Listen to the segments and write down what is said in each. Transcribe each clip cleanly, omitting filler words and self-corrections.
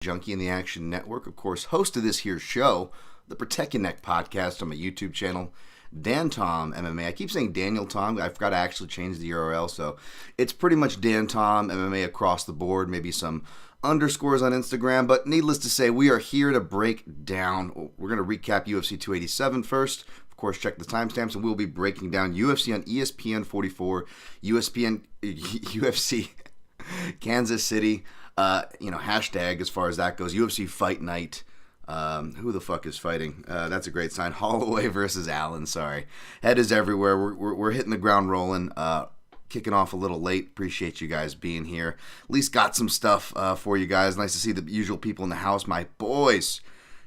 Junkie in the Action Network, of course, host of this here show, the Protect Your Neck podcast on my YouTube channel, Dan Tom MMA. I keep saying Daniel Tom. I forgot to actually change the URL, so it's pretty much Dan Tom MMA across the board, maybe some underscores on Instagram, but needless to say, we are here to break down. We're going to recap UFC 287 first. Of course, check the timestamps, and we'll be breaking down UFC on ESPN 44, UFC Kansas City, hashtag as far as that goes, UFC Fight Night. Who the fuck is fighting? That's a great sign. Holloway versus Allen, sorry. Head is everywhere. We're hitting the ground rolling. Kicking off a little late. Appreciate you guys being here. At least got some stuff for you guys. Nice to see the usual people in the house. My boys.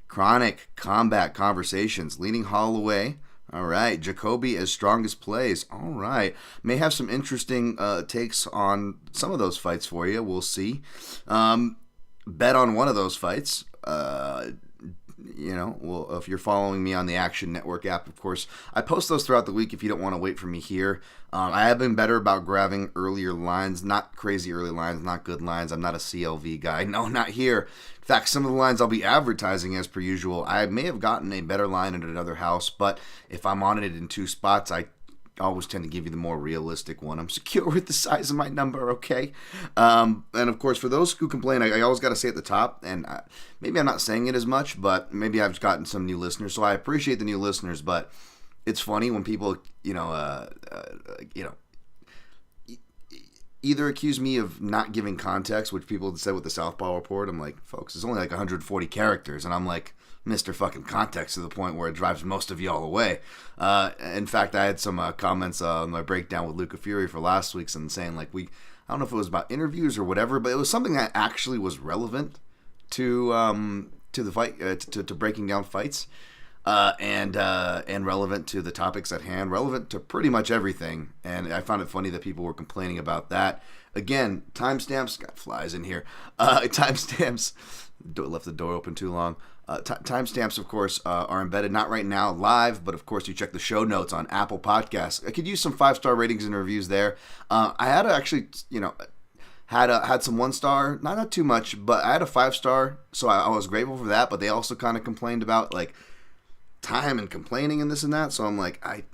Chronic Combat Conversations. Leading Holloway. All right. Jacoby as strongest plays. All right. May have some interesting takes on some of those fights for you. We'll see. Bet on one of those fights. If you're following me on the Action Network app, of course, I post those throughout the week if you don't want to wait for me here. I have been better about grabbing earlier lines, not crazy early lines, not good lines. I'm not a CLV guy. No, not here. In fact, some of the lines I'll be advertising as per usual. I may have gotten a better line at another house, but if I'm on it in two spots, I always tend to give you the more realistic one. I'm secure with the size of my number, okay? And of course, for those who complain, I always got to say at the top, and maybe I'm not saying it as much, but maybe I've gotten some new listeners, so I appreciate the new listeners, but it's funny when people, either accuse me of not giving context, which people said with the Southpaw report. I'm like, folks, it's only like 140 characters, and I'm like, Mr. fucking context to the point where it drives most of y'all away. In fact, I had some comments on my breakdown with Luca Fury for last week's and saying like I don't know if it was about interviews or whatever, but it was something that actually was relevant to the fight, to breaking down fights, and relevant to the topics at hand, relevant to pretty much everything. And I found it funny that people were complaining about that. Again, timestamps, got flies in here. Timestamps, left the door open too long. Timestamps, of course, are embedded, not right now live, but of course you check the show notes on Apple Podcasts. I could use some 5-star ratings and reviews there. I had actually, had some 1-star, not too much, but I had a 5-star, so I was grateful for that. But they also kind of complained about like time and complaining and this and that. So I'm like, I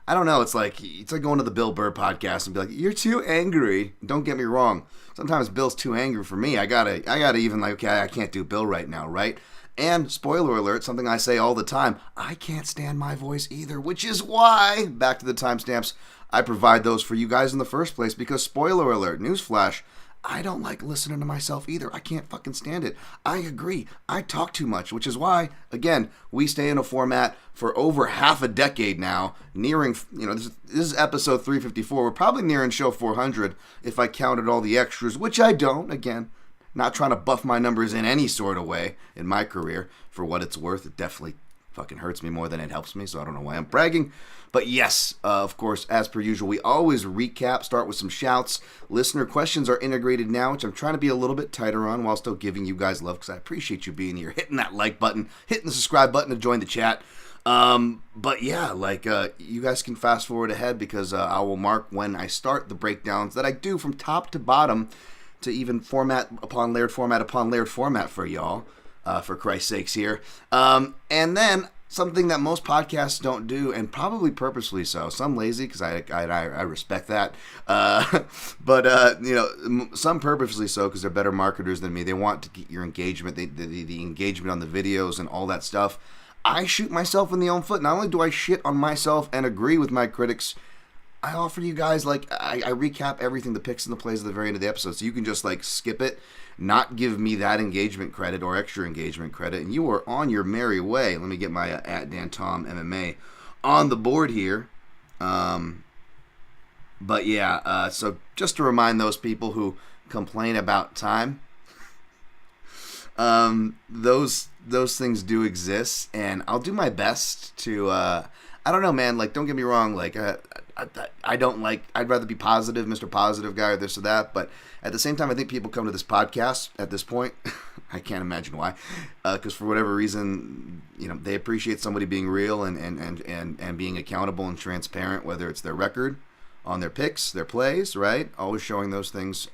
don't know. It's like going to the Bill Burr podcast and be like, you're too angry. Don't get me wrong. Sometimes Bill's too angry for me. I gotta even like, okay, I can't do Bill right now, right? And spoiler alert, something I say all the time, I can't stand my voice either, which is why, back to the timestamps, I provide those for you guys in the first place, because spoiler alert, newsflash, I don't like listening to myself either. I can't fucking stand it. I agree. I talk too much, which is why, again, we stay in a format for over half a decade now, nearing, this is episode 354. We're probably nearing show 400 if I counted all the extras, which I don't, again. Not trying to buff my numbers in any sort of way in my career. For what it's worth, it definitely fucking hurts me more than it helps me, so I don't know why I'm bragging. But yes, of course, as per usual, we always recap, start with some shouts. Listener questions are integrated now, which I'm trying to be a little bit tighter on while still giving you guys love, because I appreciate you being here, hitting that like button, hitting the subscribe button to join the chat. But yeah, you guys can fast forward ahead, because I will mark when I start the breakdowns that I do from top to bottom, to even format upon layered format for y'all, for Christ's sakes here. And then something that most podcasts don't do, and probably purposely so. Some lazy, because I respect that. But some purposely so, because they're better marketers than me. They want to get your engagement, the engagement on the videos and all that stuff. I shoot myself in the own foot. Not only do I shit on myself and agree with my critics, I offer you guys, I recap everything, the picks and the plays at the very end of the episode, so you can just, skip it, not give me that engagement credit or extra engagement credit, and you are on your merry way. Let me get my at Dan Tom MMA on the board here. But yeah, so just to remind those people who complain about time, those things do exist, and I'll do my best to, I don't know, man, don't get me wrong, I'd rather be positive, Mr. Positive guy, or this or that, but at the same time, I think people come to this podcast at this point, I can't imagine why, because for whatever reason, they appreciate somebody being real and being accountable and transparent, whether it's their record, on their picks, their plays, right, always showing those things,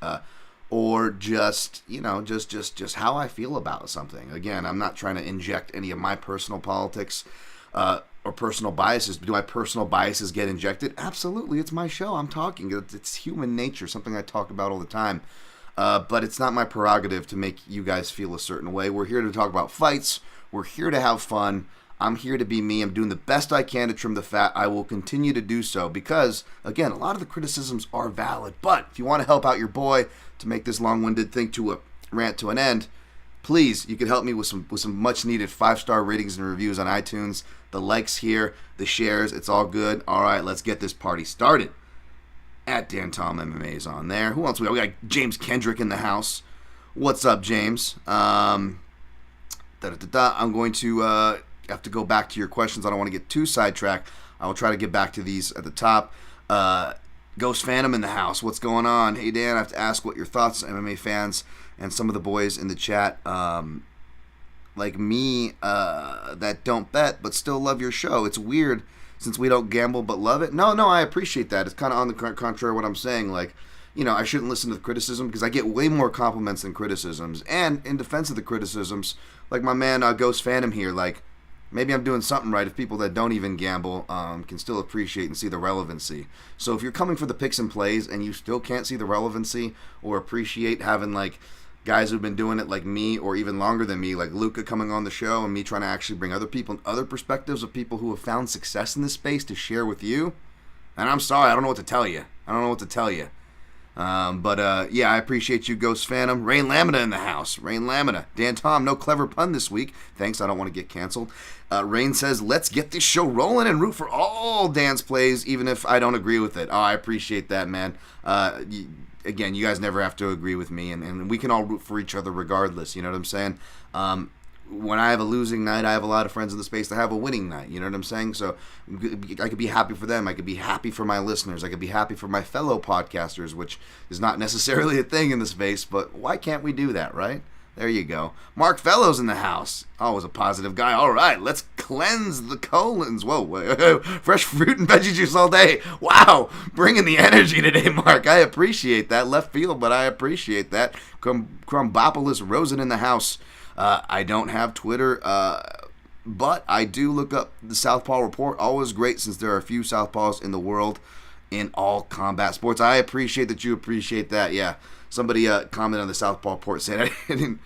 or just, just how I feel about something. Again, I'm not trying to inject any of my personal politics or personal biases. Do my personal biases get injected? Absolutely. It's my show. I'm talking. It's human nature, something I talk about all the time. But it's not my prerogative to make you guys feel a certain way. We're here to talk about fights. We're here to have fun. I'm here to be me. I'm doing the best I can to trim the fat. I will continue to do so because, again, a lot of the criticisms are valid. But if you want to help out your boy to make this long-winded thing to a rant to an end, please, you can help me with some much-needed 5-star ratings and reviews on iTunes. The likes here, the shares, it's all good. All right, let's get this party started. At Dan Tom MMA is on there. Who else we got? We got James Kendrick in the house. What's up, James? I'm going to have to go back to your questions. I don't want to get too sidetracked. I will try to get back to these at the top. Ghost Phantom in the house. What's going on? Hey, Dan, I have to ask what your thoughts, MMA fans, and some of the boys in the chat, like me, that don't bet but still love your show. It's weird since we don't gamble but love it. No, I appreciate that. It's kind of on the contrary of what I'm saying. Like, I shouldn't listen to the criticism because I get way more compliments than criticisms. And in defense of the criticisms, like my man Ghost Phantom here, like, maybe I'm doing something right if people that don't even gamble can still appreciate and see the relevancy. So if you're coming for the picks and plays and you still can't see the relevancy or appreciate having, like, guys who've been doing it like me or even longer than me, like Luca coming on the show and me trying to actually bring other people and other perspectives of people who have found success in this space to share with you, and I'm sorry, I don't know what to tell you. Yeah, I appreciate you, Ghost Phantom. Rain Lamina in the house. Rain Lamina. Dan Tom, no clever pun this week. Thanks, I don't want to get canceled. Rain says, let's get this show rolling and root for all Dan's plays, even if I don't agree with it. Oh, I appreciate that, man. Again, you guys never have to agree with me, and we can all root for each other regardless, you know what I'm saying? When I have a losing night, I have a lot of friends in the space that have a winning night, you know what I'm saying? So I could be happy for them. I could be happy for my listeners. I could be happy for my fellow podcasters, which is not necessarily a thing in the space, but why can't we do that, right? There you go. Mark Fellows in the house. Always a positive guy. All right, let's cleanse the colons. Whoa. Fresh fruit and veggie juice all day. Wow, bringing the energy today, Mark. I appreciate that. Left field, but I appreciate that. Crumbopolis Rosen in the house. I don't have Twitter, but I do look up the Southpaw Report. Always great since there are a few Southpaws in the world in all combat sports. I appreciate that you appreciate that. Yeah. Somebody commented on the Southpaw Report saying I didn't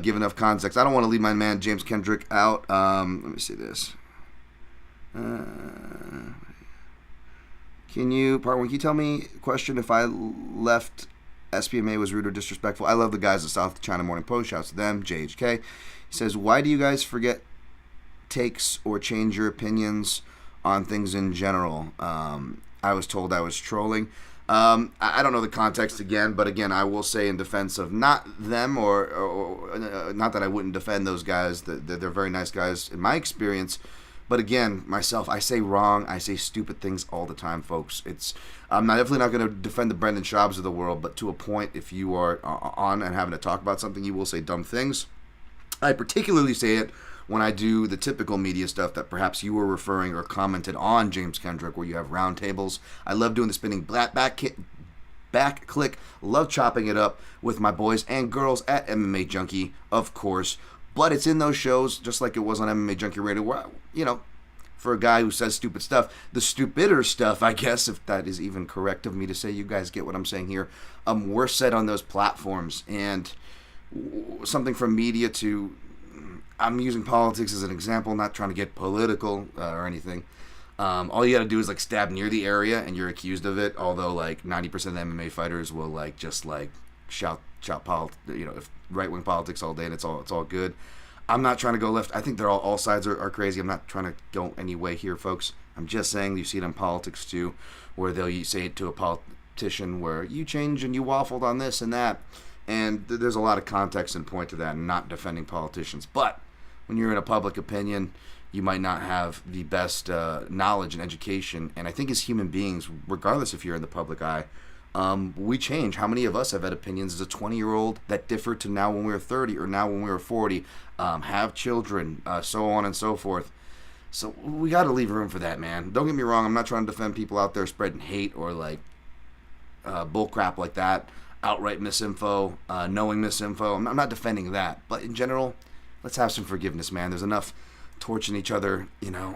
give enough context. I don't want to leave my man James Kendrick out. Let me see this. Can you tell me, question, if I left SPMA was rude or disrespectful? I love the guys at South China Morning Post. Shouts to them. JHK. He says, why do you guys forget takes or change your opinions on things in general? I was told I was trolling. I don't know the context again, but again, I will say in defense of not them or not that I wouldn't defend those guys. They're very nice guys in my experience. But again, myself, I say wrong. I say stupid things all the time, folks. I'm definitely not going to defend the Brendan Schaubs of the world, but to a point, if you are on and having to talk about something, you will say dumb things. I particularly say it when I do the typical media stuff that perhaps you were referring or commented on, James Kendrick, where you have roundtables. I love doing the spinning back click. Love chopping it up with my boys and girls at MMA Junkie, of course. But it's in those shows, just like it was on MMA Junkie Radio, where, for a guy who says stupid stuff, the stupider stuff, I guess, if that is even correct of me to say, you guys get what I'm saying here, were said on those platforms. And something from media to... I'm using politics as an example, not trying to get political or anything. All you got to do is like stab near the area and you're accused of it. Although like 90% of the MMA fighters will like just like shout if right-wing politics all day and it's all good. I'm not trying to go left. I think they're all sides are crazy. I'm not trying to go any way here, folks. I'm just saying you see it in politics too, where they'll say it to a politician where you changed and you waffled on this and that. And there's a lot of context and point to that, and not defending politicians. But when you're in a public opinion, you might not have the best knowledge and education. And I think as human beings, regardless if you're in the public eye, we change. How many of us have had opinions as a 20-year-old that differ to now when we were 30 or now when we were 40, have children, so on and so forth. So we got to leave room for that, man. Don't get me wrong. I'm not trying to defend people out there spreading hate or like bull crap like that. outright misinfo, knowing misinfo. I'm not defending that, but in general, let's have some forgiveness, man. There's enough torching each other,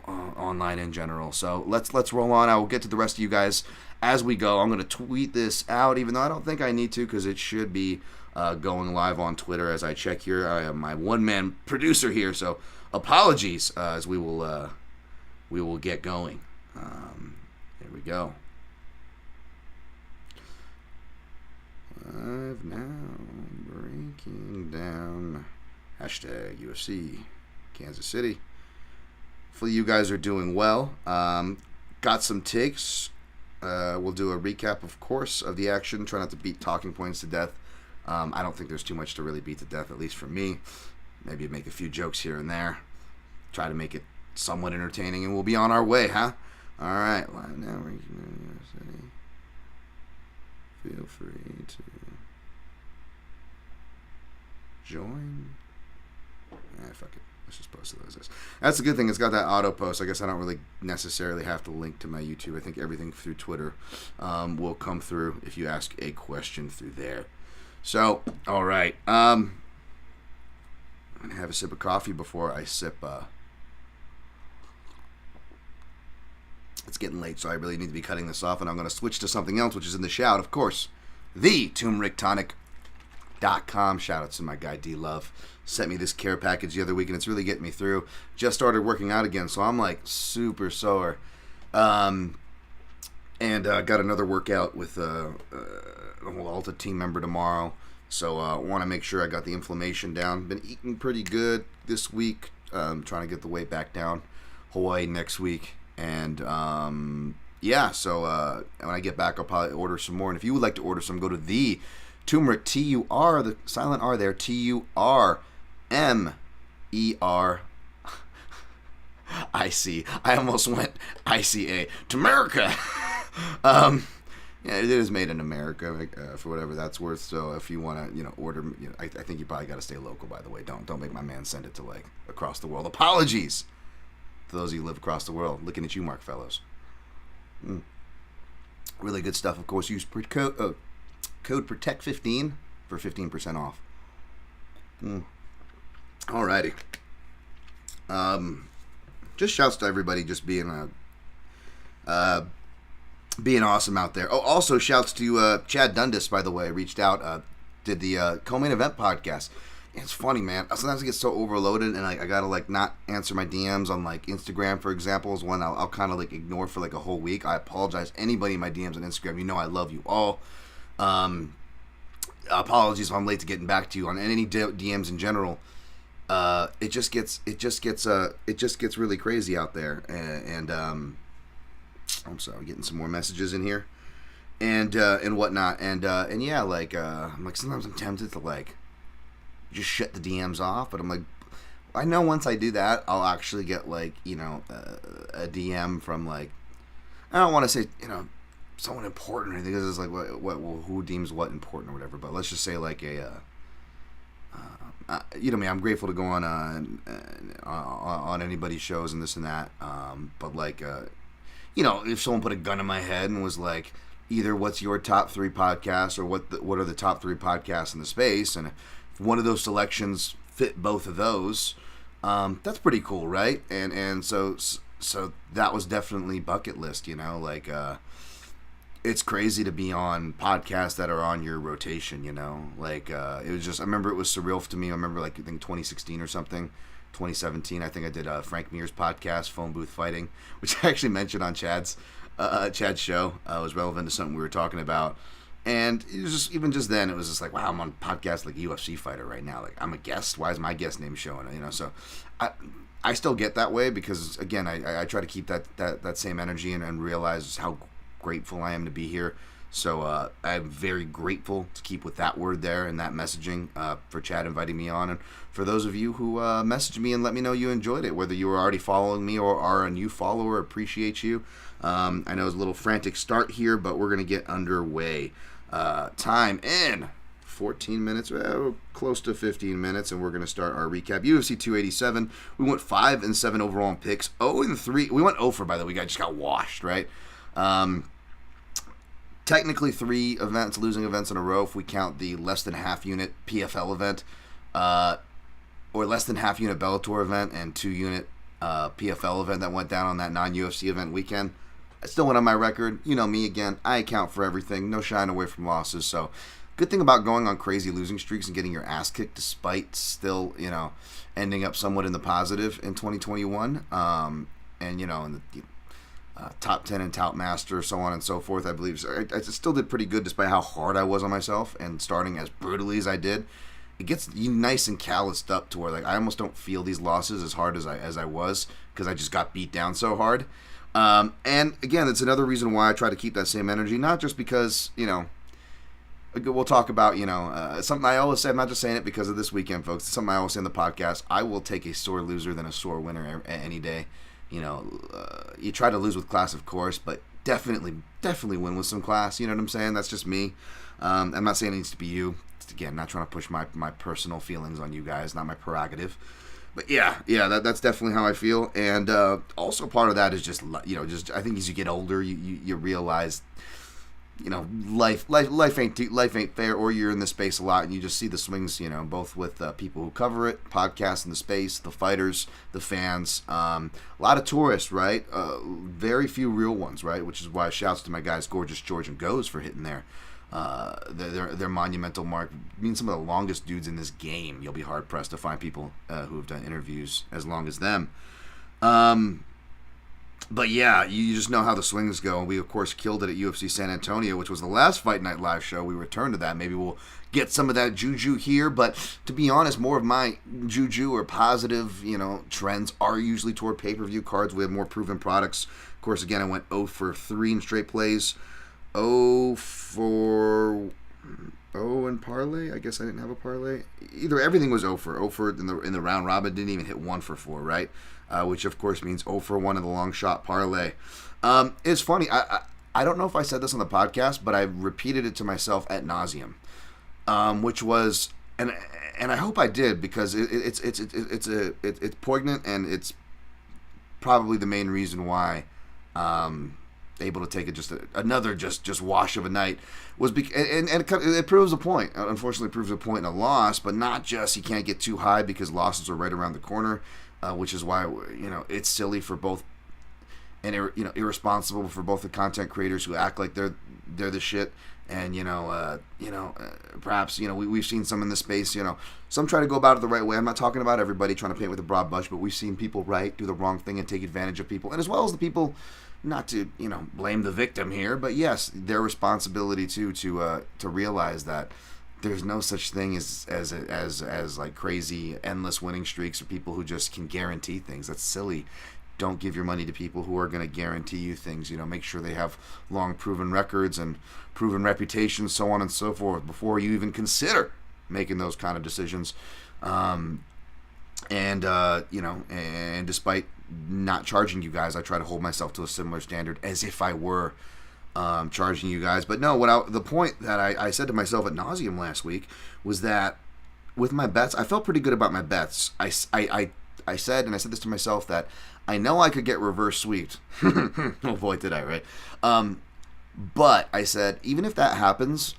online in general. So let's roll on. I will get to the rest of you guys as we go. I'm going to tweet this out, even though I don't think I need to, because it should be going live on Twitter as I check here. I am my one-man producer here, so apologies as we will get going. Here we go. Live now, breaking down. Hashtag UFC Kansas City. Hopefully you guys are doing well. Got some takes. We'll do a recap, of course, of the action. Try not to beat talking points to death. I don't think there's too much to really beat to death, at least for me. Maybe make a few jokes here and there. Try to make it somewhat entertaining, and we'll be on our way, huh? All right. Live now, City. Feel free to join. Fuck it. Let's just post it as this. That's the good thing. It's got that auto post. I guess I don't really necessarily have to link to my YouTube. I think everything through Twitter will come through if you ask a question through there. So, all right. I'm going to have a sip of coffee before I sip. It's getting late, so I really need to be cutting this off, and I'm going to switch to something else, which is in the shout, of course. The TurmericTonic.com. Shout out to my guy D-Love. Sent me this care package the other week, and it's really getting me through. Just started working out again, so I'm like super sore. And got another workout with a whole Alta team member tomorrow. So I want to make sure I got the inflammation down. Been eating pretty good this week. Trying to get the weight back down. Hawaii next week. And so when I get back, I'll probably order some more. And if you would like to order some, go to the Turmeric, T-U-R, the silent R there, T-U-R-M-E-R. I-C. I almost went I-C-A. Turmerica. It is made in America for whatever that's worth. So if you want to, order, I think you probably got to stay local, by the way. Don't make my man send it to, across the world. Apologies to those of you who live across the world. Looking at you, Mark Fellows. Really good stuff. Of course, use code PROTECT15 for 15% off. Alrighty. Just shouts to everybody just being awesome out there. Oh, also shouts to Chad Dundas, by the way. Reached out, did the co-main event podcast. It's funny, man. Sometimes I get so overloaded, and I gotta not answer my DMs on Instagram, for example, is one I'll kind of ignore for a whole week. I apologize. Anybody in my DMs on Instagram, I love you all. Apologies if I'm late to getting back to you on any DMs in general. It just gets really crazy out there, and I'm sorry, getting some more messages in here, and whatnot, and yeah, I'm sometimes I'm tempted to just shut the DMs off, but I'm I know once I do that, I'll actually get a DM from I don't want to say someone important or anything, because it's who deems what important or whatever, but let's just say me, I'm grateful to go on anybody's shows and this and that, but if someone put a gun in my head and was either what's your top 3 podcasts or what are the top 3 podcasts in the space, and if one of those selections fit both of those, that's pretty cool, right? And so that was definitely bucket list, it's crazy to be on podcasts that are on your rotation, it was just, I remember it was surreal to me. I remember I think 2016 or something, 2017, I think I did Frank Mears podcast, Phone Booth Fighting, which I actually mentioned on Chad's show. Was relevant to something we were talking about. And it was just then, it was just wow, I'm on a podcast UFC fighter right now. I'm a guest. Why is my guest name showing? So I still get that way because, again, I try to keep that same energy and realize how grateful I am to be here. So I'm very grateful to keep with that word there and that messaging for Chad inviting me on. And for those of you who messaged me and let me know you enjoyed it, whether you were already following me or are a new follower, appreciate you. I know it's a little frantic start here, but we're going to get underway. Time in 14 minutes, close to 15 minutes, and we're going to start our recap. UFC 287, we went 5-7 overall in picks, 0-3. We went 0 for, by the way, we just got washed, right? technically 3 losing events in a row if we count the less than half unit PFL event, or less than half unit Bellator event and 2 unit PFL event that went down on that non-UFC event weekend. I still went on my record. You know me again. I account for everything. No shying away from losses. So, good thing about going on crazy losing streaks and getting your ass kicked despite still, ending up somewhat in the positive in 2021. And, in the top 10 in Tout Master, so on and so forth, I believe. So I still did pretty good despite how hard I was on myself and starting as brutally as I did. It gets you nice and calloused up to where I almost don't feel these losses as hard as I was because I just got beat down so hard. And again, it's another reason why I try to keep that same energy, not just because, we'll talk about, something I always say. I'm not just saying it because of this weekend, folks. It's something I always say in the podcast. I will take a sore loser than a sore winner any day. You try to lose with class, of course, but definitely win with some class. You know what I'm saying? That's just me. I'm not saying it needs to be you. Again, not trying to push my personal feelings on you guys, not my prerogative. But yeah, that's definitely how I feel. And also part of that is just I think as you get older, you realize, life ain't fair, or you're in this space a lot, and you just see the swings, both with people who cover it, podcasts in the space, the fighters, the fans, a lot of tourists, right? Very few real ones, right? Which is why shouts to my guys, Gorgeous George and Goes, for hitting their monumental mark. Being some of the longest dudes in this game, you'll be hard pressed to find people who have done interviews as long as them. But yeah, you just know how the swings go. We of course killed it at UFC San Antonio, which was the last Fight Night Live show. We returned to that. Maybe we'll get some of that juju here, but to be honest, more of my juju or positive, trends are usually toward pay-per-view cards. We have more proven products. Of course, again, I went 0 for 3 in straight plays. 0 in parlay. I guess I didn't have a parlay. Either everything was 0 for in the round robin. Didn't even hit 1 for 4, right? Which of course means 0 for 1 in the long shot parlay. It's funny. I don't know if I said this on the podcast, but I repeated it to myself ad nauseum, which was, and I hope I did, because it's poignant, and it's probably the main reason why. Able to take it another wash of a night was and it proves a point. Unfortunately, it proves a point in a loss, but not just you can't get too high because losses are right around the corner, which is why it's silly for both and irresponsible for both the content creators who act like they're the shit, and perhaps we've seen some in this space. Some try to go about it the right way. I'm not talking about everybody trying to paint with a broad brush, but we've seen people do the wrong thing and take advantage of people, and as well as the people. Not to blame the victim here, but yes, their responsibility too to realize that there's no such thing as like crazy endless winning streaks or people who just can guarantee things. That's silly. Don't give your money to people who are going to guarantee you things. Make sure they have long proven records and proven reputations, so on and so forth, before you even consider making those kind of decisions. And despite not charging you guys, I try to hold myself to a similar standard as if I were charging you guys. But no, the point that I said to myself ad nauseum last week was that with my bets, I felt pretty good about my bets. I said this to myself, that I know I could get reverse sweeped. Oh boy, did I, right? But I said, even if that happens,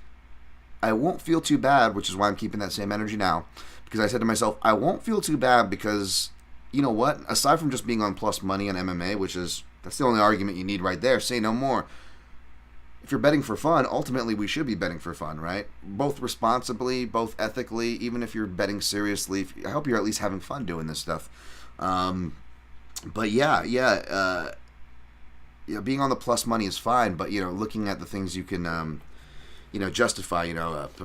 I won't feel too bad, which is why I'm keeping that same energy now. Because I said to myself, I won't feel too bad because, you know what? Aside from just being on plus money on MMA, that's the only argument you need right there. Say no more. If you're betting for fun, ultimately we should be betting for fun, right? Both responsibly, both ethically, even if you're betting seriously. I hope you're at least having fun doing this stuff. But being on the plus money is fine, but, looking at the things you can... justify,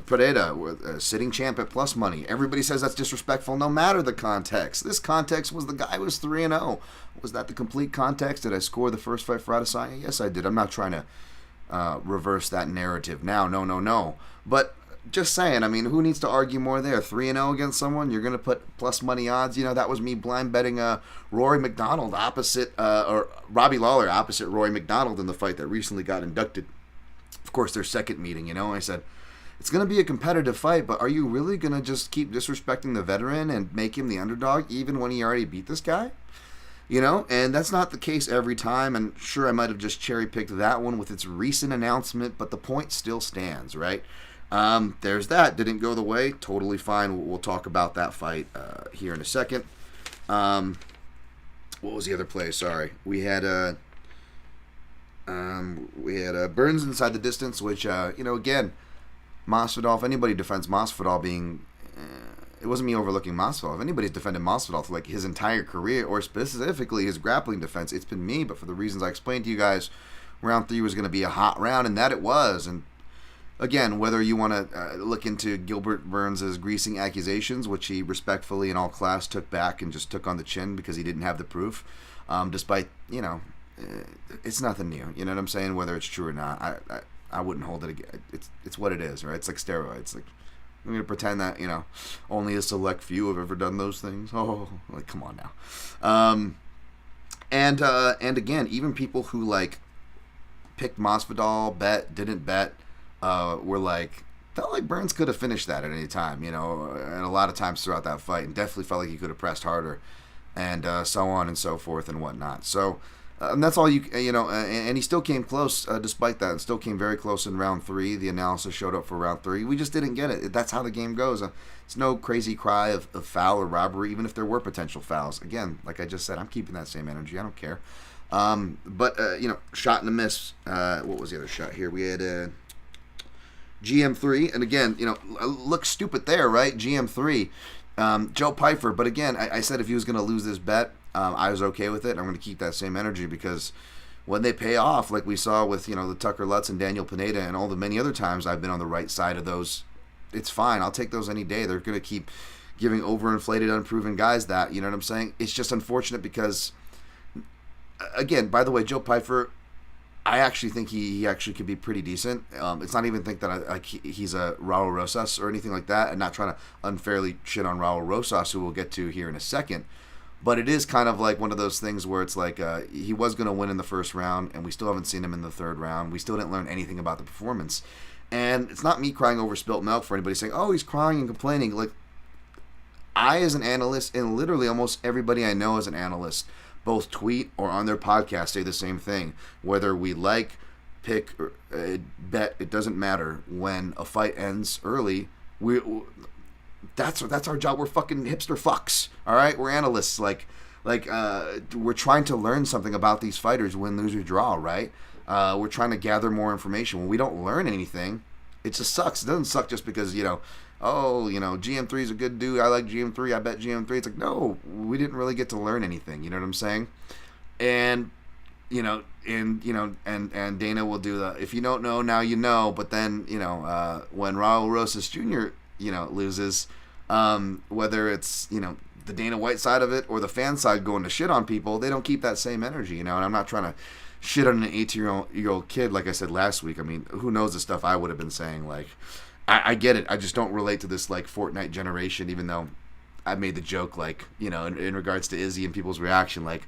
Pereira, sitting champ at plus money. Everybody says that's disrespectful no matter the context. This context was the guy was 3-0. Was that the complete context? Did I score the first fight for Adesanya? Yes, I did. I'm not trying to reverse that narrative now. No. But just saying, who needs to argue more there? 3-0 against someone? You're going to put plus money odds? That was me blind betting Rory McDonald or Robbie Lawler opposite Rory McDonald in the fight that recently got inducted. Of course, their second meeting, I said, it's going to be a competitive fight, but are you really going to just keep disrespecting the veteran and make him the underdog even when he already beat this guy? And that's not the case every time. And sure, I might have just cherry-picked that one with its recent announcement, but the point still stands, right? There's that. Didn't go the way. Totally fine. We'll talk about that fight here in a second. What was the other play? Sorry. We had Burns inside the distance, which, again, Masvidal, if anybody defends Masvidal being... it wasn't me overlooking Masvidal. If anybody's defended Masvidal for like his entire career, or specifically his grappling defense, it's been me. But for the reasons I explained to you guys, round 3 was going to be a hot round, and that it was. And again, whether you want to look into Gilbert Burns' greasing accusations, which he respectfully in all class took back and just took on the chin because he didn't have the proof, despite, it's nothing new. You know what I'm saying? Whether it's true or not, I wouldn't hold it again. It's what it is, right? It's like steroids. Like, I'm going to pretend that, only a select few have ever done those things. Oh, like, come on now. And again, even people who, like, picked Masvidal, didn't bet, were like, felt like Burns could have finished that at any time, and a lot of times throughout that fight, and definitely felt like he could have pressed harder, and so on and so forth and whatnot. So, and that's all and he still came close despite that, and still came very close in round 3. The analysis showed up for round 3. We just didn't get it. That's how the game goes. It's no crazy cry of foul or robbery, even if there were potential fouls. Again, like I just said, I'm keeping that same energy. I don't care. But shot and a miss. What was the other shot here? We had GM3, and again, look stupid there, right? GM3. Joe Pyfer, but again, I said if he was going to lose this bet, I was okay with it, and I'm going to keep that same energy because when they pay off, like we saw with, the Tucker Lutz and Daniel Pineda and all the many other times I've been on the right side of those, it's fine. I'll take those any day. They're going to keep giving overinflated, unproven guys that, you know what I'm saying? It's just unfortunate because, again, by the way, Joe Pyfer, I actually think he actually could be pretty decent. It's not even think that he's a Raul Rosas or anything like that, and not trying to unfairly shit on Raul Rosas, who we'll get to here in a second. But it is kind of like one of those things where it's like he was going to win in the first round, and we still haven't seen him in the third round. We still didn't learn anything about the performance. And it's not me crying over spilt milk for anybody saying, oh, he's crying and complaining. Like, I as an analyst, and literally almost everybody I know as an analyst, both tweet or on their podcast say the same thing. Whether we pick, or bet, it doesn't matter. When a fight ends early, that's our job. We're fucking hipster fucks. All right, we're analysts. We're trying to learn something about these fighters, win, lose, or draw. Right? We're trying to gather more information. When we don't learn anything, it just sucks. It doesn't suck just because GM3 is a good dude. I like GM3. I bet GM3. It's like, no, we didn't really get to learn anything. You know what I'm saying? And and Dana will do the if you don't know now you know. But then when Raul Rosas Jr. loses, whether it's the Dana White side of it or the fan side going to shit on people, they don't keep that same energy. And I'm not trying to shit on an 18-year-old kid like I said last week. I mean, who knows the stuff I would have been saying. Like, I get it. I just don't relate to this like Fortnite generation, even though I made the joke in regards to Izzy and people's reaction. Like,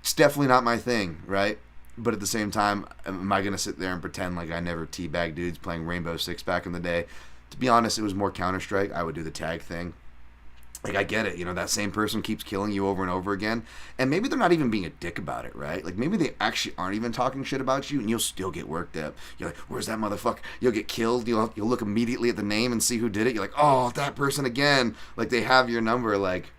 it's definitely not my thing, right? But at the same time, am I going to sit there and pretend like I never teabagged dudes playing Rainbow Six back in the day? To be honest, it was more Counter-Strike. I would do the tag thing. Like, I get it. That same person keeps killing you over and over again. And maybe they're not even being a dick about it, right? Like, maybe they actually aren't even talking shit about you, and you'll still get worked up. You're like, where's that motherfucker? You'll get killed. You'll look immediately at the name and see who did it. You're like, oh, that person again. Like, they have your number. Like,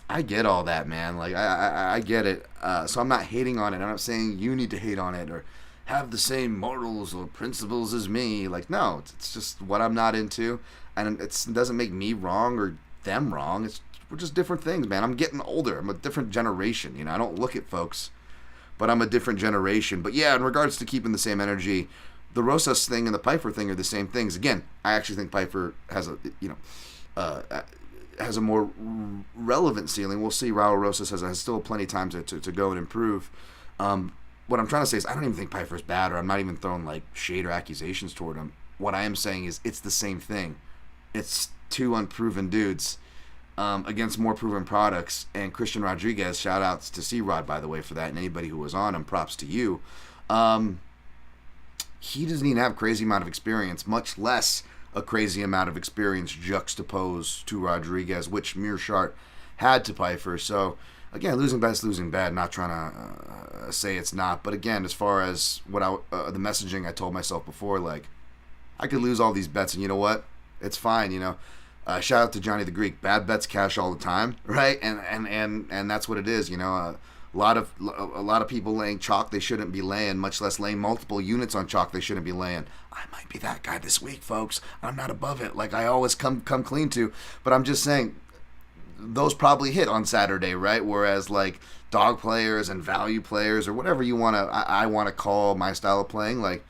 I get all that, man. Like, I get it. So I'm not hating on it. I'm not saying you need to hate on it or have the same morals or principles as me. Like, no. It's just what I'm not into. And it doesn't make me wrong or them wrong. We're just different things, man. I'm getting older. I'm a different generation. I don't look at folks, but I'm a different generation. But yeah, in regards to keeping the same energy, the Rosas thing and the Pyfer thing are the same things. Again, I actually think Pyfer has a more relevant ceiling. We'll see. Raul Rosas has still plenty of time to go and improve. What I'm trying to say is I don't even think Pyfer's bad, or I'm not even throwing like shade or accusations toward him. What I am saying is it's the same thing. It's two unproven dudes against more proven products. And Christian Rodriguez, shout outs to C-Rod, by the way, for that, and anybody who was on him, props to you. He doesn't even have a crazy amount of experience, much less a crazy amount of experience juxtaposed to Rodriguez, which Meerschaert had to Pyfer. So again, losing bad, losing bad. Not trying to say it's not, but again, as far as what the messaging I told myself before, like I could lose all these bets, and you know what? It's fine. Shout out to Johnny the Greek. Bad bets cash all the time, right? And that's what it is. A lot of people laying chalk they shouldn't be laying, much less laying multiple units on chalk they shouldn't be laying. I might be that guy this week, folks. I'm not above it, like I always come clean to. But I'm just saying, those probably hit on Saturday, right? Whereas like dog players and value players or whatever you want to, I want to call my style of playing, like,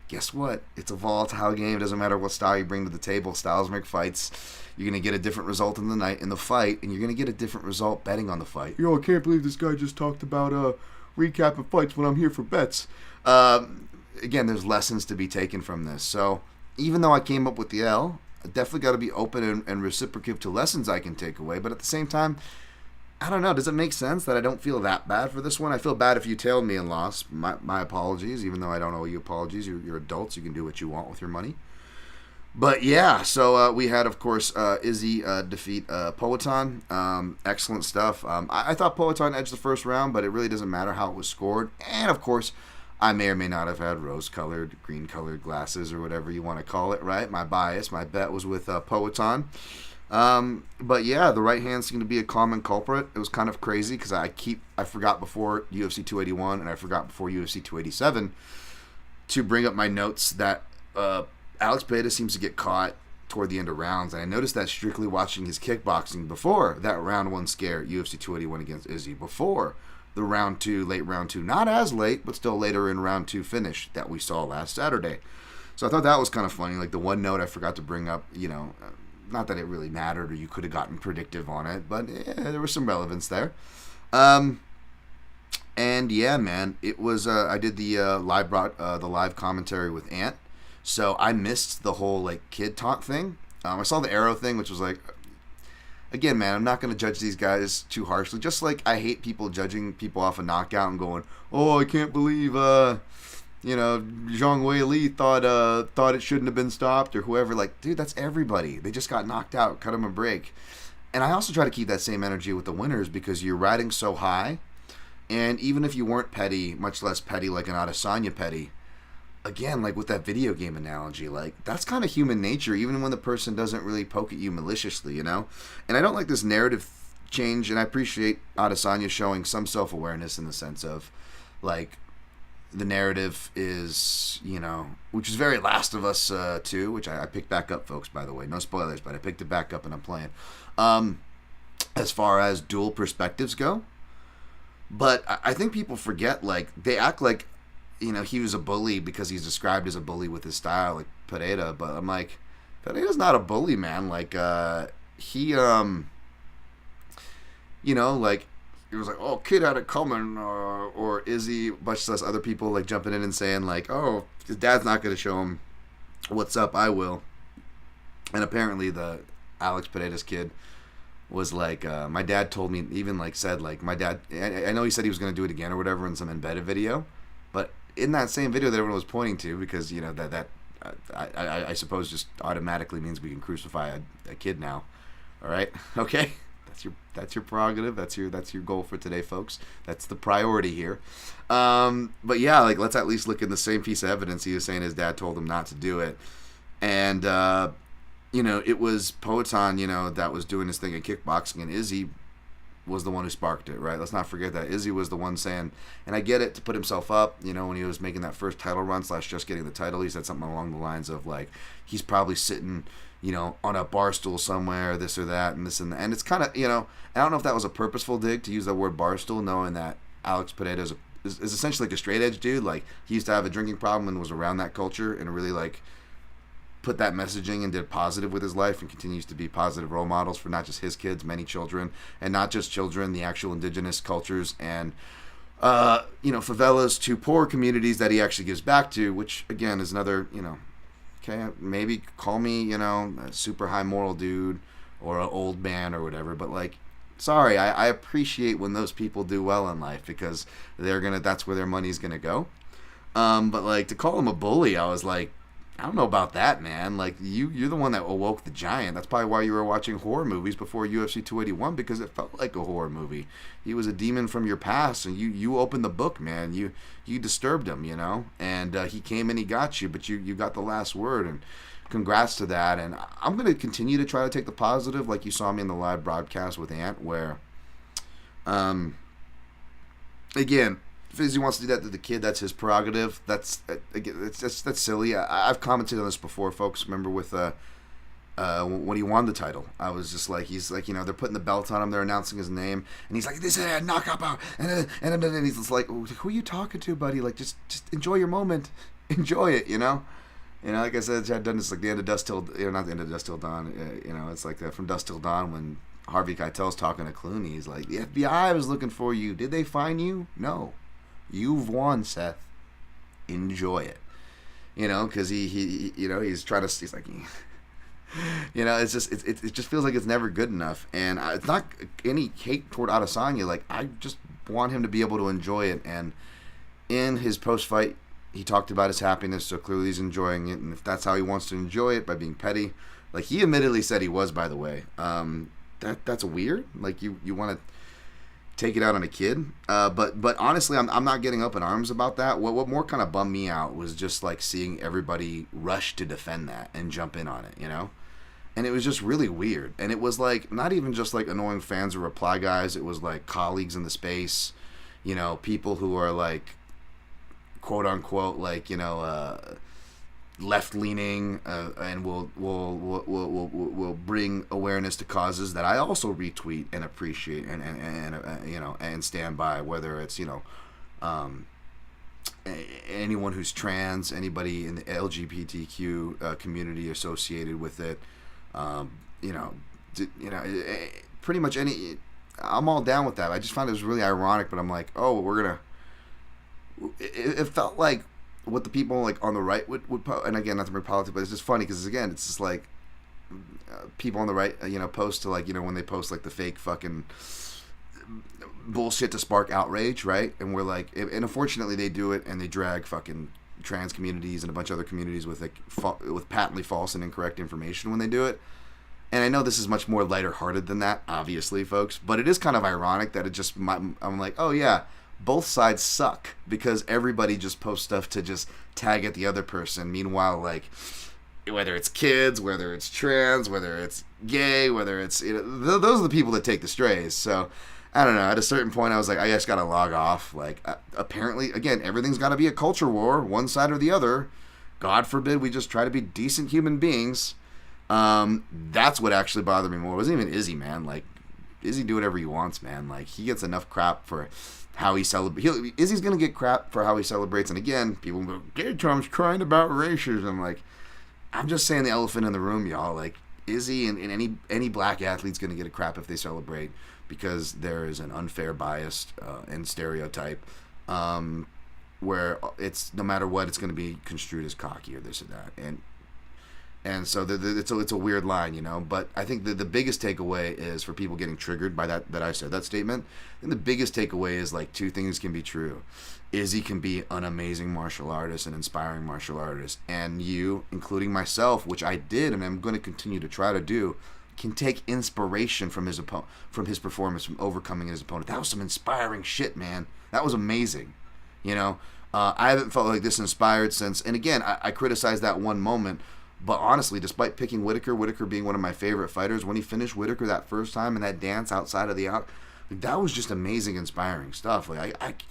guess what? It's a volatile game. It doesn't matter what style you bring to the table. Styles make fights. You're going to get a different result in the fight, and you're going to get a different result betting on the fight. I can't believe this guy just talked about recapping fights when I'm here for bets. Again, there's lessons to be taken from this. So even though I came up with the L, I definitely got to be open and reciprocative to lessons I can take away. But at the same time, I don't know. Does it make sense that I don't feel that bad for this one? I feel bad if you tailed me and lost. My apologies, even though I don't owe you apologies. You're adults. You can do what you want with your money. But yeah, so we had, of course, Izzy defeat Poatan. Excellent stuff. I thought Poatan edged the first round, but it really doesn't matter how it was scored. And, of course, I may or may not have had rose-colored, green-colored glasses or whatever you want to call it, right? My bet was with Poatan. But yeah, the right hand seemed to be a common culprit. It was kind of crazy because I forgot before UFC 281 and I forgot before UFC 287 to bring up my notes that Alex Pereira seems to get caught toward the end of rounds, and I noticed that strictly watching his kickboxing before that round one scare at UFC 281 against Izzy, before the late round two, not as late, but still later in round two finish that we saw last Saturday. So I thought that was kind of funny. Like the one note I forgot to bring up, not that it really mattered or you could have gotten predictive on it, but there was some relevance there. And yeah, man, it was. I did the live commentary with Ant, so I missed the whole like kid talk thing. I saw the arrow thing, which was like, again, man, I'm not going to judge these guys too harshly. Just like I hate people judging people off a knockout and going, "Oh, I can't believe Zhang Weili thought it shouldn't have been stopped," or whoever. Like, dude, that's everybody. They just got knocked out. Cut them a break. And I also try to keep that same energy with the winners because you're riding so high. And even if you weren't petty, much less petty like an Adesanya petty, again, like with that video game analogy, like that's kind of human nature, even when the person doesn't really poke at you maliciously, And I don't like this narrative change, and I appreciate Adesanya showing some self-awareness in the sense of, like, the narrative is, which is very Last of Us 2, which I picked back up, folks, by the way. No spoilers, but I picked it back up and I'm playing. As far as dual perspectives go. But I think people forget, like, they act like, he was a bully because he's described as a bully with his style, like Pereira. But I'm like, Pereira's not a bully, man. Like, he, like, it was like, oh, kid had it coming, or Izzy, much less other people like jumping in and saying like, oh, his dad's not going to show him what's up, I will. And apparently the Alex Pereira's kid was like, my dad told me, even like said like, my dad, I know he said he was going to do it again or whatever in some embedded video, but in that same video that everyone was pointing to, because I suppose just automatically means we can crucify a kid now. All right, okay. That's your prerogative. That's your goal for today, folks. That's the priority here. But yeah, like let's at least look in the same piece of evidence. He was saying his dad told him not to do it, and it was Poatan, that was doing his thing in kickboxing, and Izzy was the one who sparked it, right? Let's not forget that Izzy was the one saying, and I get it, to put himself up. When he was making that first title run / just getting the title, he said something along the lines of like, he's probably sitting, on a bar stool somewhere, this or that, and this and that. And it's kind of, I don't know if that was a purposeful dig to use the word bar stool, knowing that Alex Pereira is essentially like a straight edge dude. Like, he used to have a drinking problem and was around that culture and really like put that messaging and did positive with his life and continues to be positive role models for not just his kids, many children, and not just children, the actual indigenous cultures and, favelas to poor communities that he actually gives back to, which again is another, okay, maybe call me, a super high moral dude or an old man or whatever, but like, sorry, I appreciate when those people do well in life because that's where their money's gonna go. But like to call him a bully, I was like, I don't know about that, man. Like you're the one that awoke the giant. That's probably why you were watching horror movies before UFC 281, because it felt like a horror movie. He was a demon from your past, and you opened the book, man. You disturbed him, and he came and he got you, but you got the last word, and congrats to that. And I'm gonna continue to try to take the positive, like you saw me in the live broadcast with Ant, where, again. If Izzy wants to do that to the kid, that's his prerogative. That's silly. I've commented on this before, folks. Remember with when he won the title, I was just like, he's like, they're putting the belt on him, they're announcing his name, and he's like, this is a knockout, and he's just like, who are you talking to, buddy? Like, just enjoy your moment, enjoy it, like I said, I've done this like the end of Dust Till, not the end of Dust Till Dawn, it's like From Dust Till Dawn when Harvey Keitel's talking to Clooney. He's like, the FBI was looking for you. Did they find you? No. You've won, Seth. Enjoy it. Because he's trying to. He's like, it's just it just feels like it's never good enough, and it's not any hate toward Adesanya. Like, I just want him to be able to enjoy it. And in his post fight, he talked about his happiness, so clearly he's enjoying it. And if that's how he wants to enjoy it, by being petty, like he admittedly said he was, by the way, that's weird. Like you want to take it out on a kid, but honestly, I'm not getting up in arms about that. What more kind of bummed me out was just like seeing everybody rush to defend that and jump in on it, and it was just really weird. And it was like not even just like annoying fans or reply guys. It was like colleagues in the space, people who are like quote unquote like left leaning and will bring awareness to causes that I also retweet and appreciate and stand by, whether it's anyone who's trans, anybody in the LGBTQ community associated with it, pretty much any. I'm all down with that. I just found it was really ironic, but I'm like, oh, it felt like what the people like on the right would post, and again, not to bring politics, but it's just funny because again, it's just like people on the right, post to like when they post like the fake fucking bullshit to spark outrage, right? And we're like, and unfortunately they do it, and they drag fucking trans communities and a bunch of other communities with like with patently false and incorrect information when they do it. And I know this is much more lighter hearted than that, obviously, folks, but it is kind of ironic that it just I'm like, oh yeah. Both sides suck because everybody just posts stuff to just tag at the other person. Meanwhile, like, whether it's kids, whether it's trans, whether it's gay, whether it's, those are the people that take the strays. So, I don't know. At a certain point, I was like, I just got to log off. Like, apparently, again, everything's got to be a culture war, one side or the other. God forbid we just try to be decent human beings. That's what actually bothered me more. It wasn't even Izzy, man. Like, Izzy do whatever he wants, man. Like, he gets enough crap for how he celebrates. Izzy's going to get crap for how he celebrates. And again, people go, Gay Tom's crying about racism. Like, I'm just saying the elephant in the room, y'all. Like, Izzy and any black athlete's going to get a crap if they celebrate because there is an unfair bias and stereotype where it's, no matter what, it's going to be construed as cocky or this or that. And so it's a weird line, But I think the biggest takeaway is for people getting triggered by that I said that statement. And the biggest takeaway is like two things can be true. Izzy can be an amazing martial artist, an inspiring martial artist, and you, including myself, which I did and I'm going to continue to try to do, can take inspiration from his performance, from overcoming his opponent. That was some inspiring shit, man. That was amazing. I haven't felt like this inspired since. And again, I criticized that one moment. But honestly, despite picking Whitaker being one of my favorite fighters, when he finished Whitaker that first time in that dance outside of that was just amazing, inspiring stuff. Like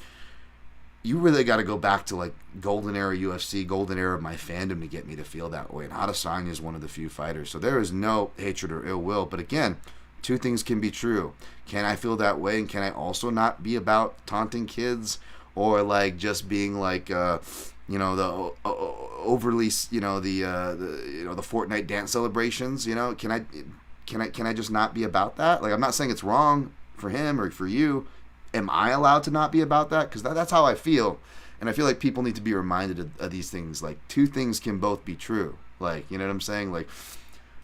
you really got to go back to like golden era UFC, golden era of my fandom to get me to feel that way. And Adesanya is one of the few fighters, so there is no hatred or ill will. But again, two things can be true. Can I feel that way, and can I also not be about taunting kids or like just being like the overly, the Fortnite dance celebrations, can I just not be about that? Like, I'm not saying it's wrong for him or for you. Am I allowed to not be about that? Because that's how I feel. And I feel like people need to be reminded of these things. Like, two things can both be true. Like, you know what I'm saying? Like,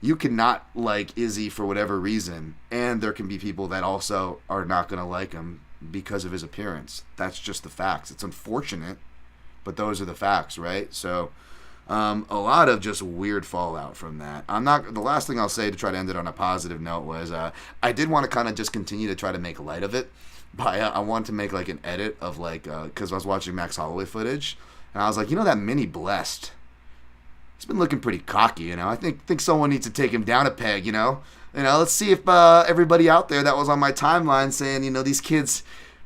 you cannot like Izzy for whatever reason, and there can be people that also are not going to like him because of his appearance. That's just the facts. It's unfortunate, but those are the facts, right? So, A lot of just weird fallout from that. The last thing I'll say to try to end it on a positive note was I did want to kind of just continue to try to make light of it. But I wanted to make like an edit of like, because I was watching Max Holloway footage, and I was like, that mini Blessed, he's been looking pretty cocky, I think someone needs to take him down a peg, let's see if everybody out there that was on my timeline saying, these kids,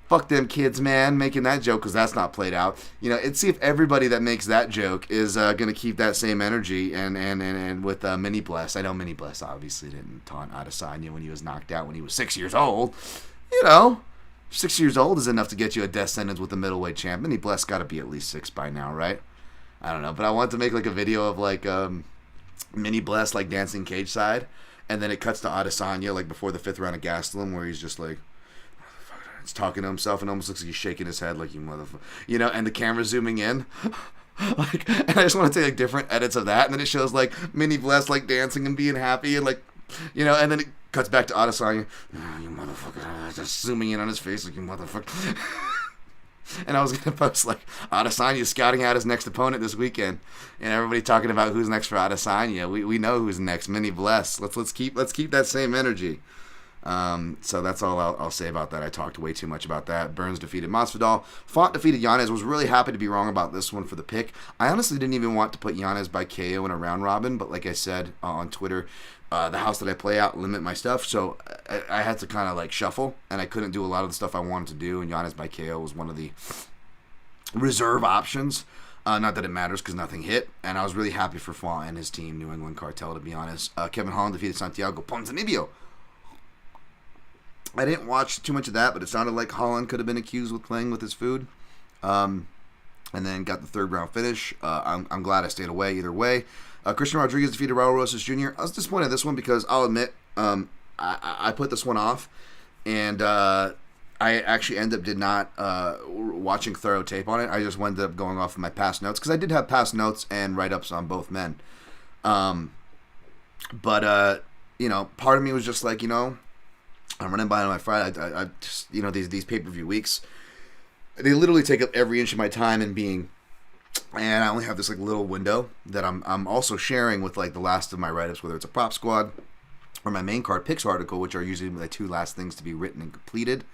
fuck them kids, man, making that joke, because that's not played out. And see if everybody that makes that joke is going to keep that same energy and with Mini Bless. I know Mini Bless obviously didn't taunt Adesanya when he was knocked out when he was 6 years old. 6 years old is enough to get you a death sentence with a middleweight champ. Mini Bless got to be at least 6 by now, right? I don't know, but I wanted to make like a video of like Mini Bless like dancing cage side, and then it cuts to Adesanya like before the 5th round of Gastelum, where he's just like, he's talking to himself and almost looks like he's shaking his head like, you motherfucker, and the camera's zooming in. Like, and I just want to take like different edits of that, and then it shows like Mini Bless like dancing and being happy and like, and then it cuts back to Adesanya. Oh, you motherfucker, just zooming in on his face like, you motherfucker. And I was gonna post like Adesanya scouting out his next opponent this weekend, and everybody talking about who's next for Adesanya. We know who's next, Mini Bless. Let's keep that same energy. So that's all I'll say about that. I talked way too much about that. Burns defeated Masvidal. Font defeated Yanez. Was really happy to be wrong about this one for the pick. I honestly didn't even want to put Yanez by KO in a round robin, but like I said on Twitter, the house that I play out limit my stuff, so I had to kind of like shuffle, and I couldn't do a lot of the stuff I wanted to do, and Yanez by KO was one of the reserve options. Not that it matters because nothing hit, and I was really happy for Font and his team, New England Cartel, to be honest. Kevin Holland defeated Santiago Ponzinibbio. I didn't watch too much of that, but it sounded like Holland could have been accused with playing with his food. And then got the 3rd round finish. I'm glad I stayed away either way. Christian Rodriguez defeated Raul Rosas Jr. I was disappointed in this one because I'll admit I put this one off, and I actually did not watching thorough tape on it. I just ended up going off of my past notes because I did have past notes and write-ups on both men. But part of me was just like, I'm running by on my Friday. I just, these pay-per-view weeks, they literally take up every inch of my time and being. And I only have this like little window that I'm also sharing with like the last of my write-ups, whether it's a Prop Squad or my main card picks article, which are usually the 2 last things to be written and completed.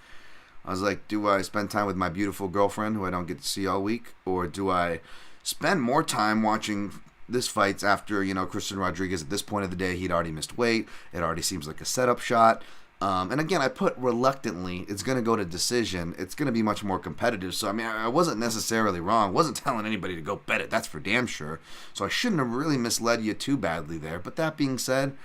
I was like, do I spend time with my beautiful girlfriend who I don't get to see all week, or do I spend more time watching this fights after Christian Rodriguez? At this point of the day, he'd already missed weight. It already seems like a setup shot. And again, I put reluctantly, it's going to go to decision. It's going to be much more competitive. So, I wasn't necessarily wrong. I wasn't telling anybody to go bet it. That's for damn sure. So I shouldn't have really misled you too badly there. But that being said,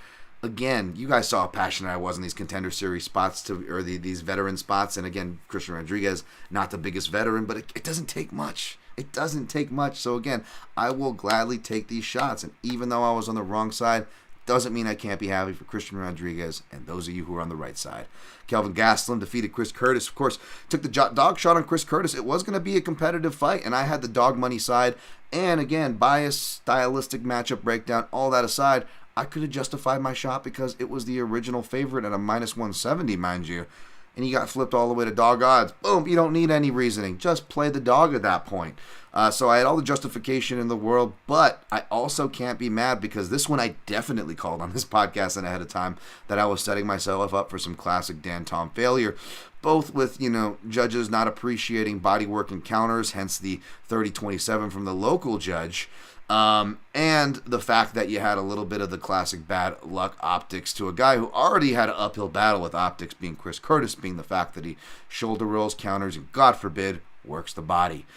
again, you guys saw how passionate I was in these Contender Series spots, these veteran spots. And again, Christian Rodriguez, not the biggest veteran, but it doesn't take much. It doesn't take much. So again, I will gladly take these shots. And even though I was on the wrong side, doesn't mean I can't be happy for Christian Rodriguez and those of you who are on the right side. Kelvin Gastelum defeated Chris Curtis. Of course, took the dog shot on Chris Curtis. It was going to be a competitive fight, and I had the dog money side. And again, bias, stylistic matchup breakdown, all that aside, I could have justified my shot because it was the original favorite at a minus 170, mind you. And he got flipped all the way to dog odds. Boom, you don't need any reasoning. Just play the dog at that point. So I had all the justification in the world, but I also can't be mad because this one I definitely called on this podcast and ahead of time that I was setting myself up for some classic Dan Tom failure, both with, judges not appreciating bodywork and counters, hence the 30-27 from the local judge, and the fact that you had a little bit of the classic bad luck optics to a guy who already had an uphill battle with optics, being Chris Curtis, being the fact that he shoulder rolls, counters, and God forbid, works the body.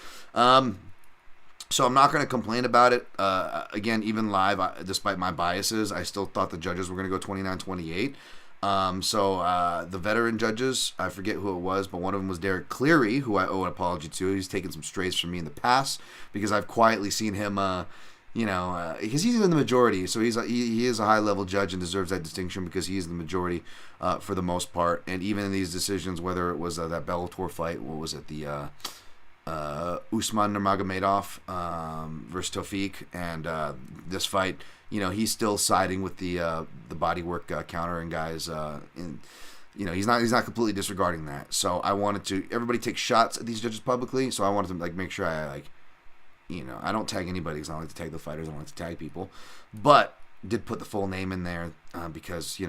So I'm not going to complain about it. Again, even live, despite my biases, I still thought the judges were going to go 29-28. So the veteran judges, I forget who it was, but one of them was Derek Cleary, who I owe an apology to. He's taken some strays from me in the past because I've quietly seen him, because he's in the majority. So he is a high-level judge and deserves that distinction because he is the majority for the most part. And even in these decisions, whether it was that Bellator fight, what was it, the Usman Nurmagomedov versus Tawfiq, and this fight, he's still siding with the bodywork counter and guys. He's not completely disregarding that. So I wanted to everybody take shots at these judges publicly. So I wanted to make sure I I don't tag anybody because I don't like to tag the fighters. I don't like to tag people. But did put the full name in there because,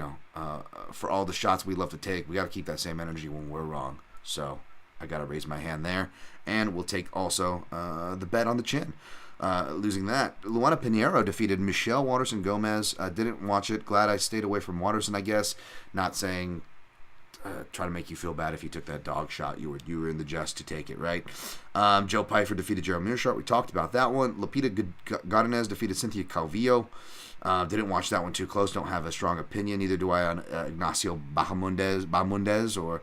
for all the shots we love to take, we got to keep that same energy when we're wrong. So I got to raise my hand there. And we'll take also the bet on the chin. Losing that. Luana Pinheiro defeated Michelle Waterson-Gomez. Didn't watch it. Glad I stayed away from Waterson, I guess. Not saying try to make you feel bad if you took that dog shot. You were in the just to take it, right? Joe Pyfer defeated Gerald Mearshart. We talked about that one. Lupita Godinez defeated Cynthia Calvillo. Didn't watch that one too close. Don't have a strong opinion. Neither do I on Ignacio Bahamundes or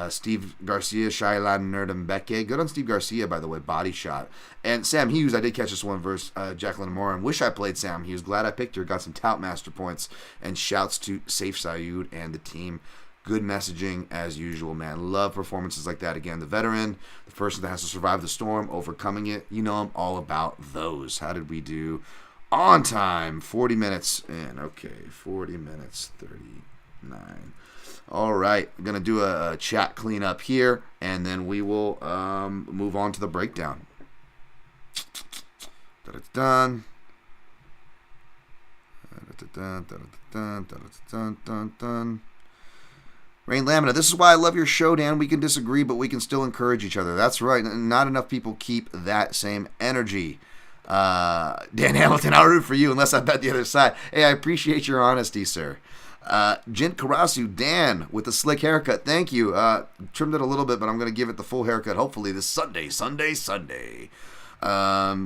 Steve Garcia, Shailan Nerdembeke. Good on Steve Garcia, by the way. Body shot. And Sam Hughes, I did catch this one versus Jacqueline Moran. Wish I played Sam Hughes. Glad I picked her. Got some tout master points. And shouts to Saif Sayoud and the team. Good messaging as usual, man. Love performances like that. Again, the veteran, the person that has to survive the storm, overcoming it. I'm all about those. How did we do? On time. 40 minutes in. Okay, 40 minutes, 39. All right, I'm going to do a chat cleanup here, and then we will move on to the breakdown. Dun. Rain Lamina, this is why I love your show, Dan. We can disagree, but we can still encourage each other. That's right. Not enough people keep that same energy. Dan Hamilton, I'll root for you unless I bet the other side. Hey, I appreciate your honesty, sir. Jint Karasu, Dan, with the slick haircut. Thank you. Trimmed it a little bit, but I'm going to give it the full haircut, hopefully, this Sunday.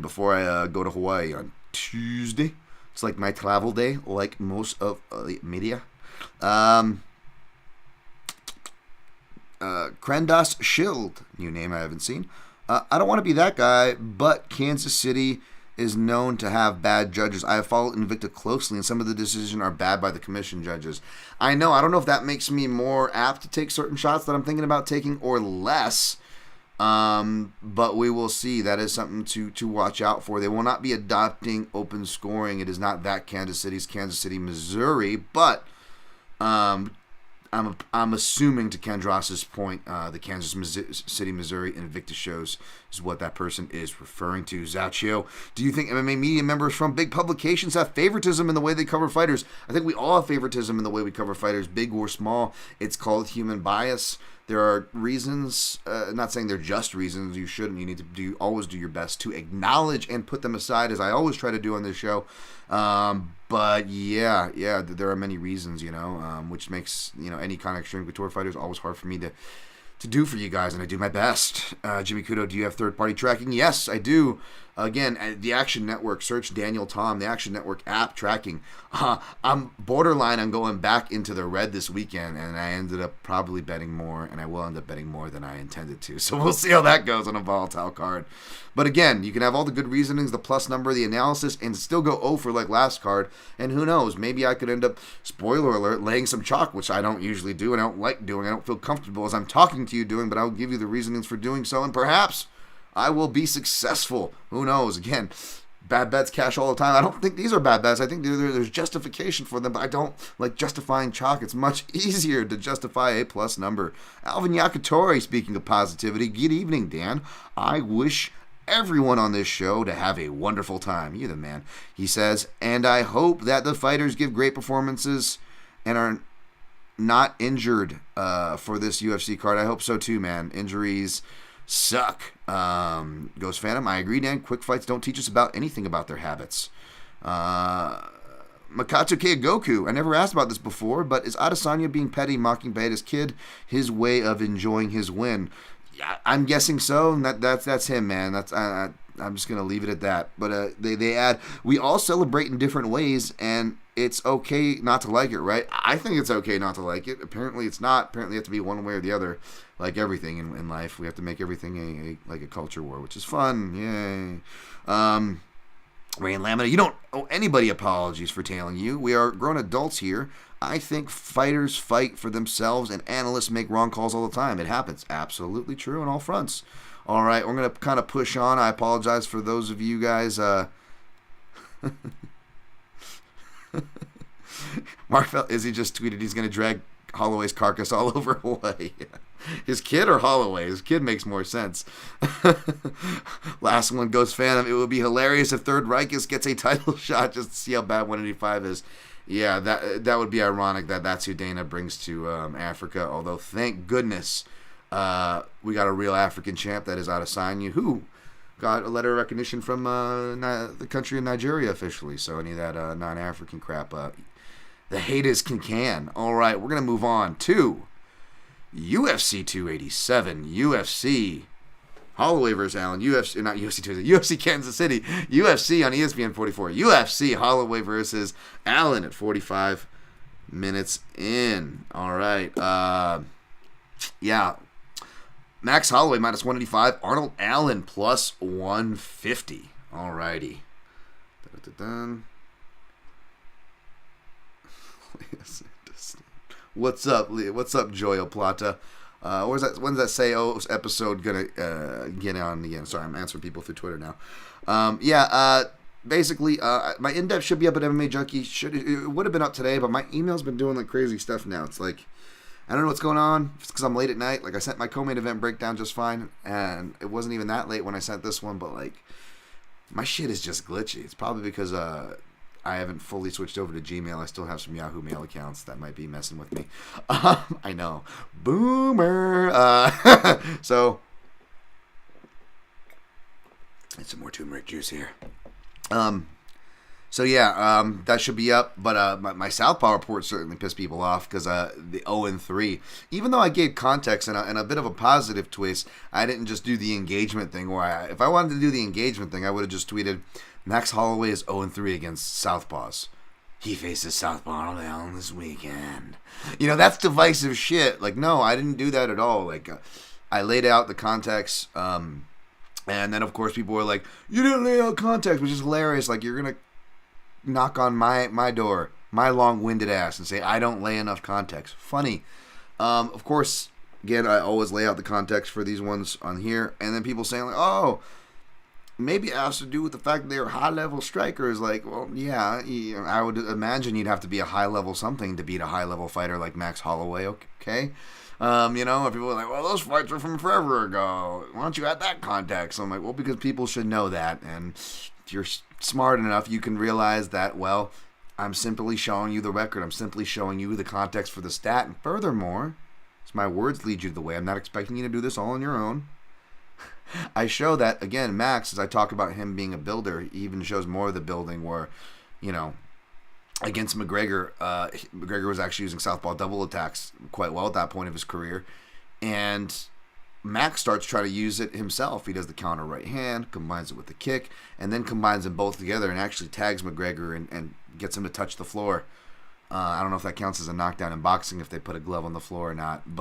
Before I go to Hawaii on Tuesday. It's like my travel day, like most of the media. Krendas Schild, new name I haven't seen. I don't want to be that guy, but Kansas City is known to have bad judges. I have followed Invicta closely, and some of the decisions are bad by the commission judges. I know. I don't know if that makes me more apt to take certain shots that I'm thinking about taking or less, but we will see. That is something to watch out for. They will not be adopting open scoring. It is not that Kansas City's Kansas City, Missouri, but I'm assuming, to Kendras's point, the Kansas City, Missouri Invicta shows is what that person is referring to. Zaccio, do you think MMA media members from big publications have favoritism in the way they cover fighters? I think we all have favoritism in the way we cover fighters, big or small. It's called human bias. There are reasons, not saying they're just reasons, you shouldn't. You need to always do your best to acknowledge and put them aside, as I always try to do on this show. But yeah, there are many reasons, which makes, any kind of extreme couture fighters always hard for me to do for you guys, and I do my best. Jimmy Kudo, do you have third-party tracking? Yes, I do. Again, the Action Network, search Daniel Tom, the Action Network app tracking. I'm borderline on going back into the red this weekend, and I ended up probably betting more, and I will end up betting more than I intended to. So we'll see how that goes on a volatile card. But again, you can have all the good reasonings, the plus number, the analysis, and still go over like last card. And who knows, maybe I could end up, spoiler alert, laying some chalk, which I don't usually do, and I don't like doing. I don't feel comfortable as I'm talking to you doing, but I'll give you the reasonings for doing so, and perhaps I will be successful. Who knows? Again, bad bets cash all the time. I don't think these are bad bets. I think there's justification for them, but I don't like justifying chalk. It's much easier to justify a plus number. Alvin Yakitori, speaking of positivity, good evening, Dan. I wish everyone on this show to have a wonderful time. You're the man. He says, and I hope that the fighters give great performances and are not injured for this UFC card. I hope so too, man. Injuries suck. Ghost Phantom, I agree, Dan. Quick fights don't teach us about anything about their habits. Makato Keigoku, I never asked about this before, but is Adesanya being petty, mocking Baeta's kid his way of enjoying his win? Yeah, I'm guessing so. And that's him, man. I'm just gonna leave it at that. But they add, we all celebrate in different ways, and it's okay not to like it, right? I think it's okay not to like it. Apparently, it's not. Apparently, you have to be one way or the other. Like everything in life, we have to make everything a culture war, which is fun. Yay. Rain Lamina, you don't owe anybody apologies for tailing you. We are grown adults here. I think fighters fight for themselves, and analysts make wrong calls all the time. It happens. Absolutely true on all fronts. All right, we're going to kind of push on. I apologize for those of you guys. Mark Izzy just tweeted he's going to drag Holloway's carcass all over Hawaii. His kid or Holloway? His kid makes more sense. Last one goes Phantom. It would be hilarious if Third Reichus gets a title shot just to see how bad 185 is. Yeah, that would be ironic that's who Dana brings to Africa. Although, thank goodness, we got a real African champ that is Adesanya, who got a letter of recognition from the country of Nigeria officially. So any of that non-African crap, the haters can. All right, we're going to move on to UFC 287. UFC Holloway versus Allen. UFC, not UFC 287. UFC Kansas City. UFC on ESPN 44. UFC Holloway versus Allen at 45 minutes in. All right. Yeah. Max Holloway minus 185. Arnold Allen plus 150. All righty. What's up? What's up, Joyo Plata? When's that Say-O episode gonna get on again? Sorry, I'm answering people through Twitter now. Basically, my in-depth should be up at MMA Junkie. It would have been up today, but my email's been doing like crazy stuff now. It's like, I don't know what's going on. It's because I'm late at night. Like, I sent my co-main event breakdown just fine, and it wasn't even that late when I sent this one, but like, my shit is just glitchy. It's probably because I haven't fully switched over to Gmail. I still have some Yahoo Mail accounts that might be messing with me. I know. Boomer. So, get some more turmeric juice here. That should be up. But my Southpaw report certainly pissed people off because the 0-3. Even though I gave context and a bit of a positive twist, I didn't just do the engagement thing. If I wanted to do the engagement thing, I would have just tweeted, Max Holloway is 0-3 against Southpaws. He faces Southpaw Arnold Allen this weekend. That's divisive shit. Like, no, I didn't do that at all. Like, I laid out the context, and then, of course, people were like, you didn't lay out context, which is hilarious. Like, you're going to knock on my door, my long-winded ass, and say, I don't lay enough context. Funny. Of course, again, I always lay out the context for these ones on here, and then people saying, like, oh, maybe it has to do with the fact that they're high-level strikers. Like, well, yeah, I would imagine you'd have to be a high-level something to beat a high-level fighter like Max Holloway, okay? People are like, well, those fights are from forever ago. Why don't you add that context? I'm like, well, because people should know that, and if you're smart enough, you can realize that, well, I'm simply showing you the record. I'm simply showing you the context for the stat, and furthermore, as my words lead you the way, I'm not expecting you to do this all on your own. I show that, again, Max, as I talk about him being a builder, he even shows more of the building where, against McGregor, McGregor was actually using southpaw double attacks quite well at that point of his career. And Max starts trying to use it himself. He does the counter right hand, combines it with the kick, and then combines them both together and actually tags McGregor and gets him to touch the floor. I don't know if that counts as a knockdown in boxing if they put a glove on the floor or not.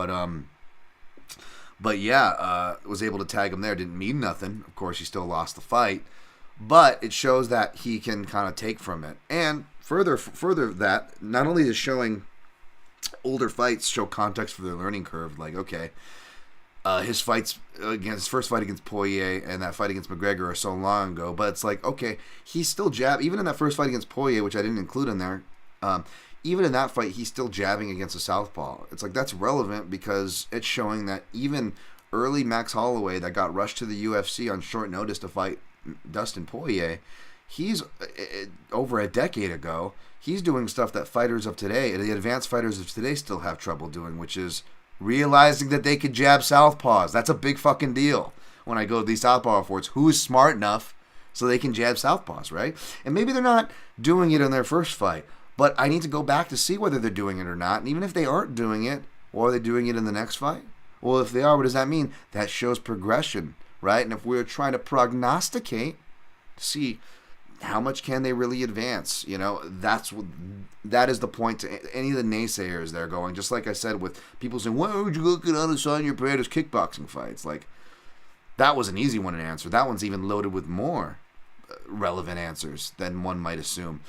But yeah, was able to tag him there. Didn't mean nothing. Of course, he still lost the fight. But it shows that he can kind of take from it. And further that, not only is showing older fights show context for their learning curve, like, okay, his first fight against Poirier and that fight against McGregor are so long ago, but it's like, okay, he's still even in that first fight against Poirier, which I didn't include in there, even in that fight, he's still jabbing against a southpaw. It's like, that's relevant because it's showing that even early Max Holloway that got rushed to the UFC on short notice to fight Dustin Poirier, he's over a decade ago, he's doing stuff that fighters of today, the advanced fighters of today still have trouble doing, which is realizing that they could jab southpaws. That's a big fucking deal. When I go to these southpaw reports, who's smart enough so they can jab southpaws, right? And maybe they're not doing it in their first fight, but I need to go back to see whether they're doing it or not. And even if they aren't doing it, or are they doing it in the next fight? Well, if they are, what does that mean? That shows progression, right? And if we're trying to prognosticate, see how much can they really advance, that is the point to any of the naysayers they're going. Just like I said, with people saying, why would you look at Adesanya Pereira's kickboxing fights? Like, that was an easy one to answer. That one's even loaded with more relevant answers than one might assume.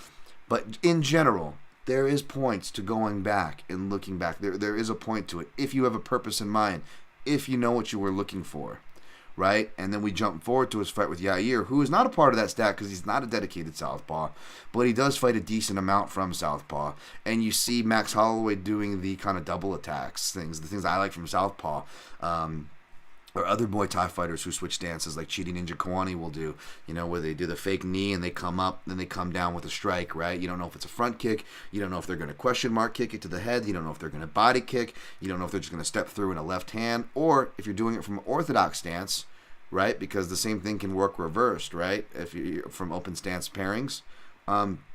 But in general, there is points to going back and looking back. There is a point to it if you have a purpose in mind, if you know what you were looking for. right? And then we jump forward to his fight with Yair, who is not a part of that stat because he's not a dedicated southpaw, but he does fight a decent amount from southpaw. And you see Max Holloway doing the kind of double attacks things, the things I like from southpaw. Or other Muay Thai fighters who switch stances, like Chidi Ninja Kawani will do, where they do the fake knee and they come up, then they come down with a strike, right? You don't know if it's a front kick. You don't know if they're going to question mark kick it to the head. You don't know if they're going to body kick. You don't know if they're just going to step through in a left hand. Or if you're doing it from an orthodox stance, right? Because the same thing can work reversed, right? If you're from open stance pairings.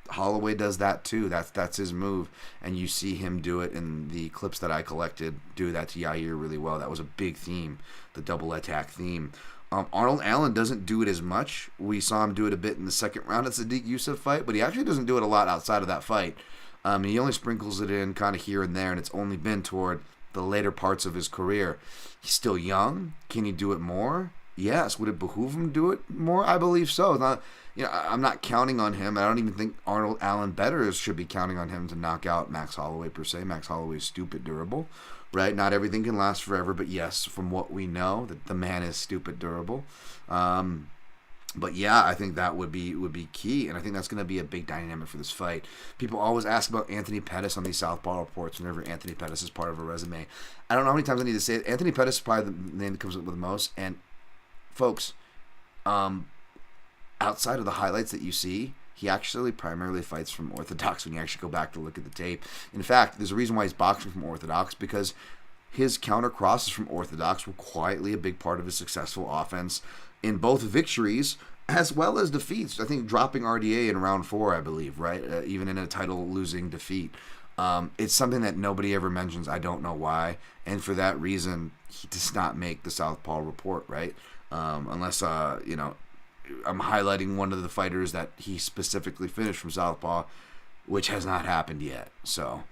Holloway does that too. That's his move, and you see him do it in the clips that I collected. Do that to Yair really well. That was a big theme, the double attack theme. Arnold Allen doesn't do it as much. We saw him do it a bit in the second round of the Sadiq Youssef fight, but he actually doesn't do it a lot outside of that fight. He only sprinkles it in kind of here and there, and it's only been toward the later parts of his career. He's still young. Can he do it more? Yes. Would it behoove him to do it more? I believe so. It's not. I'm not counting on him. I don't even think Arnold Allen bettors should be counting on him to knock out Max Holloway per se. Max Holloway is stupid durable, right? Not everything can last forever, but yes, from what we know, that the man is stupid durable. But yeah, I think that would be key, and I think that's going to be a big dynamic for this fight. People always ask about Anthony Pettis on these Southpaw reports whenever Anthony Pettis is part of a resume. I don't know how many times I need to say it. Anthony Pettis is probably the name that comes up with the most, and folks, outside of the highlights that you see, he actually primarily fights from orthodox when you actually go back to look at the tape. In fact, there's a reason why he's boxing from orthodox, because his counter crosses from orthodox were quietly a big part of his successful offense in both victories as well as defeats. I think dropping RDA in round 4, I believe, right? Even in a title-losing defeat. It's something that nobody ever mentions. I don't know why. And for that reason, he does not make the Southpaw report, right? Unless, I'm highlighting one of the fighters that he specifically finished from Southpaw, which has not happened yet. So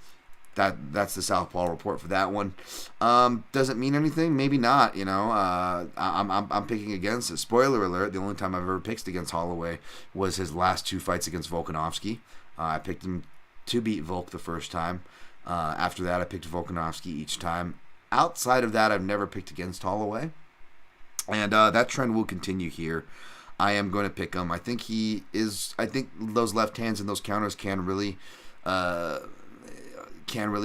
that's the Southpaw report for that one. Does it mean anything? Maybe not. I'm picking against it. Spoiler alert: the only time I've ever picked against Holloway was his last 2 fights against Volkanovski. I picked him to beat Volk the first time. After that, I picked Volkanovski each time. Outside of that, I've never picked against Holloway, and that trend will continue here. I am going to pick him. I think those left hands and those counters can really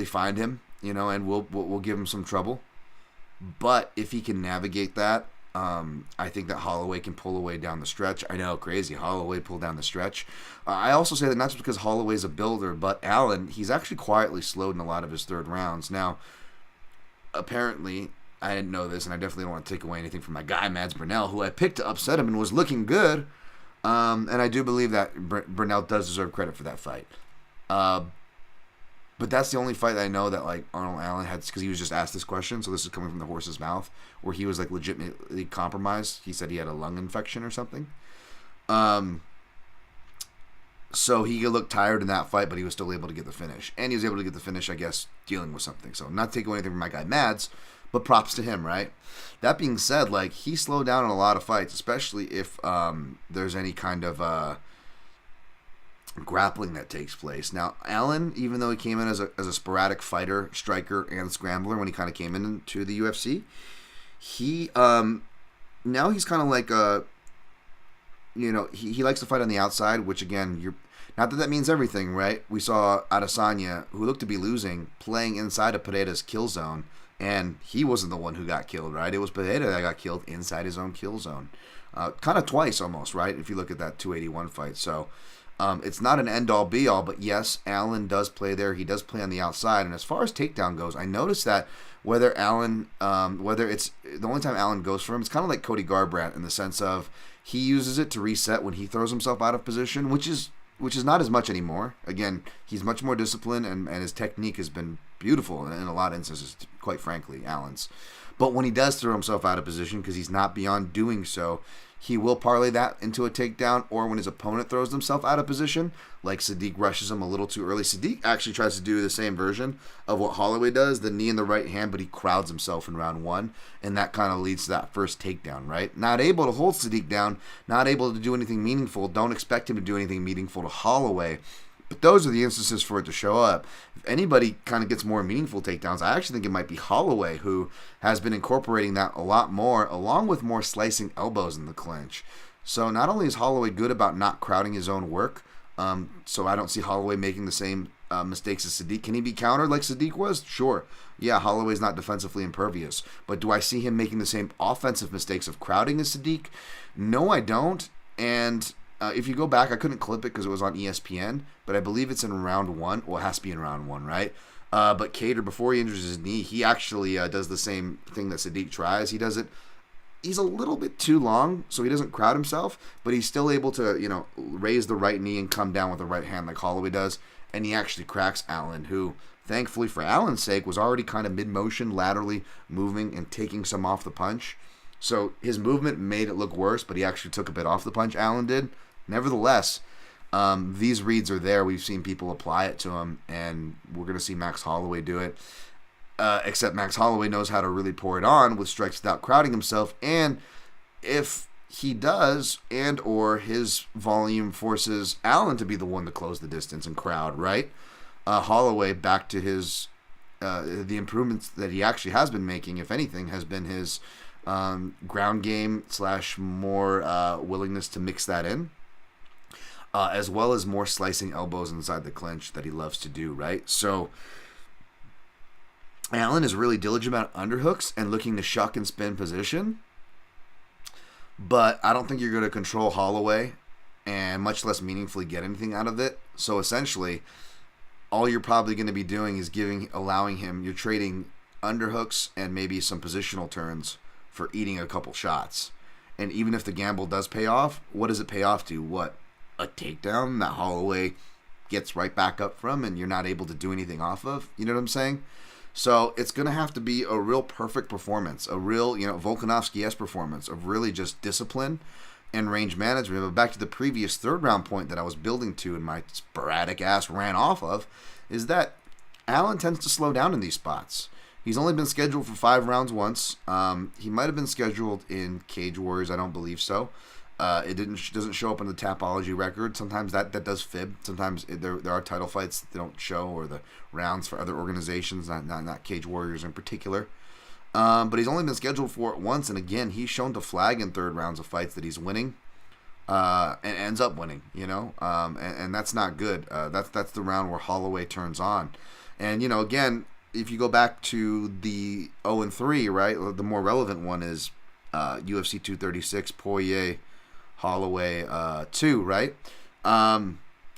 find him, and we'll give him some trouble. But if he can navigate that, I think that Holloway can pull away down the stretch. I know, crazy. Holloway pulled down the stretch. I also say that not just because Holloway's a builder, but Allen, he's actually quietly slowed in a lot of his third rounds. Now, apparently, I didn't know this, and I definitely don't want to take away anything from my guy, Mads Burnell, who I picked to upset him and was looking good. And I do believe that Burnell does deserve credit for that fight. But that's the only fight that I know that Arnold Allen had, because he was just asked this question, so this is coming from the horse's mouth, where he was legitimately compromised. He said he had a lung infection or something. So he looked tired in that fight, but he was still able to get the finish. And he was able to get the finish, I guess, dealing with something. So not taking away anything from my guy Mads, but props to him, right? That being said, he slowed down in a lot of fights, especially if there's any kind of grappling that takes place. Now, Allen, even though he came in as a sporadic fighter, striker, and scrambler when he kind of came into the UFC, he now he's kind of he likes to fight on the outside, which again, not that means everything, right? We saw Adesanya, who looked to be losing, playing inside of Pereira's kill zone, and he wasn't the one who got killed, right? It was Pereira that got killed inside his own kill zone. Kind of twice almost, right? If you look at that 281 fight. So it's not an end-all, be-all, but yes, Allen does play there. He does play on the outside. And as far as takedown goes, I noticed that whether it's the only time Allen goes for him, it's kind of like Cody Garbrandt in the sense of he uses it to reset when he throws himself out of position, which is not as much anymore. Again, he's much more disciplined, and his technique has been beautiful in a lot of instances, quite frankly, Allen's. But when he does throw himself out of position, because he's not beyond doing so, he will parlay that into a takedown, or when his opponent throws himself out of position, like Sadiq rushes him a little too early. Sadiq actually tries to do the same version of what Holloway does, the knee in the right hand, but he crowds himself in round 1, and that kind of leads to that first takedown, right? Not able to hold Sadiq down, not able to do anything meaningful. Don't expect him to do anything meaningful to Holloway, But those are the instances for it to show up. If anybody kind of gets more meaningful takedowns, I actually think it might be Holloway, who has been incorporating that a lot more, along with more slicing elbows in the clinch. So not only is Holloway good about not crowding his own work, so I don't see Holloway making the same mistakes as Sadiq. Can he be countered like Sadiq was? Sure. Yeah, Holloway's not defensively impervious. But do I see him making the same offensive mistakes of crowding as Sadiq? No, I don't. And if you go back, I couldn't clip it because it was on ESPN, but I believe it's in round 1. Well, it has to be in round 1, right? But Kattar, before he injures his knee, he actually does the same thing that Sadiq tries. He does it. He's a little bit too long, so he doesn't crowd himself, but he's still able to, raise the right knee and come down with the right hand like Holloway does. And he actually cracks Allen, who, thankfully for Allen's sake, was already kind of mid-motion, laterally moving and taking some off the punch. So his movement made it look worse, but he actually took a bit off the punch, Allen did. Nevertheless, these reads are there. We've seen people apply it to him, and we're going to see Max Holloway do it. Except Max Holloway knows how to really pour it on with strikes without crowding himself. And if he does, and or his volume forces Allen to be the one to close the distance and crowd, right? Holloway, back to his the improvements that he actually has been making, if anything, has been his ground game / more willingness to mix that in. As well as more slicing elbows inside the clinch that he loves to do, right? So Allen is really diligent about underhooks and looking to shuck and spin position. But I don't think you're going to control Holloway and much less meaningfully get anything out of it. So essentially, all you're probably going to be doing is allowing him, you're trading underhooks and maybe some positional turns for eating a couple shots. And even if the gamble does pay off, what does it pay off to? What? A takedown that Holloway gets right back up from and you're not able to do anything off of? You know what I'm saying? So it's going to have to be a real perfect performance, a real, Volkanovski-esque performance of really just discipline and range management. But back to the previous third round point that I was building to and my sporadic ass ran off of, is that Allen tends to slow down in these spots. He's only been scheduled for 5 rounds once. He might have been scheduled in Cage Warriors. I don't believe so. It doesn't show up in the Tapology record. Sometimes that does fib. Sometimes there are title fights that they don't show, or the rounds for other organizations, not Cage Warriors in particular. But he's only been scheduled for it once, and again, he's shown to flag in third rounds of fights that he's winning, and ends up winning. And that's not good. That's the round where Holloway turns on, and again, if you go back to the 0-3, right, the more relevant one is UFC 236, Poirier. Holloway 2, right? I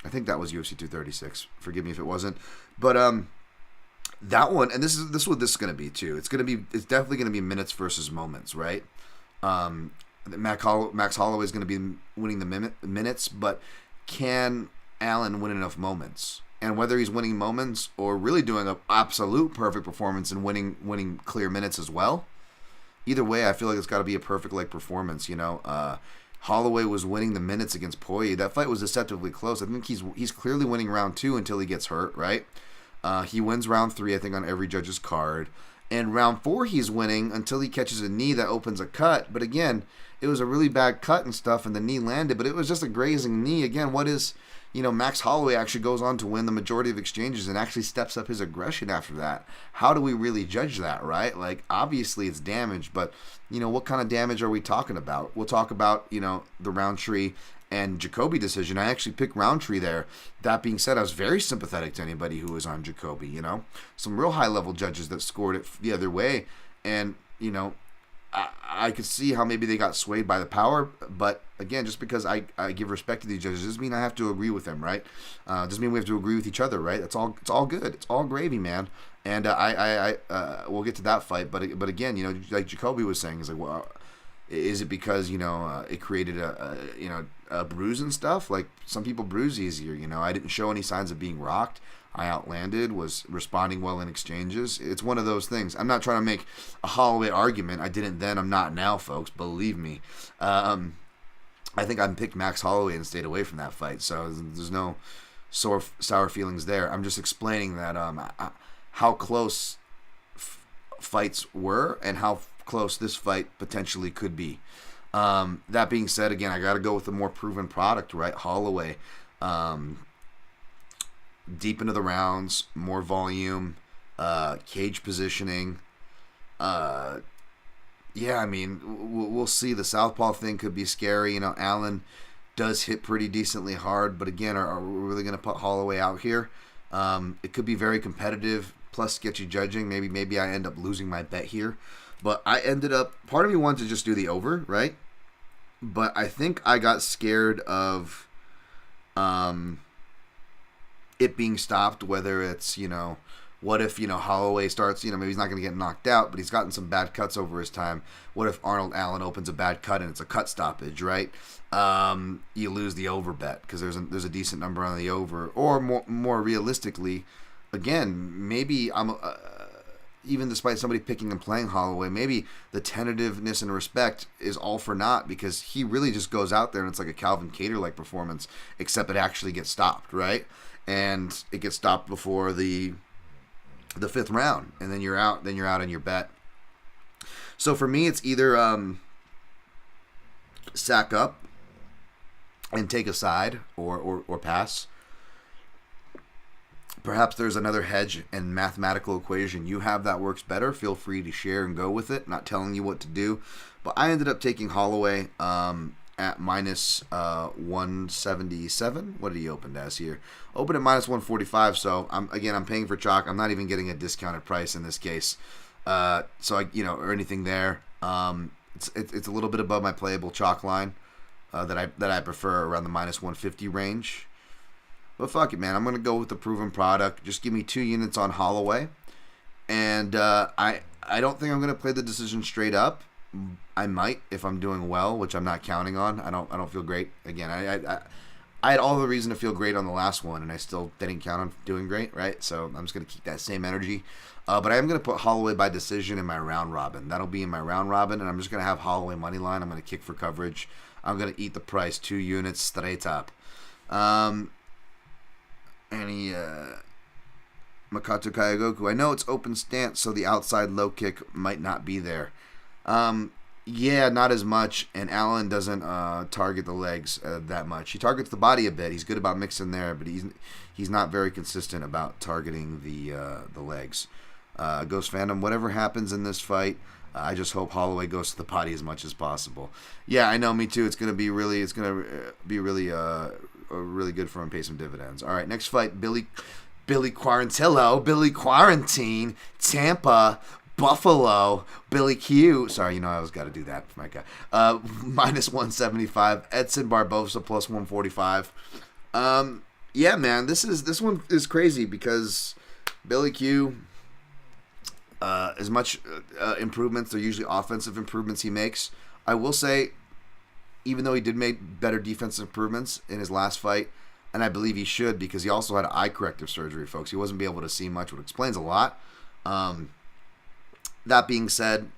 think that was UFC 236. Forgive me if it wasn't. But that one, and this is what this is going to be too. It's definitely going to be minutes versus moments, right? Max Holloway is going to be winning the minutes, but can Allen win enough moments? And whether he's winning moments or really doing an absolute perfect performance and winning clear minutes as well, either way, I feel like it's got to be a perfect performance. Holloway was winning the minutes against Poirier. That fight was deceptively close. I think he's clearly winning round 2 until he gets hurt, right? He wins round 3, I think, on every judge's card. And round 4, he's winning until he catches a knee that opens a cut. But again, it was a really bad cut and stuff, and the knee landed. But it was just a grazing knee. Again, Max Holloway actually goes on to win the majority of exchanges and actually steps up his aggression after that. How do we really judge that, right? Obviously it's damage, but, what kind of damage are we talking about? We'll talk about, the Roundtree and Jacoby decision. I actually picked Roundtree there. That being said, I was very sympathetic to anybody who was on Jacoby, Some real high-level judges that scored it the other way, and, I could see how maybe they got swayed by the power, but again, just because I give respect to these judges doesn't mean I have to agree with them, right? Doesn't mean we have to agree with each other, right? It's all good. It's all gravy, man. And we'll get to that fight, but again, like Jacoby was saying, is well, is it because it created a bruise and stuff? Like some people bruise easier. I didn't show any signs of being rocked. I outlanded, was responding well in exchanges. It's one of those things. I'm not trying to make a Holloway argument. I didn't then. I'm not now, folks. Believe me. I think I picked Max Holloway and stayed away from that fight. So there's no sour feelings there. I'm just explaining that how close fights were and how close this fight potentially could be. That being said, again, I got to go with the more proven product, right? Holloway. deep into the rounds, more volume, cage positioning. Yeah, I mean, we'll see. The southpaw thing could be scary. You know, Allen does hit pretty decently hard, but again, are we really going to put Holloway out here? It could be very competitive, plus sketchy judging. Maybe I end up losing my bet here. But I ended up, part of me wanted to just do the over, right? But I think I got scared of it being stopped, whether it's, you know, what if, you know, Holloway starts, you know, maybe he's not going to get knocked out, but he's gotten some bad cuts over his time. What if Arnold Allen opens a bad cut and it's a cut stoppage, right? You lose the over bet because there's a decent number on the over. Or more realistically, again, maybe I'm even despite somebody picking and playing Holloway, maybe the tentativeness and respect is all for naught because he really just goes out there and it's like a Calvin Kattar-like performance, except it actually gets stopped, right? And it gets stopped before the fifth round, and then you're out on your bet. So for me, it's either sack up and take a side or pass. Perhaps there's another hedge and mathematical equation you have that works better. Feel free to share and go with it. Not telling you what to do. But I ended up taking Holloway at minus 177. What did he open as here? Open at minus 145. So I'm paying for chalk. I'm not even getting a discounted price in this case. Or anything there. It's a little bit above my playable chalk line that I prefer around the minus 150 range. But fuck it, man. I'm gonna go with the proven product. Just give me 2 units on Holloway, and I don't think I'm gonna play the decision straight up. I might if I'm doing well, which I'm not counting on. I don't feel great. Again, I had all the reason to feel great on the last one, and I still didn't count on doing great, right? So I'm just gonna keep that same energy. But I am gonna put Holloway by decision in my round robin. That'll be in my round robin, and I'm just gonna have Holloway money line. I'm gonna kick for coverage. I'm gonna eat the price, 2 units straight up. Makoto Kyogoku. I know it's open stance, so the outside low kick might not be there. Yeah, not as much, and Allen doesn't target the legs that much. He targets the body a bit. He's good about mixing there, but he's not very consistent about targeting the legs. Ghost Phantom, whatever happens in this fight, I just hope Holloway goes to the body as much as possible. Yeah, I know, me too. It's gonna be really good for him, pay some dividends. All right, next fight, Billy Quarantine, Tampa, Buffalo, Billy Q. Sorry, I always got to do that for my guy. Minus 175, Edson-Barboza plus 145. Yeah, man, this one is crazy because Billy Q, as much improvements, they're usually offensive improvements he makes. I will say, even though he did make better defensive improvements in his last fight, and I believe he should because he also had eye corrective surgery, folks. He wasn't able to see much, which explains a lot. That being said,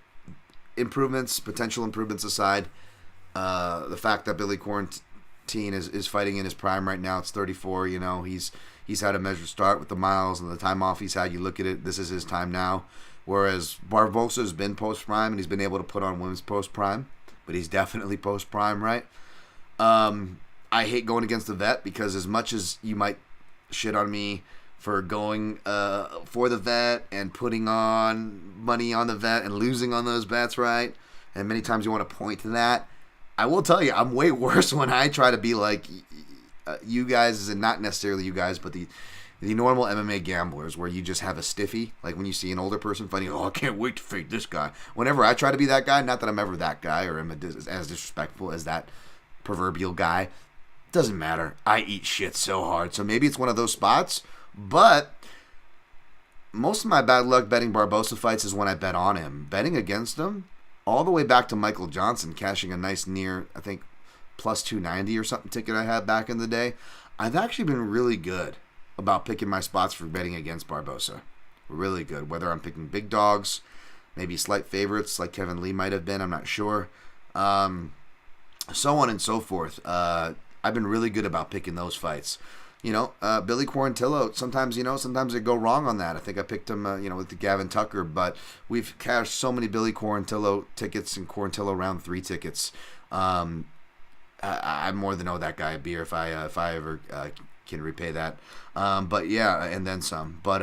potential improvements aside, the fact that Billy Quarantine is fighting in his prime right now, it's 34, he's had a measured start with the miles and the time off he's had. You look at it, this is his time now. Whereas Barbosa's been post-prime and he's been able to put on women's post-prime. But he's definitely post-prime, right? I hate going against the vet because as much as you might shit on me for going for the vet and putting on money on the vet and losing on those bets, right? And many times you want to point to that. I will tell you, I'm way worse when I try to be like you guys, and not necessarily you guys, but the normal MMA gamblers where you just have a stiffy, like when you see an older person fighting, I can't wait to fight this guy. Whenever I try to be that guy, not that I'm ever that guy or am as disrespectful as that proverbial guy, doesn't matter. I eat shit so hard. So maybe it's one of those spots, but most of my bad luck betting Barboza fights is when I bet on him. Betting against him, all the way back to Michael Johnson, cashing a nice near, I think, plus 290 or something ticket I had back in the day. I've actually been really good about picking my spots for betting against Barboza. Really good. Whether I'm picking big dogs, maybe slight favorites like Kevin Lee might have been, I'm not sure. So on and so forth. I've been really good about picking those fights. Billy Quarantillo, sometimes I go wrong on that. I think I picked him, with the Gavin Tucker, but we've cashed so many Billy Quarantillo tickets and Quarantillo round 3 tickets. I more than owe that guy a beer if I ever can repay that. But yeah, and then some. But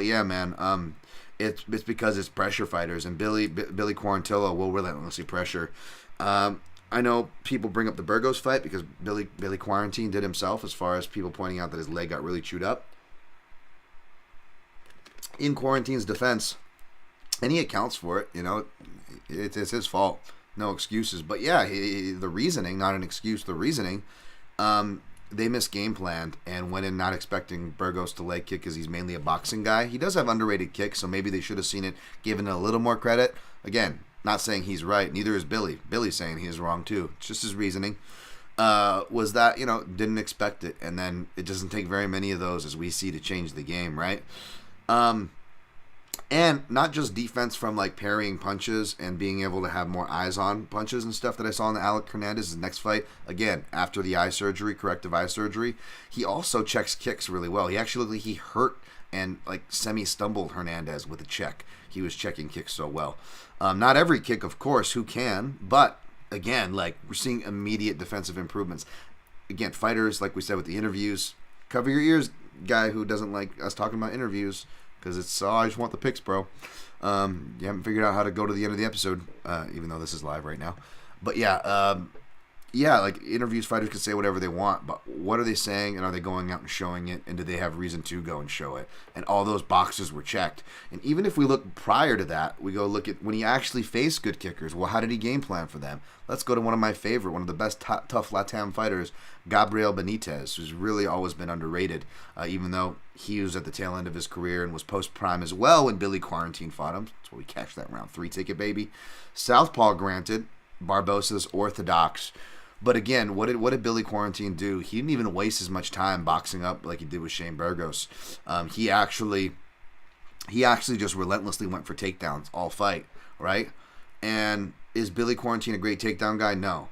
yeah, man. It's because it's pressure fighters, and Billy Quarantillo will relentlessly pressure. I know people bring up the Burgos fight because Billy Quarantine did himself, as far as people pointing out that his leg got really chewed up. In Quarantine's defense, and he accounts for it, it's his fault. No excuses. But yeah, the reasoning, not an excuse, the reasoning, they missed game plan and went in not expecting Burgos to leg kick because he's mainly a boxing guy. He does have underrated kicks, so maybe they should have seen it, given it a little more credit. Again, not saying he's right. Neither is Billy. Billy's saying he's wrong too. It's just his reasoning. Was that, didn't expect it. And then it doesn't take very many of those, as we see, to change the game, right? And not just defense from like parrying punches and being able to have more eyes on punches and stuff that I saw in the Alec Hernandez's next fight. Again, after the eye surgery, corrective eye surgery, he also checks kicks really well. He actually looked like he hurt and like semi-stumbled Hernandez with a check. He was checking kicks so well. Not every kick, of course, who can, but again, like we're seeing immediate defensive improvements. Again, fighters, like we said with the interviews, cover your ears, guy who doesn't like us talking about interviews. Because it's, I just want the picks, bro. You haven't figured out how to go to the end of the episode, even though this is live right now. But yeah, like interviews, fighters can say whatever they want, but what are they saying, and are they going out and showing it, and do they have reason to go and show it? And all those boxes were checked. And even if we look prior to that, we go look at when he actually faced good kickers. Well, how did he game plan for them? Let's go to one of my favorite, one of the best tough Latam fighters, Gabriel Benitez, who's really always been underrated, even though he was at the tail end of his career and was post-prime as well when Billy Quarantine fought him. That's where we cashed that round 3 ticket, baby. Southpaw, granted. Barboza's orthodox. But again, what did Billy Quarantine do? He didn't even waste as much time boxing up like he did with Shane Burgos. He actually just relentlessly went for takedowns all fight, right? And is Billy Quarantine a great takedown guy? No.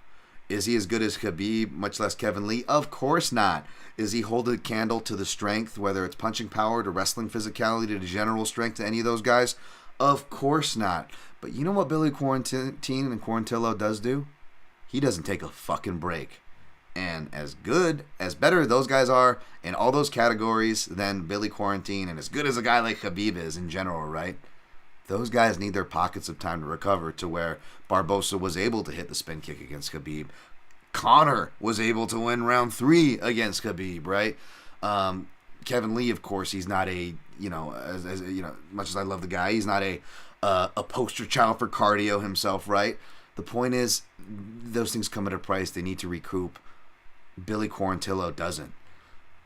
Is he as good as Khabib, much less Kevin Lee? Of course not. Is he hold a candle to the strength, whether it's punching power, to wrestling physicality, to general strength, to any of those guys? Of course not. But you know what Billy Quarantine and Quarantillo does do? He doesn't take a fucking break. And as better those guys are in all those categories than Billy Quarantine, and as good as a guy like Khabib is in general, right? Those guys need their pockets of time to recover, to where Barboza was able to hit the spin kick against Khabib. Conor was able to win round 3 against Khabib, right? Kevin Lee, of course, he's not a, as much as I love the guy, he's not a poster child for cardio himself, right? The point is, those things come at a price. They need to recoup. Billy Quarantillo doesn't.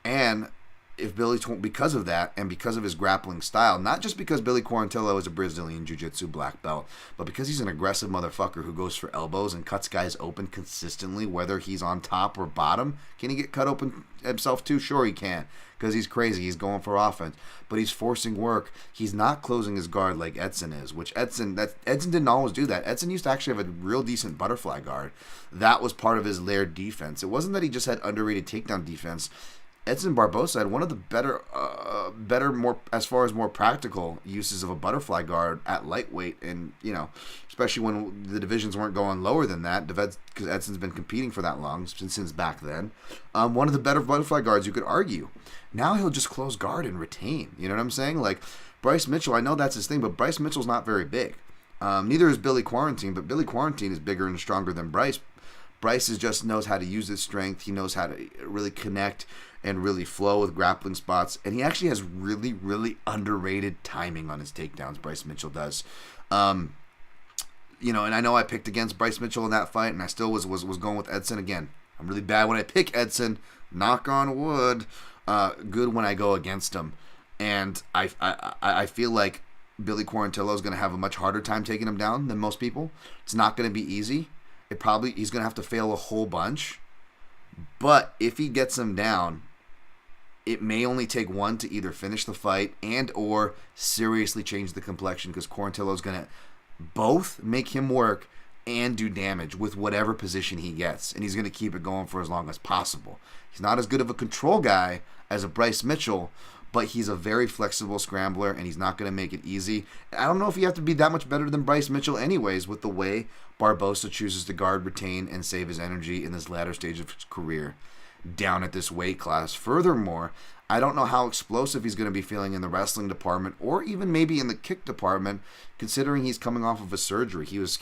And if because of that, and because of his grappling style, not just because Billy Quarantillo is a Brazilian Jiu-Jitsu black belt, but because he's an aggressive motherfucker who goes for elbows and cuts guys open consistently, whether he's on top or bottom. Can he get cut open himself too? Sure he can, because he's crazy. He's going for offense, but he's forcing work. He's not closing his guard like Edson is, which Edson didn't always do that. Edson used to actually have a real decent butterfly guard. That was part of his layered defense. It wasn't that he just had underrated takedown defense. Edson Barboza had one of the better, more as far as more practical uses of a butterfly guard at lightweight, and especially when the divisions weren't going lower than that, because Edson's been competing for that long since back then. One of the better butterfly guards, you could argue. Now he'll just close guard and retain. You know what I'm saying? Like Bryce Mitchell, I know that's his thing, but Bryce Mitchell's not very big. Neither is Billy Quarantine, but Billy Quarantine is bigger and stronger than Bryce. Bryce just knows how to use his strength. He knows how to really connect and really flow with grappling spots. And he actually has really, really underrated timing on his takedowns, Bryce Mitchell does. And I know I picked against Bryce Mitchell in that fight, and I still was going with Edson. Again, I'm really bad when I pick Edson. Knock on wood. Good when I go against him. And I feel like Billy Quarantillo is going to have a much harder time taking him down than most people. It's not going to be easy. He's going to have to fail a whole bunch. But if he gets him down, it may only take one to either finish the fight and or seriously change the complexion, because Quarantillo is going to both make him work and do damage with whatever position he gets. And he's going to keep it going for as long as possible. He's not as good of a control guy as a Bryce Mitchell, but he's a very flexible scrambler, and he's not going to make it easy. I don't know if you have to be that much better than Bryce Mitchell anyways, with the way Barboza chooses to guard, retain, and save his energy in this latter stage of his career. down at this weight class. Furthermore, I don't know how explosive he's going to be feeling in the wrestling department or even maybe in the kick department, considering he's coming off of a surgery. He's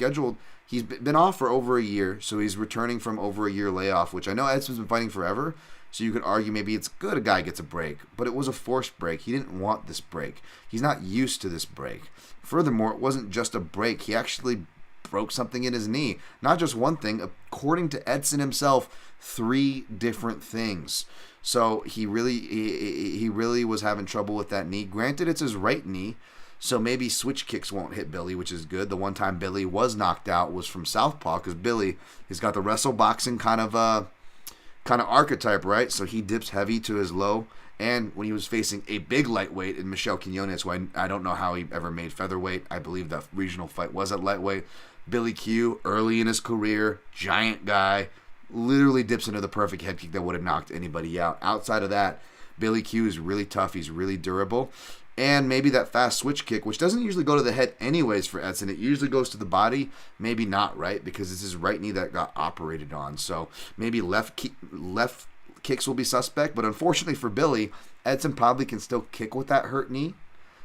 been off for over a year, so he's returning from over a year layoff, which I know Edson's been fighting forever, so you could argue maybe it's good a guy gets a break, but it was a forced break. He didn't want this break. He's not used to this break. Furthermore, it wasn't just a break. He actually broke something in his knee. Not just one thing. According to Edson himself, 3 different things. So he really was having trouble with that knee. Granted, it's his right knee, so maybe switch kicks won't hit Billy, which is good. The one time Billy was knocked out was from southpaw, because Billy, he's got the wrestle boxing kind of archetype, right? So he dips heavy to his low. And when he was facing a big lightweight in Michel Quinones, who I don't know how he ever made featherweight. I believe that regional fight was at lightweight. Billy Q, early in his career, giant guy, literally dips into the perfect head kick that would have knocked anybody out. Outside of that, Billy Q is really tough. He's really durable. And maybe that fast switch kick, which doesn't usually go to the head anyways for Edson. It usually goes to the body. Maybe not, right? Because it's his right knee that got operated on. So maybe left kicks will be suspect. But unfortunately for Billy, Edson probably can still kick with that hurt knee.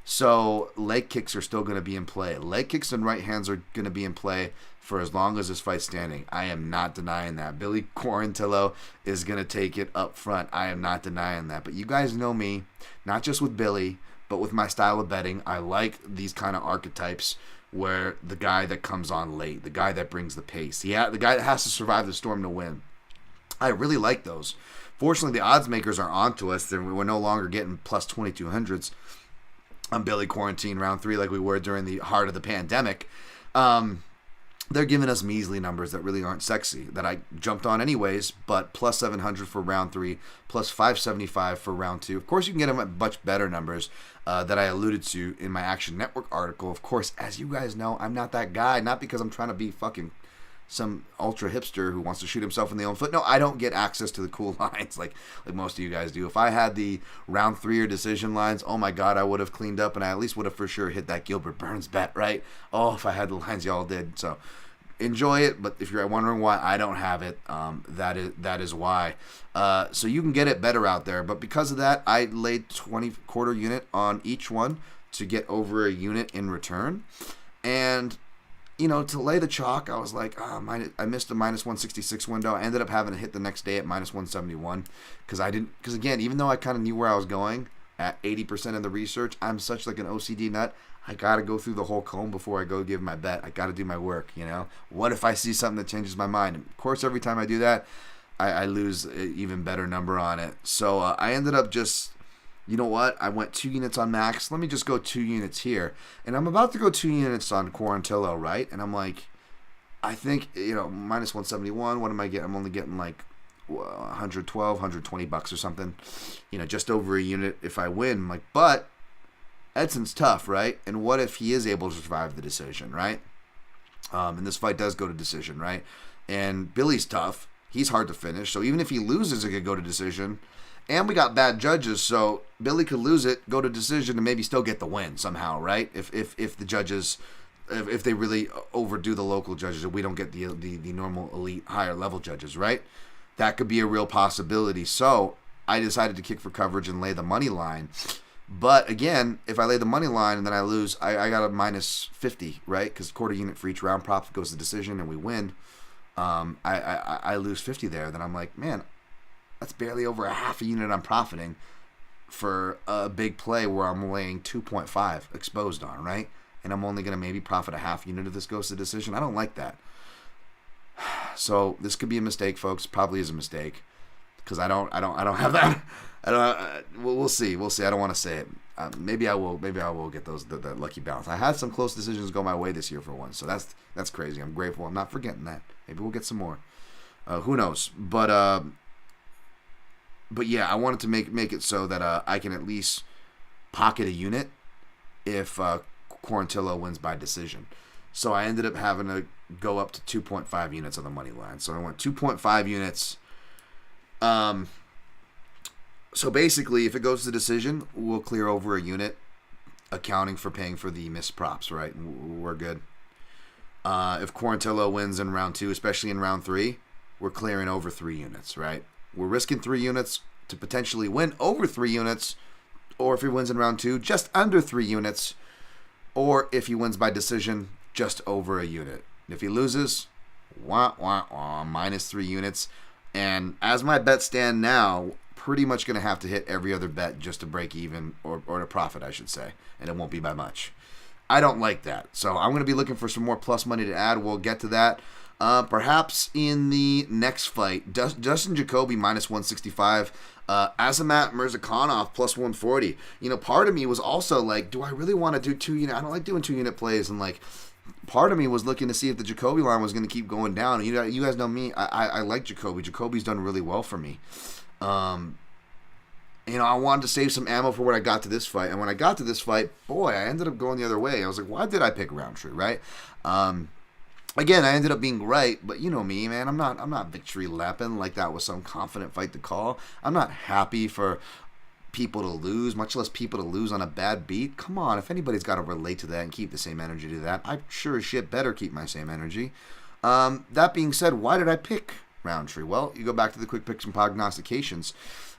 So leg kicks are still going to be in play. Leg kicks and right hands are going to be in play for as long as this fight's standing. I am not denying that. Billy Quarantine-Barboza is going to take it up front. I am not denying that. But you guys know me, not just with Billy, but with my style of betting. I like these kind of archetypes where the guy that comes on late, the guy that brings the pace, the guy that has to survive the storm to win. I really like those. Fortunately, the odds makers are onto us. We're no longer getting plus 2200s on Billy Quarantine round 3 like we were during the heart of the pandemic. They're giving us measly numbers that really aren't sexy, that I jumped on anyways, but plus 700 for round 3, plus 575 for round 2. Of course, you can get them at much better numbers that I alluded to in my Action Network article. Of course, as you guys know, I'm not that guy, not because I'm trying to be fucking some ultra hipster who wants to shoot himself in the own foot. No, I don't get access to the cool lines like most of you guys do. If I had the round 3 or decision lines, oh my God, I would have cleaned up and I at least would have for sure hit that Gilbert Burns bet, right? Oh, if I had the lines y'all did. So enjoy it, but if you're wondering why I don't have it, that is why. So you can get it better out there, but because of that, I laid 20 quarter unit on each one to get over a unit in return. And to lay the chalk, I was like, I missed the minus 166 window. I ended up having to hit the next day at minus 171 because again, even though I kind of knew where I was going at 80% of the research, I'm such like an OCD nut. I got to go through the whole comb before I go give my bet. I got to do my work, What if I see something that changes my mind? And of course, every time I do that, I lose an even better number on it. So I ended up just, you know what? I went 2 units on max. Let me just go 2 units here. And I'm about to go 2 units on Quarantine, right? And I'm like, I think, minus 171. What am I getting? I'm only getting like 112, 120 bucks or something. Just over a unit if I win. I'm like, but Edson's tough, right? And what if he is able to survive the decision, right? And this fight does go to decision, right? And Billy's tough. He's hard to finish. So even if he loses, it could go to decision. And we got bad judges, so Billy could lose it, go to decision, and maybe still get the win somehow, right? If the judges, if they really overdo the local judges, if we don't get the normal elite higher level judges, right? That could be a real possibility. So I decided to kick for coverage and lay the money line. But again, if I lay the money line and then I lose, I got a minus 50, right? Because quarter unit for each round prop goes to decision and we win. I lose 50 there. Then I'm like, man, that's barely over a half a unit I'm profiting for a big play where I'm laying 2.5 exposed on, right? And I'm only going to maybe profit a half unit if this goes to decision. I don't like that. So this could be a mistake, folks. Probably is a mistake because I don't have that. We'll see. I don't want to say it. Maybe I will get those that lucky bounce. I had some close decisions go my way this year for once, so that's crazy. I'm grateful. I'm not forgetting that. Maybe we'll get some more. Who knows? But yeah, I wanted to make it so that I can at least pocket a unit if Quarantine wins by decision. So I ended up having to go up to 2.5 units on the money line. So I went 2.5 units. So basically, if it goes to decision, we'll clear over a unit, accounting for paying for the missed props, right? We're good. If Quarantine wins in round 2, especially in round 3, we're clearing over 3 units, right? We're risking 3 units to potentially win over 3 units, or if he wins in round 2, just under 3 units, or if he wins by decision, just over a unit. If he loses, minus 3 units. And as my bets stand now, pretty much going to have to hit every other bet just to break even, or to profit, I should say. And it won't be by much. I don't like that. So I'm going to be looking for some more plus money to add. We'll get to that. Perhaps in the next fight, Dustin Jacoby minus 165, Azamat-Murzakanov plus 140. Part of me was also like, do I really want to do 2 unit? I don't like doing 2 unit plays, and like, part of me was looking to see if the Jacoby line was going to keep going down. And you guys know me. I like Jacoby. Jacoby's done really well for me. I wanted to save some ammo for when I got to this fight. And when I got to this fight, boy, I ended up going the other way. I was like, why did I pick Roundtree, right? Again, I ended up being right, but you know me, man. I'm not victory lapping like that was some confident fight to call. I'm not happy for people to lose, much less people to lose on a bad beat. Come on, if anybody's got to relate to that and keep the same energy to that, I sure as shit better keep my same energy. That being said, why did I pick Roundtree? Well, you go back to the quick picks and prognostications.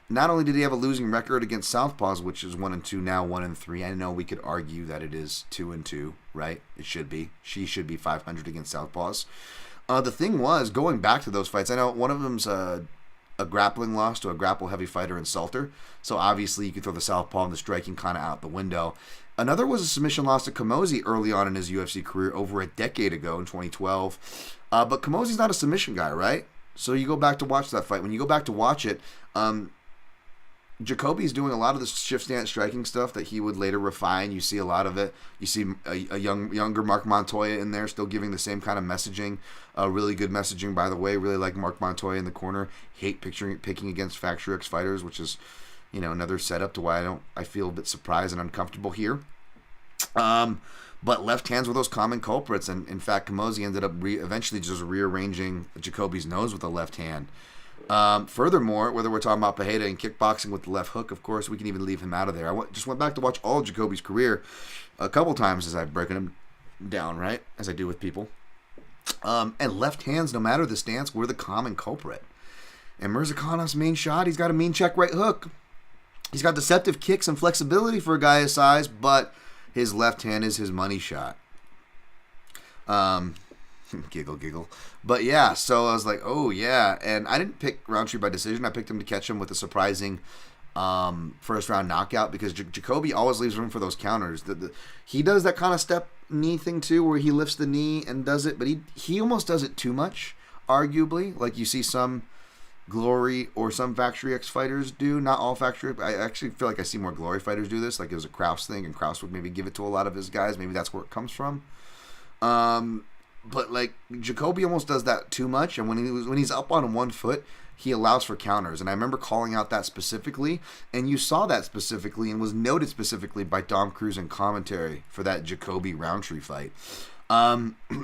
Not only did he have a losing record against Southpaws, which is 1-2 now, 1-3. I know we could argue that it is 2-2, right? It should be. She should be 500 against Southpaws. The thing was, going back to those fights, I know one of them's a grappling loss to a grapple-heavy fighter in Salter. So obviously you could throw the southpaw and the striking kind of out the window. Another was a submission loss to Camozzi early on in his UFC career over a decade ago in 2012. But Camozzi's not a submission guy, right? So you go back to watch that fight. When you go back to watch it, Jacoby's doing a lot of the shift stance striking stuff that he would later refine. You see a lot of it. You see a younger Mark Montoya in there still giving the same kind of messaging. Really good messaging, by the way. Really like Mark Montoya in the corner. Hate picking against Factory X fighters, which is, another setup to why I feel a bit surprised and uncomfortable here. But left hands were those common culprits, and in fact, Camozzi ended up eventually just rearranging Jacoby's nose with the left hand. Furthermore, whether we're talking about Pajeda and kickboxing with the left hook, of course, we can even leave him out of there. I just went back to watch all of Jacoby's career a couple times as I've broken him down, right? As I do with people. And left hands, no matter the stance, were the common culprit. And Murzakonov's main shot, he's got a mean check right hook. He's got deceptive kicks and flexibility for a guy his size, but his left hand is his money shot. Giggle. But yeah, so I was like, oh yeah. And I didn't pick Roundtree by decision. I picked him to catch him with a surprising first round knockout because Jacoby always leaves room for those counters. He does that kind of step knee thing too where he lifts the knee and does it, but he almost does it too much, arguably. Like you see some Glory or some Factory X fighters do. Not all Factory. I actually feel like I see more Glory fighters do this. Like it was a Kraus thing, and Kraus would maybe give it to a lot of his guys. Maybe that's where it comes from. But like Jacoby almost does that too much, and when he's up on one foot, he allows for counters. And I remember calling out that specifically, and you saw that specifically, and was noted specifically by Dom Cruz in commentary for that Jacoby Roundtree fight.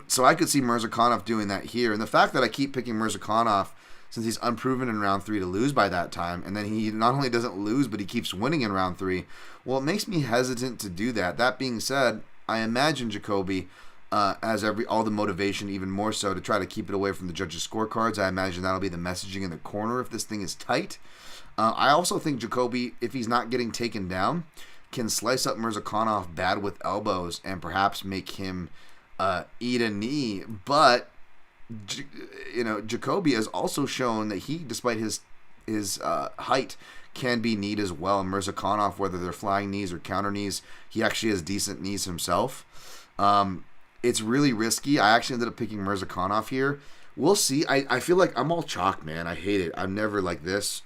So I could see Murzakanov doing that here, and the fact that I keep picking Murzakanov since he's unproven in round 3 to lose by that time, and then he not only doesn't lose, but he keeps winning in round 3. Well, it makes me hesitant to do that. That being said, I imagine Jacoby has all the motivation, even more so, to try to keep it away from the judges' scorecards. I imagine that'll be the messaging in the corner if this thing is tight. I also think Jacoby, if he's not getting taken down, can slice up Murzakanov bad with elbows and perhaps make him eat a knee. But Jacoby has also shown that he, despite his height, can be kneed as well. And Murzakanov, whether they're flying knees or counter knees, he actually has decent knees himself. It's really risky. I actually ended up picking Murzakanov here. We'll see. I feel like I'm all chalk, man. I hate it. I'm never like this.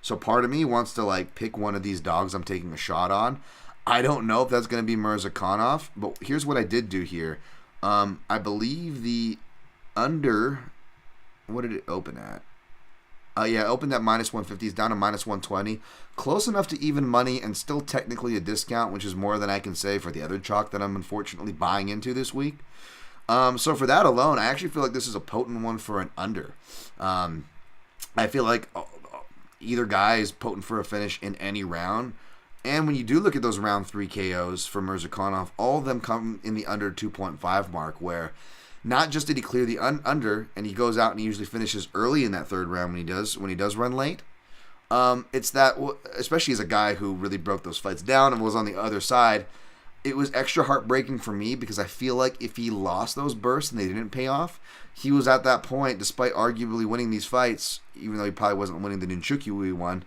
So part of me wants to like pick one of these dogs I'm taking a shot on. I don't know if that's going to be Murzakanov, but here's what I did do here. I believe the under, what did it open at? Opened at minus 150. It's down to minus 120. Close enough to even money and still technically a discount, which is more than I can say for the other chalk that I'm unfortunately buying into this week. So for that alone, I actually feel like this is a potent one for an under. I feel like either guy is potent for a finish in any round. And when you do look at those round 3 KOs for Murzakanov, all of them come in the under 2.5 mark, where not just did he clear the under, and he goes out and he usually finishes early in that third round when he does run late. It's that, especially as a guy who really broke those fights down and was on the other side, it was extra heartbreaking for me because I feel like if he lost those bursts and they didn't pay off, he was at that point, despite arguably winning these fights, even though he probably wasn't winning the Nunchukwu he won,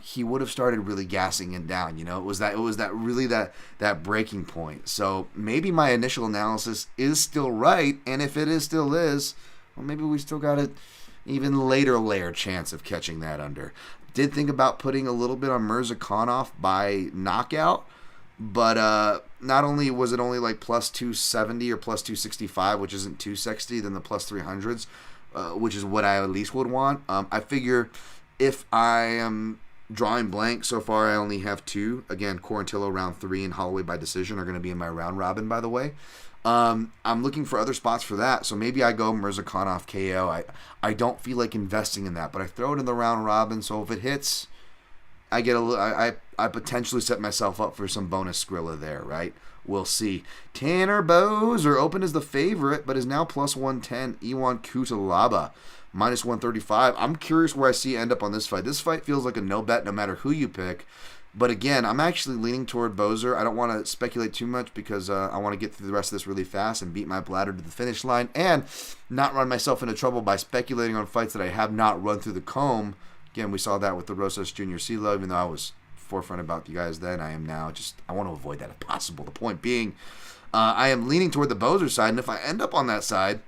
he would have started really gassing it down. It was that breaking point. So maybe my initial analysis is still right, and if it still is, well, maybe we still got an even later chance of catching that under. Did think about putting a little bit on Murzakanov by knockout, but not only was it only like plus 270 or plus 265, which isn't too sexy, than the plus 300s, which is what I at least would want. I figure if I am drawing blank, so far I only have two. Again, Quarantine-Barboza round 3 and Holloway by decision are going to be in my round robin, by the way. I'm looking for other spots for that, so maybe I go Murzakanov KO. I don't feel like investing in that, but I throw it in the round robin, so if it hits, I get I potentially set myself up for some bonus Skrilla there, right? We'll see. Tanner-Boser opened as the favorite, but is now plus 110. Iwan Cutelaba minus 135. I'm curious where I see end up on this fight. This fight feels like a no bet no matter who you pick. But again, I'm actually leaning toward Boser. I don't want to speculate too much because I want to get through the rest of this really fast and beat my bladder to the finish line and not run myself into trouble by speculating on fights that I have not run through the comb. Again, we saw that with the Rosas Jr. CeeLo, even though I was forefront about you guys then. I am now. I want to avoid that if possible. The point being, I am leaning toward the Boser side, and if I end up on that side,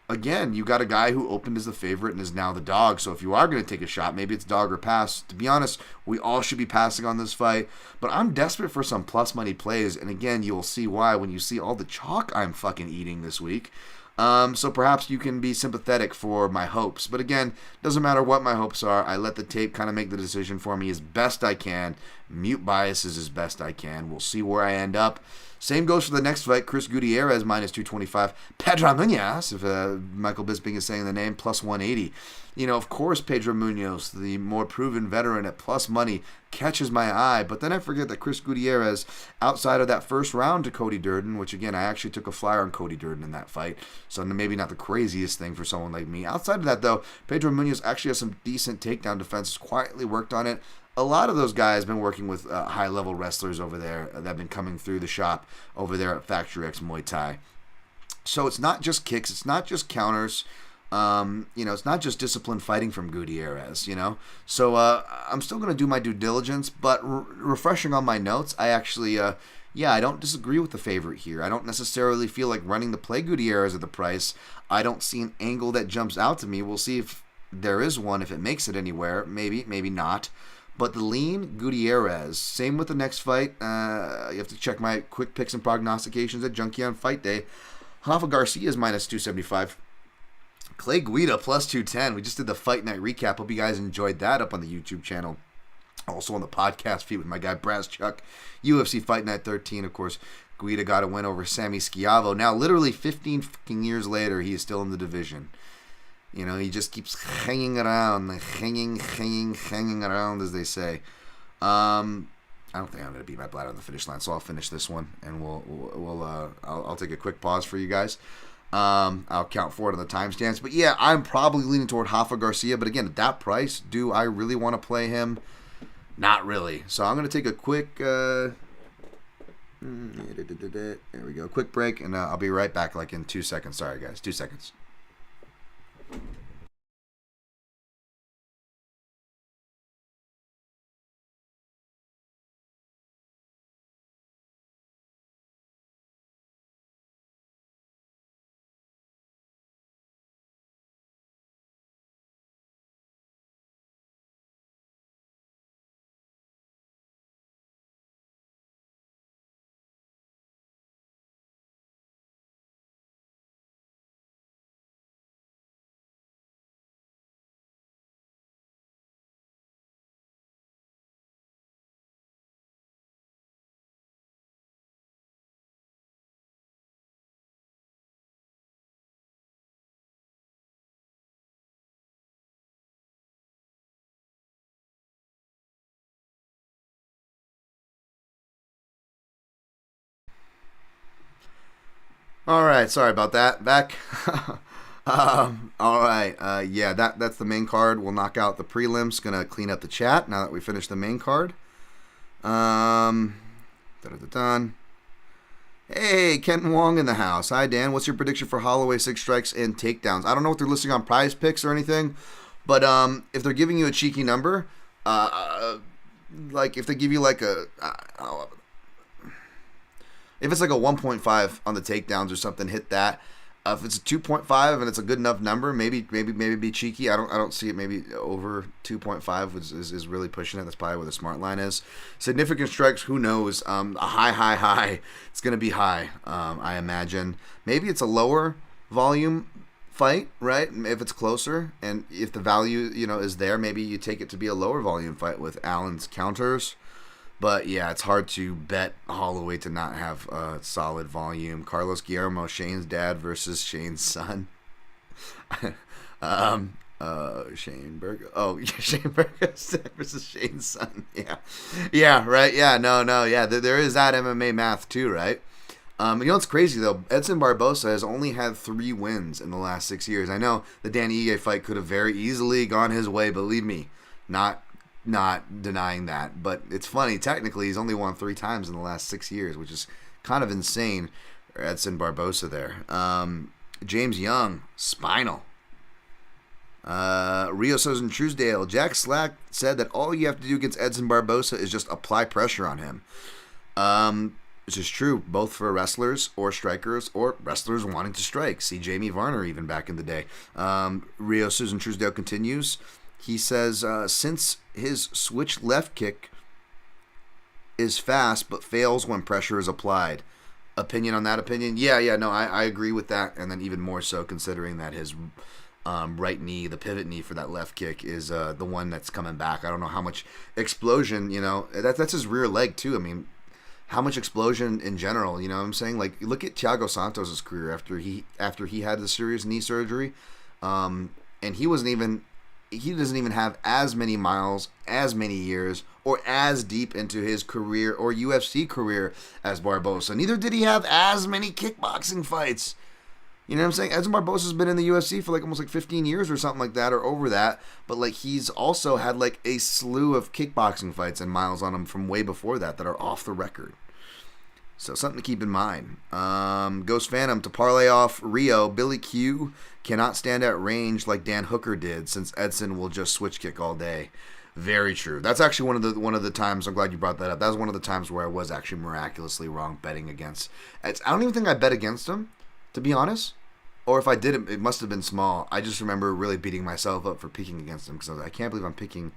again, you got a guy who opened as the favorite and is now the dog. So if you are going to take a shot, maybe it's dog or pass. To be honest, we all should be passing on this fight. But I'm desperate for some plus money plays. And again, you'll see why when you see all the chalk I'm fucking eating this week. So perhaps you can be sympathetic for my hopes. But again, doesn't matter what my hopes are. I let the tape kind of make the decision for me as best I can. Mute biases as best I can. We'll see where I end up. Same goes for the next fight. Chris Gutierrez minus 225. Pedro Munhoz, if Michael Bisping is saying the name, plus 180. Of course, Pedro Munhoz, the more proven veteran at plus money, catches my eye. But then I forget that Chris Gutierrez, outside of that first round to Cody Durden, which again, I actually took a flyer on Cody Durden in that fight. So maybe not the craziest thing for someone like me. Outside of that, though, Pedro Munhoz actually has some decent takedown defenses, quietly worked on it. A lot of those guys have been working with high-level wrestlers over there that have been coming through the shop over there at Factory X Muay Thai. So it's not just kicks. It's not just counters. It's not just disciplined fighting from Gutierrez, So I'm still going to do my due diligence, but refreshing on my notes, I actually, I don't disagree with the favorite here. I don't necessarily feel like running the play Gutierrez at the price. I don't see an angle that jumps out to me. We'll see if there is one, if it makes it anywhere. Maybe, maybe not. But the lean, Gutierrez. Same with the next fight. You have to check my quick picks and prognostications at Junkie on Fight Day. Garcia is minus 275. Clay Guida plus 210. We just did the Fight Night recap. Hope you guys enjoyed that up on the YouTube channel. Also on the podcast feed with my guy Brass Chuck. UFC Fight Night 13, of course. Guida got a win over Sammy Schiavo. Now, literally 15 fucking years later, he is still in the division. He just keeps hanging around, hanging around, as they say. I don't think I'm going to beat my bladder on the finish line, so I'll finish this one, and I'll take a quick pause for you guys. I'll count for it on the timestamps. But yeah, I'm probably leaning toward Garcia. But again, at that price, do I really want to play him? Not really. So I'm going to take a quick. There we go. Quick break, and I'll be right back, like in 2 seconds. Sorry, guys. 2 seconds. All right, sorry about that. Back. All right. Yeah, that's the main card. We'll knock out the prelims. Gonna clean up the chat now that we finished the main card. Done. Hey, Ken Wong in the house. Hi, Dan. What's your prediction for Holloway 6 strikes and takedowns? I don't know if they're listing on Prize Picks or anything, but if they're giving you a cheeky number, like if they give you like if it's like a 1.5 on the takedowns or something, hit that. If it's a 2.5 and it's a good enough number, maybe be cheeky. I don't see it. Maybe over 2.5 is really pushing it. That's probably where the smart line is. Significant strikes, who knows? A high. It's gonna be high. I imagine. Maybe it's a lower volume fight, right? If it's closer and if the value is there, maybe you take it to be a lower volume fight with Allen's counters. But yeah, it's hard to bet Holloway to not have a solid volume. Carlos Guillermo, Shane's dad versus Shane's son. Shane Burgos. Oh, Shane Burgos versus Shane's son. Yeah, right. Yeah, no. Yeah, there is that MMA math too, right? You know what's crazy though? Edson-Barboza has only had 3 wins in the last 6 years. I know the Dan Ige fight could have very easily gone his way. Believe me, not denying that, but it's funny. Technically, he's only won 3 times in the last 6 years, which is kind of insane. Edson-Barboza there. James Young, spinal. Rio says in Truesdale, Jack Slack said that all you have to do against Edson-Barboza is just apply pressure on him. Which is true, both for wrestlers or strikers or wrestlers wanting to strike. See Jamie Varner even back in the day. Rio Susan Truesdale continues. He says, since his switch left kick is fast but fails when pressure is applied. Opinion on that opinion? Yeah, no, I agree with that. And then even more so considering that his right knee, the pivot knee for that left kick, is the one that's coming back. I don't know how much explosion, that's his rear leg too. I mean, how much explosion in general, you know what I'm saying? Like, look at Thiago Santos' career after he had the serious knee surgery. And he doesn't even have as many miles, as many years, or as deep into his career or UFC career as Barboza. Neither did he have as many kickboxing fights. You know what I'm saying? Edson Barboza's been in the UFC for almost 15 years or something like that, or over that. But he's also had a slew of kickboxing fights and miles on him from way before that are off the record. So something to keep in mind. Ghost Phantom, to parlay off Rio, Billy Q cannot stand at range like Dan Hooker did, since Edson will just switch kick all day. Very true. That's actually one of the times. I'm glad you brought that up. That was one of the times where I was actually miraculously wrong betting against. I don't even think I bet against him, to be honest. Or if I did, it must have been small. I just remember really beating myself up for picking against him because I was like, I can't believe I'm picking.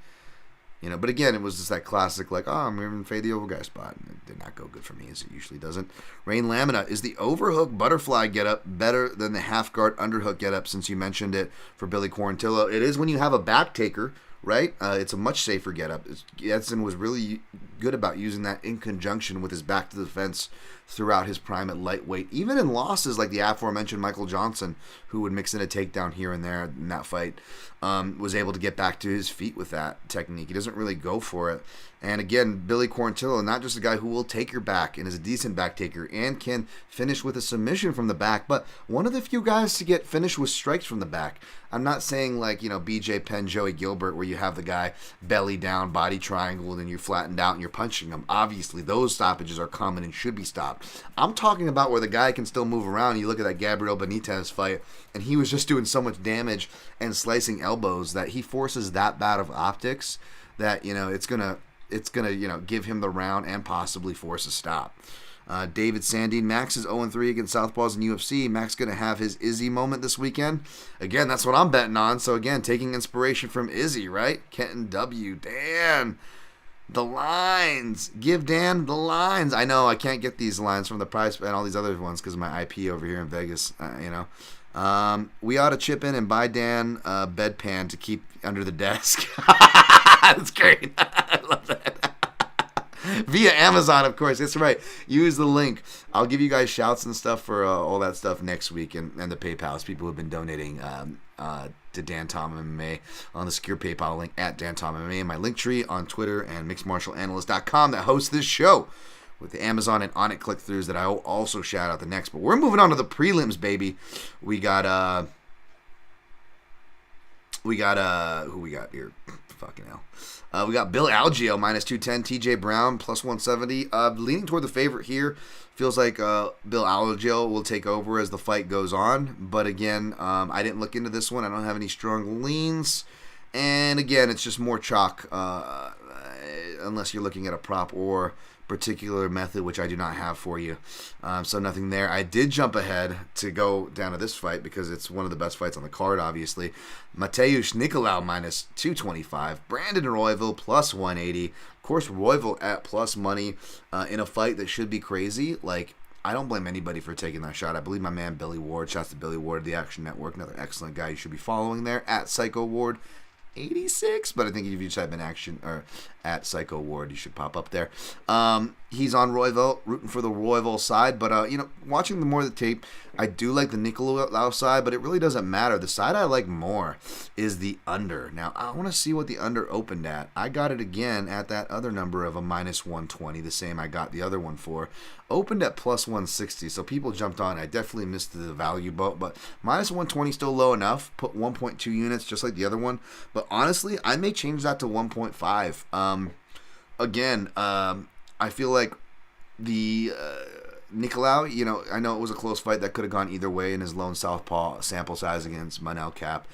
But again, it was just that classic, I'm going to fade the oval guy spot. And it did not go good for me, as it usually doesn't. Rain Lamina, is the overhook butterfly getup better than the half guard underhook getup, since you mentioned it for Billy Quarantillo? It is when you have a back taker, right? It's a much safer getup. Edson was really good about using that in conjunction with his back to the fence throughout his prime at lightweight, even in losses like the aforementioned Michael Johnson, who would mix in a takedown here and there in that fight, was able to get back to his feet with that technique. He doesn't really go for it. And again, Billy Quarantillo, not just a guy who will take your back and is a decent back taker and can finish with a submission from the back, but one of the few guys to get finished with strikes from the back. I'm not saying BJ Penn, Joey Gilbert, where you have the guy belly down, body triangle, and then you're flattened out and you're punching him. Obviously, those stoppages are common and should be stopped. I'm talking about where the guy can still move around. You look at that Gabriel Benitez fight, and he was just doing so much damage and slicing elbows that he forces that bad of optics that it's gonna give him the round and possibly force a stop. David Sandine, Max is 0-3 against Southpaws in UFC. Max going to have his Izzy moment this weekend. Again, that's what I'm betting on. So again, taking inspiration from Izzy, right? Kenton W. Dan, the lines. Give Dan the lines. I know I can't get these lines from the price and all these other ones because of my IP over here in Vegas. We ought to chip in and buy Dan a bedpan to keep under the desk. That's great. I love that. Via Amazon, of course. That's right. Use the link. I'll give you guys shouts and stuff for all that stuff next week, and the PayPals. People who have been donating to Dan Tom MMA on the secure PayPal link at Dan Tom MMA, and my link tree on Twitter, and mixedmartialanalyst.com that hosts this show with the Amazon and On It click-throughs that I will also shout out the next. But we're moving on to the prelims, baby. We got who we got here? Fucking hell. We got Bill Algeo minus 210, TJ Brown plus 170. Leaning toward the favorite here. Feels like Bill Algeo will take over as the fight goes on. But again, I didn't look into this one. I don't have any strong leans. And again, it's just more chalk unless you're looking at a prop or particular method, which I do not have for you. So nothing there. I did jump ahead to go down to this fight because it's one of the best fights on the card, obviously. Munhoz-Gutierrez minus 225. Brandon Royval plus 180. Of course, Royval at plus money in a fight that should be crazy. Like, I don't blame anybody for taking that shot. I believe my man Billy Ward, shouts to Billy Ward of the Action Network, another excellent guy you should be following there, at Psycho Ward 86, but I think if you type in Action or at Psycho Ward, you should pop up there. He's on Royval, rooting for the Royval side, but watching the more of the tape, I do like the Nicolau side, but it really doesn't matter. The side I like more is the under. Now, I want to see what the under opened at. I got it again at that other number of a minus 120, the same I got the other one for. Opened at plus 160, so people jumped on. I definitely missed the value boat, but minus 120 still low enough. Put 1.2 units just like the other one, but honestly, I may change that to 1.5. Again, I feel like the Nicolau, I know it was a close fight that could have gone either way in his lone southpaw sample size against Manel-Cap.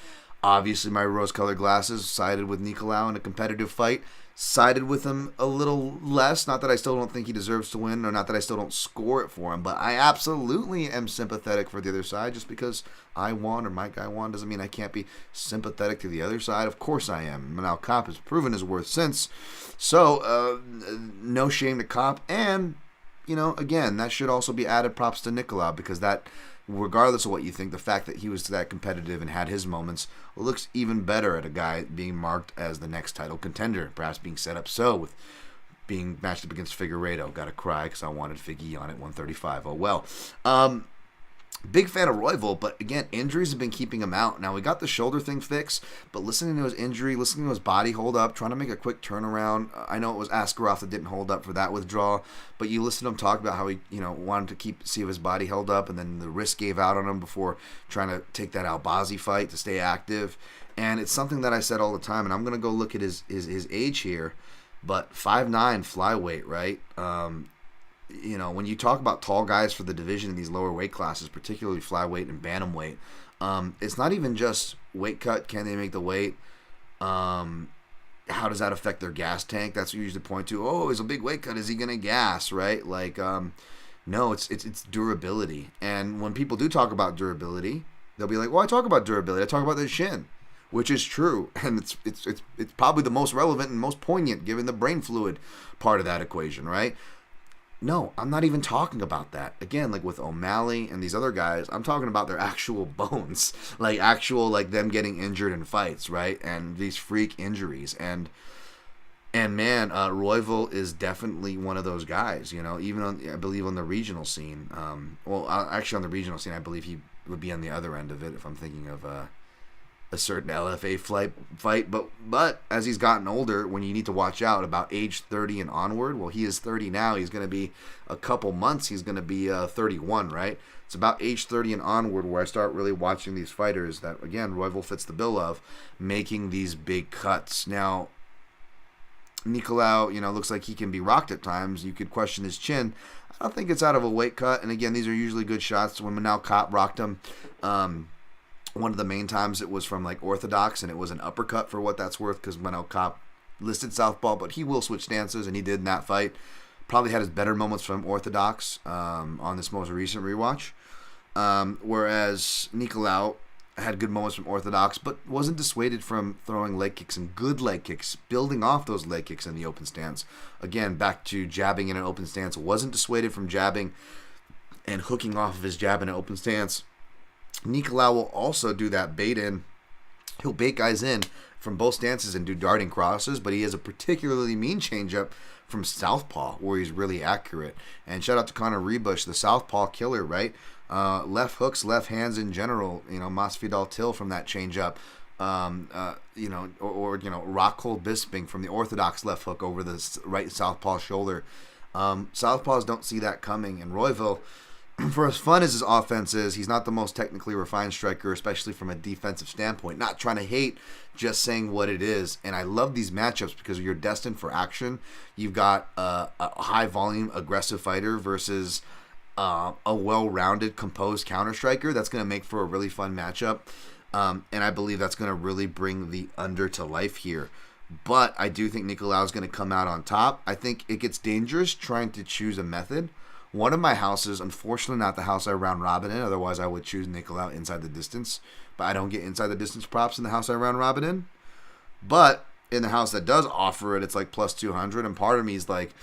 Obviously, my rose-colored glasses sided with Nicolau in a competitive fight. Sided with him a little less. Not that I still don't think he deserves to win, or not that I still don't score it for him, but I absolutely am sympathetic for the other side. Just because I won or my guy won doesn't mean I can't be sympathetic to the other side. Of course I am. Manel-Cap has proven his worth since. So, no shame to Cop. And, again, that should also be added props to Nicolau, because that, regardless of what you think, the fact that he was that competitive and had his moments looks even better at a guy being marked as the next title contender, perhaps being set up so with being matched up against Figueiredo. Gotta cry because I wanted Figgy on at 135. Oh well. Big fan of Royval, but again, injuries have been keeping him out. Now, we got the shoulder thing fixed, but listening to his injury, listening to his body hold up, trying to make a quick turnaround. I know it was Askarov that didn't hold up for that withdrawal, but you listen to him talk about how he, wanted to see if his body held up, and then the wrist gave out on him before trying to take that Albazi fight to stay active. And it's something that I said all the time, and I'm going to go look at his age here, but 5'9" flyweight, right? When you talk about tall guys for the division in these lower weight classes, particularly flyweight and bantamweight, it's not even just weight cut. Can they make the weight? How does that affect their gas tank? That's what you usually point to. Oh, is a big weight cut. Is he going to gas, right? Like, no, it's durability. And when people do talk about durability, they'll be like, well, I talk about durability. I talk about the shin, which is true. And it's probably the most relevant and most poignant given the brain fluid part of that equation, right? No, I'm not even talking about that. Again, like with O'Malley and these other guys, I'm talking about their actual bones. Like them getting injured in fights, right? And these freak injuries. And man, Royval is definitely one of those guys, even I believe on the regional scene. Actually on the regional scene, I believe he would be on the other end of it if I'm thinking of a certain LFA fight, but as he's gotten older, when you need to watch out about age 30 and onward, well, he is 30 now. He's going to be a couple months. He's going to be 31, right? It's about age 30 and onward where I start really watching these fighters that, again, Royval fits the bill of making these big cuts. Now, Nicolau, looks like he can be rocked at times. You could question his chin. I don't think it's out of a weight cut. And again, these are usually good shots. When Manel-Cap rocked him, one of the main times it was from like orthodox, and it was an uppercut for what that's worth, because Manel-Cap listed southpaw, but he will switch stances, and he did in that fight. Probably had his better moments from orthodox on this most recent rewatch, whereas Nicolau had good moments from orthodox, but wasn't dissuaded from throwing leg kicks, and good leg kicks, building off those leg kicks in the open stance. Again, back to jabbing in an open stance, wasn't dissuaded from jabbing and hooking off of his jab in an open stance. Nicolau will also do that bait in. He'll bait guys in from both stances and do darting crosses, but he has a particularly mean changeup from southpaw where he's really accurate. And shout out to Connor Rebush, the southpaw killer, right? Left hooks, left hands in general. Masvidal Till from that changeup. Rockhold Bisping from the orthodox left hook over the right southpaw shoulder. Southpaws don't see that coming, and Royval, for as fun as his offense is, he's not the most technically refined striker, especially from a defensive standpoint. Not trying to hate, just saying what it is. And I love these matchups because you're destined for action. You've got a high-volume, aggressive fighter versus a well-rounded, composed counter-striker. That's going to make for a really fun matchup. And I believe that's going to really bring the under to life here. But I do think Nicolau is going to come out on top. I think it gets dangerous trying to choose a method. One of my houses, unfortunately not the house I round robin in, otherwise I would choose Nicolau inside the distance. But I don't get inside the distance props in the house I round robin in. But in the house that does offer it, it's like plus 200. And part of me is like,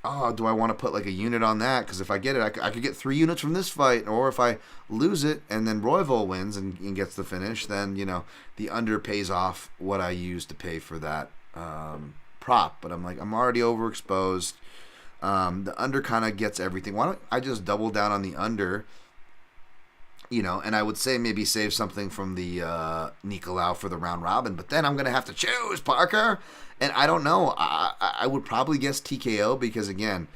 oh, do I want to put like a unit on that? Because if I get it, I could get 3 units from this fight. Or if I lose it and then Royval wins and gets the finish, then, the under pays off what I used to pay for that prop. But I'm like, I'm already overexposed. The under kind of gets everything. Why don't I just double down on the under, and I would say maybe save something from the Nicolau for the round robin, but then I'm going to have to choose, Parker. And I don't know. I would probably guess TKO because, again,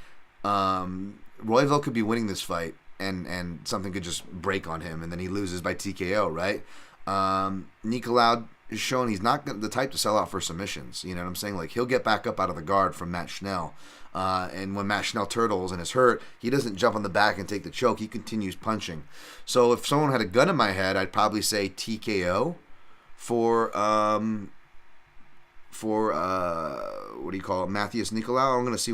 Royval could be winning this fight and something could just break on him and then he loses by TKO, right? Nicolau is shown he's not the type to sell out for submissions. You know what I'm saying? Like, he'll get back up out of the guard from Matt Schnell. And when Matt Schnell turtles and is hurt, he doesn't jump on the back and take the choke. He continues punching. So if someone had a gun in my head, I'd probably say TKO for what do you call it, Matthias Nicolau. I'm going to see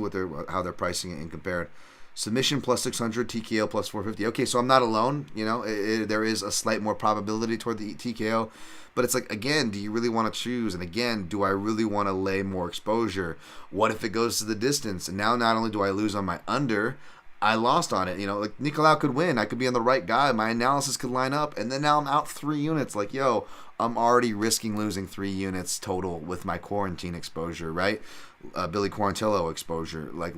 how they're pricing it and compare it. Submission plus 600, TKO plus 450. Okay, so I'm not alone. There is a slight more probability toward the TKO. But it's like, again, do you really want to choose? And again, do I really want to lay more exposure? What if it goes to the distance? And now not only do I lose on my under, I lost on it. Like Nicolau could win. I could be on the right guy. My analysis could line up. And then now I'm out 3 units. Like, I'm already risking losing 3 units total with my quarantine exposure, right? Billy Quarantillo exposure. Like,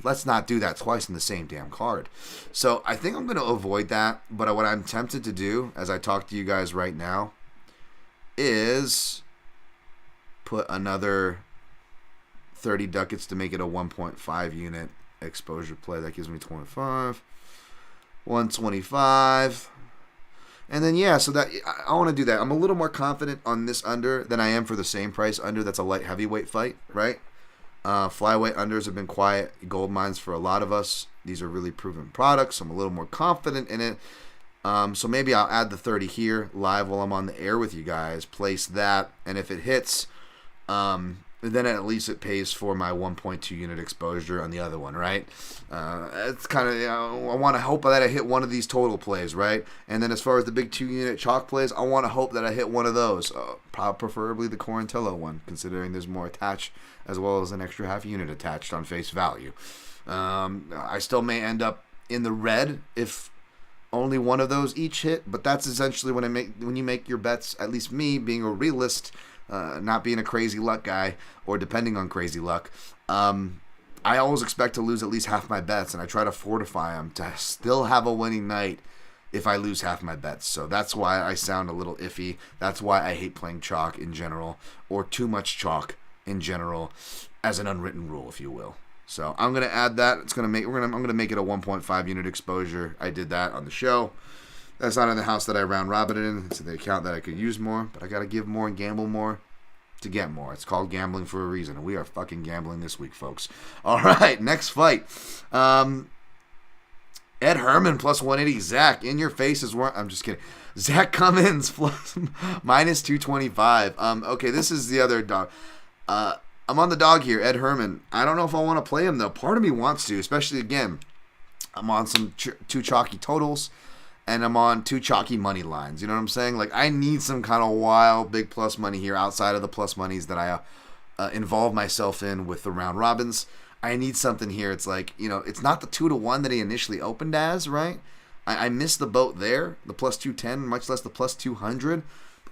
let's not do that twice in the same damn card. So I think I'm going to avoid that. But what I'm tempted to do, as I talk to you guys right now, is put another 30 ducats to make it a 1.5 unit exposure play. That gives me 25, 125, and then so that I want to do that. I'm a little more confident on this under than I am for the same price under. That's a light heavyweight fight, right? Flyweight unders have been quiet gold mines for a lot of us. These are really proven products. I'm a little more confident in it. So maybe I'll add the 30 here live while I'm on the air with you guys, place that, and if it hits, then at least it pays for my 1.2 unit exposure on the other one, right? It's kind of, I want to hope that I hit one of these total plays, right? And then as far as the big 2 unit chalk plays, I want to hope that I hit one of those, preferably the Quarantillo one, considering there's more attached, as well as an extra half unit attached on face value. I still may end up in the red if only one of those each hit, but that's essentially when you make your bets, at least me being a realist, not being a crazy luck guy or depending on crazy luck. I always expect to lose at least half my bets, and I try to fortify them to still have a winning night if I lose half my bets. So that's why I sound a little iffy. That's why I hate playing chalk in general, or too much chalk in general, as an unwritten rule, if you will. So I'm gonna add that. I'm gonna make it a 1.5 unit exposure. I did that on the show. That's not in the house that I round robin in. It's in the account that I could use more, but I gotta give more and gamble more to get more. It's called gambling for a reason, and we are fucking gambling this week, folks. All right, next fight. Ed Herman plus 180. Zach, in your face is where I'm just kidding. Zach Cummins plus minus 225. Okay, this is the other dog. I'm on the dog here, Ed Herman. I don't know if I want to play him, though. Part of me wants to, especially, again, I'm on some 2 chalky totals, and I'm on 2 chalky money lines. You know what I'm saying? Like, I need some kind of wild big plus money here outside of the plus monies that I involve myself in with the round robins. I need something here. It's like, it's not the 2-1 that he initially opened as, right? I missed the boat there, the plus 210, much less the plus 200.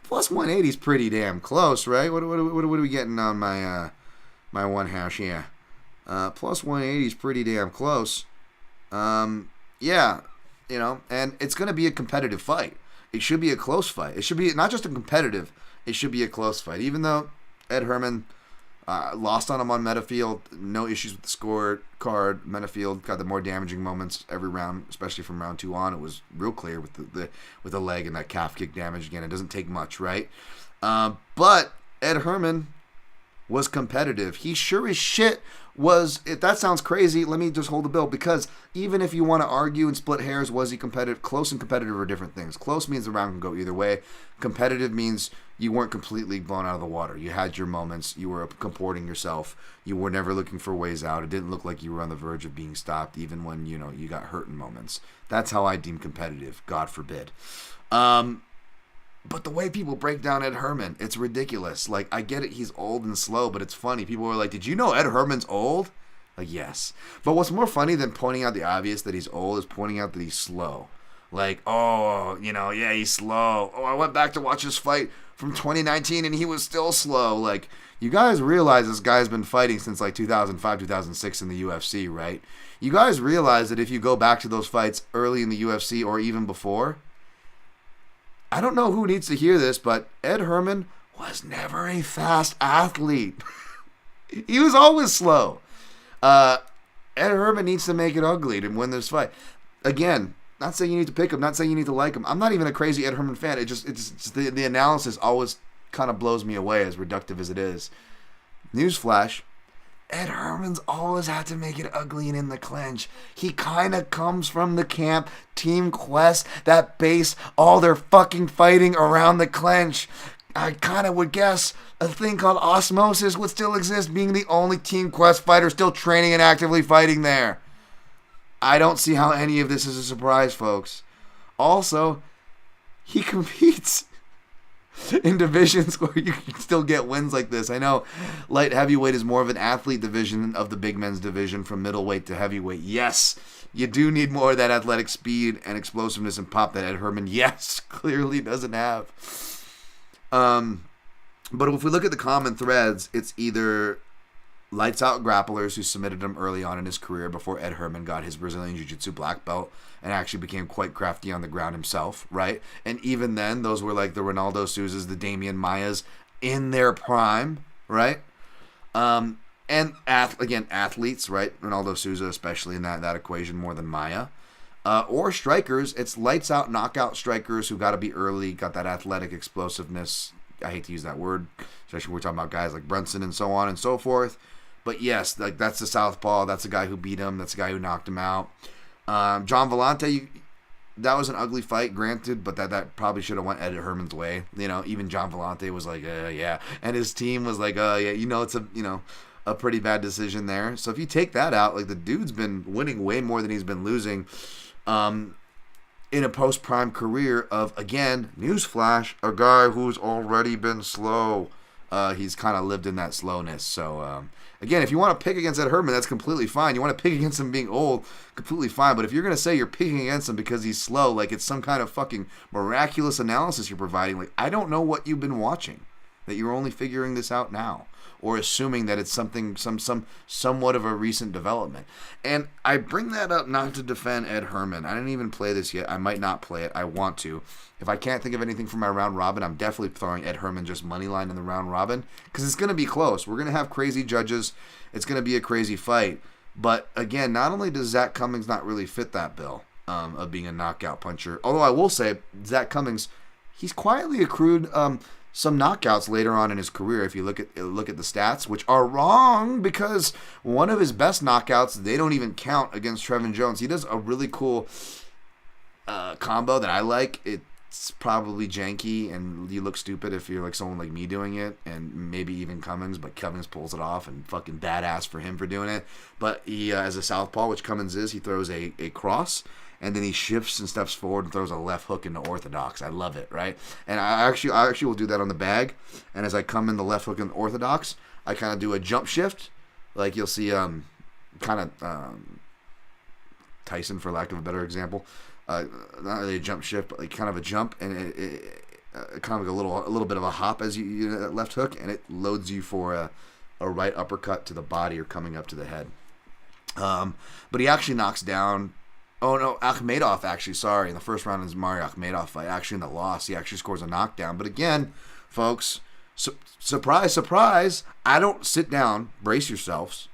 Plus 180 is pretty damn close, right? What are we getting on my one hash? Yeah. Plus 180 is pretty damn close. Yeah, and it's going to be a competitive fight. It should be a close fight. It should be not just a competitive, it should be a close fight. Even though Ed Herman Lost on him on Metafield. No issues with the scorecard. Metafield got the more damaging moments every round, especially from round 2 on. It was real clear with the leg and that calf kick damage. Again, it doesn't take much, right? But Ed Herman was competitive. He sure as shit was. If that sounds crazy, let me just hold the bill, because even if you want to argue and split hairs, was he competitive? Close and competitive are different things. Close means the round can go either way. Competitive means you weren't completely blown out of the water. You had your moments. You were comporting yourself. You were never looking for ways out. It didn't look like you were on the verge of being stopped, even when you got hurt in moments. That's how I deem competitive. God forbid. But the way people break down Ed Herman, it's ridiculous. Like, I get it, he's old and slow, but it's funny. People are like, did you know Ed Herman's old? Like, yes. But what's more funny than pointing out the obvious that he's old is pointing out that he's slow. Like, oh, yeah, he's slow. Oh, I went back to watch his fight from 2019 and he was still slow. Like, you guys realize this guy's been fighting since like 2005, 2006 in the UFC, right? You guys realize that if you go back to those fights early in the UFC or even before, I don't know who needs to hear this, but Ed Herman was never a fast athlete. He was always slow. Ed Herman needs to make it ugly to win this fight. Again, not saying you need to pick him, not saying you need to like him. I'm not even a crazy Ed Herman fan. It's just the analysis always kind of blows me away, as reductive as it is. Newsflash. Ed Herman's always had to make it ugly and in the clinch. He kind of comes from the camp, Team Quest, that base all their fucking fighting around the clinch. I kind of would guess a thing called osmosis would still exist, being the only Team Quest fighter still training and actively fighting there. I don't see how any of this is a surprise, folks. Also, he competes in divisions where you can still get wins like this. I know light heavyweight is more of an athlete division of the big men's division from middleweight to heavyweight. Yes, you do need more of that athletic speed and explosiveness and pop that Ed Herman, yes, clearly doesn't have. But if we look at the common threads, it's either lights out grapplers who submitted him early on in his career before Ed Herman got his Brazilian Jiu-Jitsu black belt and actually became quite crafty on the ground himself, right? And even then, those were like the Ronaldo Souzas, the Damian Maias in their prime, right? And again, athletes, right? Ronaldo Souza especially in that equation more than Maia. Or strikers, it's lights out knockout strikers who got to be early, got that athletic explosiveness. I hate to use that word, especially when we're talking about guys like Brunson and so on and so forth. But yes, like that's the southpaw. That's the guy who beat him. That's the guy who knocked him out. John Vellante, that was an ugly fight, granted, but that probably should have went Ed Herman's way. Even John Vellante was like, yeah, and his team was like, yeah, it's a pretty bad decision there. So if you take that out, like the dude's been winning way more than he's been losing, in a post-prime career of, again, newsflash, a guy who's already been slow. He's kind of lived in that slowness. So, again, if you want to pick against Ed Herman, that's completely fine. You want to pick against him being old, completely fine. But if you're going to say you're picking against him because he's slow, like it's some kind of fucking miraculous analysis you're providing, like I don't know what you've been watching, that you're only figuring this out now, or assuming that it's something, somewhat of a recent development. And I bring that up not to defend Ed Herman. I didn't even play this yet. I might not play it. I want to. If I can't think of anything for my round robin, I'm definitely throwing Ed Herman just money line in the round robin, because it's going to be close. We're going to have crazy judges. It's going to be a crazy fight. But again, not only does Zach Cummings not really fit that bill of being a knockout puncher, although I will say Zach Cummings, he's quietly accrued some knockouts later on in his career. If you look at the stats, which are wrong, because one of his best knockouts, they don't even count against Trevin Jones. He does a really cool combo that I like. It's probably janky and you look stupid if you're like someone like me doing it, and maybe even Cummings, but Cummings pulls it off, and fucking badass for him for doing it. But he, as a southpaw, which Cummings is, he throws a cross, and then he shifts and steps forward and throws a left hook into orthodox. I love it, right? And I actually will do that on the bag. And as I come in the left hook in orthodox, I kind of do a jump shift. Like you'll see Tyson, for lack of a better example. Not really a jump shift, but like kind of a jump, and it kind of like a little bit of a hop as you that left hook, and it loads you for a right uppercut to the body or coming up to the head. But he actually knocks down. Oh, no, Akhmedov, actually, sorry. In the first round of his Mario Akhmedov fight, actually in the loss, he actually scores a knockdown. But again, folks, surprise, surprise. I don't sit down, brace yourselves.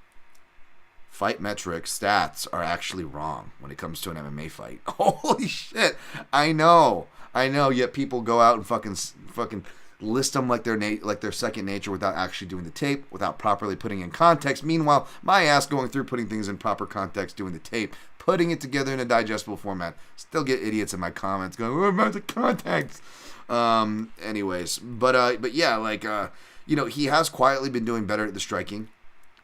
Fight metrics, stats are actually wrong when it comes to an MMA fight. Holy shit. I know. Yet people go out and fucking list them like their second nature without actually doing the tape, without properly putting in context. Meanwhile, my ass going through putting things in proper context, doing the tape, putting it together in a digestible format. Still get idiots in my comments going, "What about the context?" Anyways, but yeah, like he has quietly been doing better at the striking,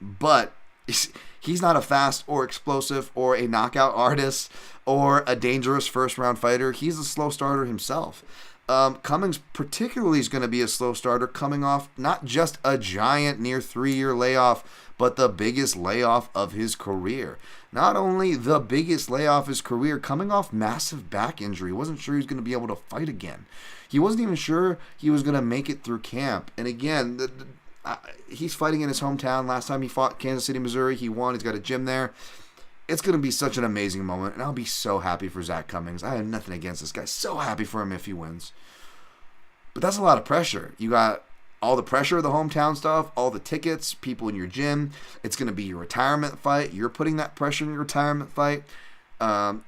but he's not a fast or explosive or a knockout artist or a dangerous first-round fighter. He's a slow starter himself. Cummings particularly is going to be a slow starter coming off not just a giant near 3-year layoff, but the biggest layoff of his career. Not only the biggest layoff of his career, coming off massive back injury. He wasn't sure he was going to be able to fight again. He wasn't even sure he was going to make it through camp. And again, he's fighting in his hometown. Last time he fought Kansas City, Missouri, he won. He's got a gym there. It's going to be such an amazing moment, and I'll be so happy for Zach Cummings. I have nothing against this guy. So happy for him if he wins. But that's a lot of pressure. You got all the pressure of the hometown stuff, all the tickets, people in your gym. It's going to be your retirement fight. You're putting that pressure in your retirement fight.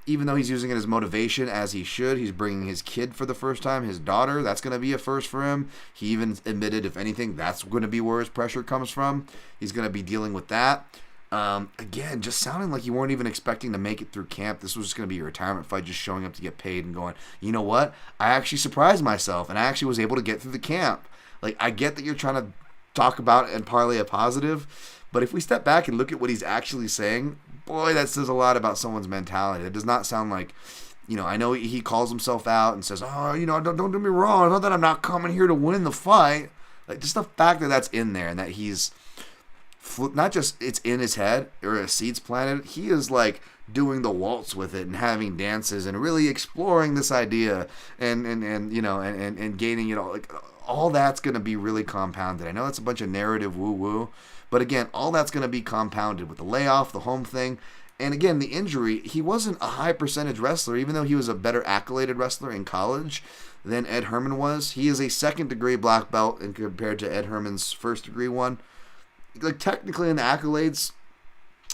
Even though he's using it as motivation, as he should, he's bringing his kid for the first time, his daughter. That's going to be a first for him. He even admitted, if anything, that's going to be where his pressure comes from. He's going to be dealing with that. Again, just sounding like you weren't even expecting to make it through camp. This was just going to be your retirement fight, just showing up to get paid and going, you know what? I actually surprised myself, and I actually was able to get through the camp. Like, I get that you're trying to talk about and parlay a positive, but if we step back and look at what he's actually saying, boy, that says a lot about someone's mentality. It does not sound like, I know he calls himself out and says, don't get me wrong. Not that I'm not coming here to win the fight. Like, just the fact that that's in there and that he's not just it's in his head or a seed's planted, he is like doing the waltz with it and having dances and really exploring this idea and gaining it all. Like, all that's going to be really compounded. I know that's a bunch of narrative woo-woo, but again, all that's going to be compounded with the layoff, the home thing, and again, the injury. He wasn't a high percentage wrestler, even though he was a better accoladed wrestler in college than Ed Herman was. He is a second-degree black belt and compared to Ed Herman's first-degree one. Like, technically in the accolades,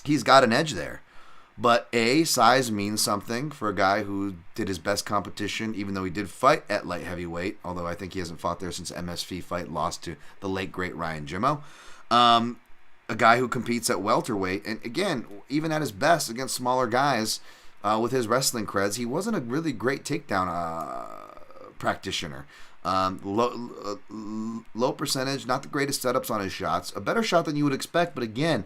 he's got an edge there. But size means something for a guy who did his best competition, even though he did fight at light heavyweight, although I think he hasn't fought there since MSV fight, lost to the late, great Ryan Jimmo. A guy who competes at welterweight, and again, even at his best against smaller guys with his wrestling creds, he wasn't a really great takedown practitioner. Low percentage, not the greatest setups on his shots. A better shot than you would expect, but again,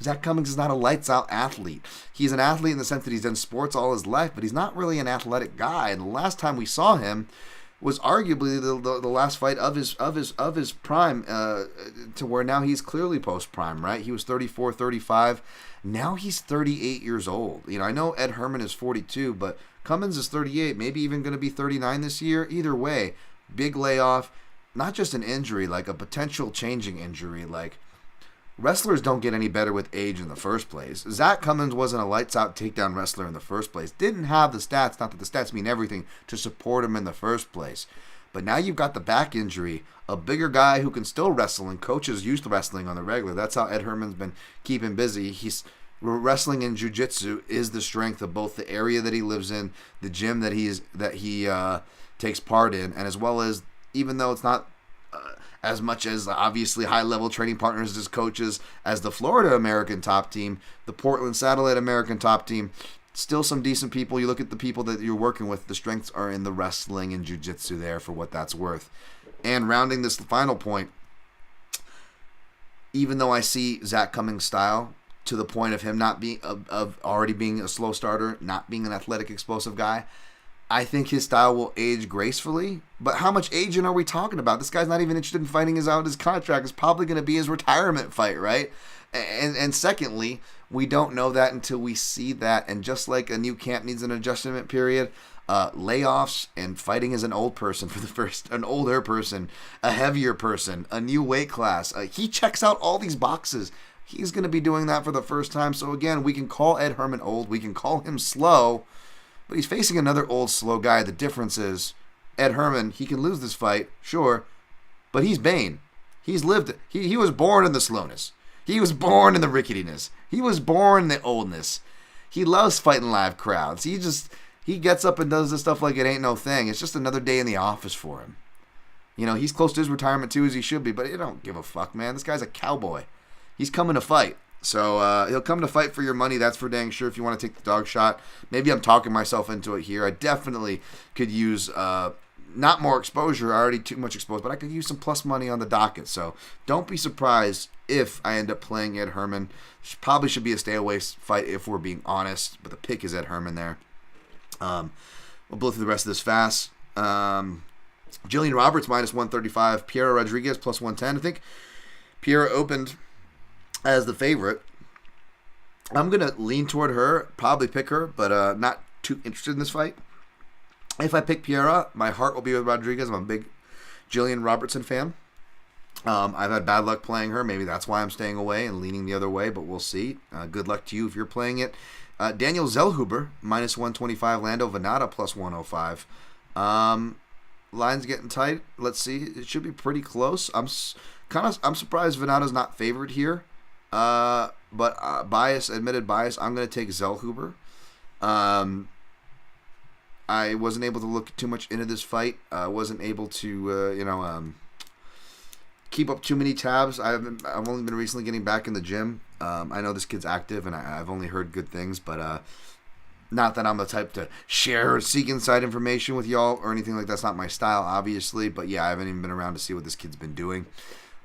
Zach Cummings is not a lights-out athlete. He's an athlete in the sense that he's done sports all his life, but he's not really an athletic guy. And the last time we saw him was arguably the last fight of his prime, to where now he's clearly post-prime, right? He was 34, 35. Now he's 38 years old. I know Ed Herman is 42, but Cummings is 38, maybe even going to be 39 this year. Either way, big layoff, not just an injury, like a potential changing injury. Like, wrestlers don't get any better with age in the first place. Zach Cummings wasn't a lights-out takedown wrestler in the first place. Didn't have the stats, not that the stats mean everything, to support him in the first place. But now you've got the back injury, a bigger guy who can still wrestle, and coaches used wrestling on the regular. That's how Ed Herman's been keeping busy. He's wrestling and jiu-jitsu is the strength of both the area that he lives in, the gym that he takes part in, and as well as, even though it's not as much as obviously high-level training partners as coaches as the Florida American top team, the Portland Satellite American top team, still some decent people. You look at the people that you're working with, the strengths are in the wrestling and jiu-jitsu there for what that's worth. And rounding this final point, even though I see Zach Cummings' style to the point of him not being of already being a slow starter, not being an athletic, explosive guy, I think his style will age gracefully. But how much aging are we talking about? This guy's not even interested in fighting out his contract. It's probably going to be his retirement fight, right? And secondly, we don't know that until we see that. And just like a new camp needs an adjustment period, layoffs and fighting as an older person, a heavier person, a new weight class. He checks out all these boxes. He's going to be doing that for the first time. So again, we can call Ed Herman old. We can call him slow. But he's facing another old, slow guy. The difference is, Ed Herman, he can lose this fight, sure, but he's Bane. He's lived it. He was born in the slowness. He was born in the ricketiness. He was born in the oldness. He loves fighting live crowds. He gets up and does this stuff like it ain't no thing. It's just another day in the office for him. You know, he's close to his retirement too, as he should be, but he don't give a fuck, man. This guy's a cowboy. He's coming to fight. So he'll come to fight for your money, that's for dang sure, if you want to take the dog shot. Maybe I'm talking myself into it here. I definitely could use not more exposure, already too much exposed, but I could use some plus money on the docket. So don't be surprised if I end up playing Ed Herman. Probably should be a stay away fight if we're being honest, but the pick is Ed Herman there. We'll blow through the rest of this fast. Jillian Roberts minus 135, Piera Rodriguez plus 110. I think Piera opened as the favorite. I'm going to lean toward her, probably pick her, but not too interested in this fight. If I pick Piera, my heart will be with Rodriguez. I'm a big Jillian Robertson fan. I've had bad luck playing her. Maybe that's why I'm staying away and leaning the other way, but we'll see. Good luck to you if you're playing it. Daniel Zellhuber, minus 125. Algeo-Brown plus 105. Line's getting tight. Let's see. It should be pretty close. I'm surprised Vannata's not favored here. But admitted bias, I'm going to take Zellhuber. I wasn't able to look too much into this fight. I wasn't able to, keep up too many tabs. I've only been recently getting back in the gym. I know this kid's active, and I've only heard good things, but not that I'm the type to share or seek inside information with y'all or anything like that. That's not my style, obviously. But yeah, I haven't even been around to see what this kid's been doing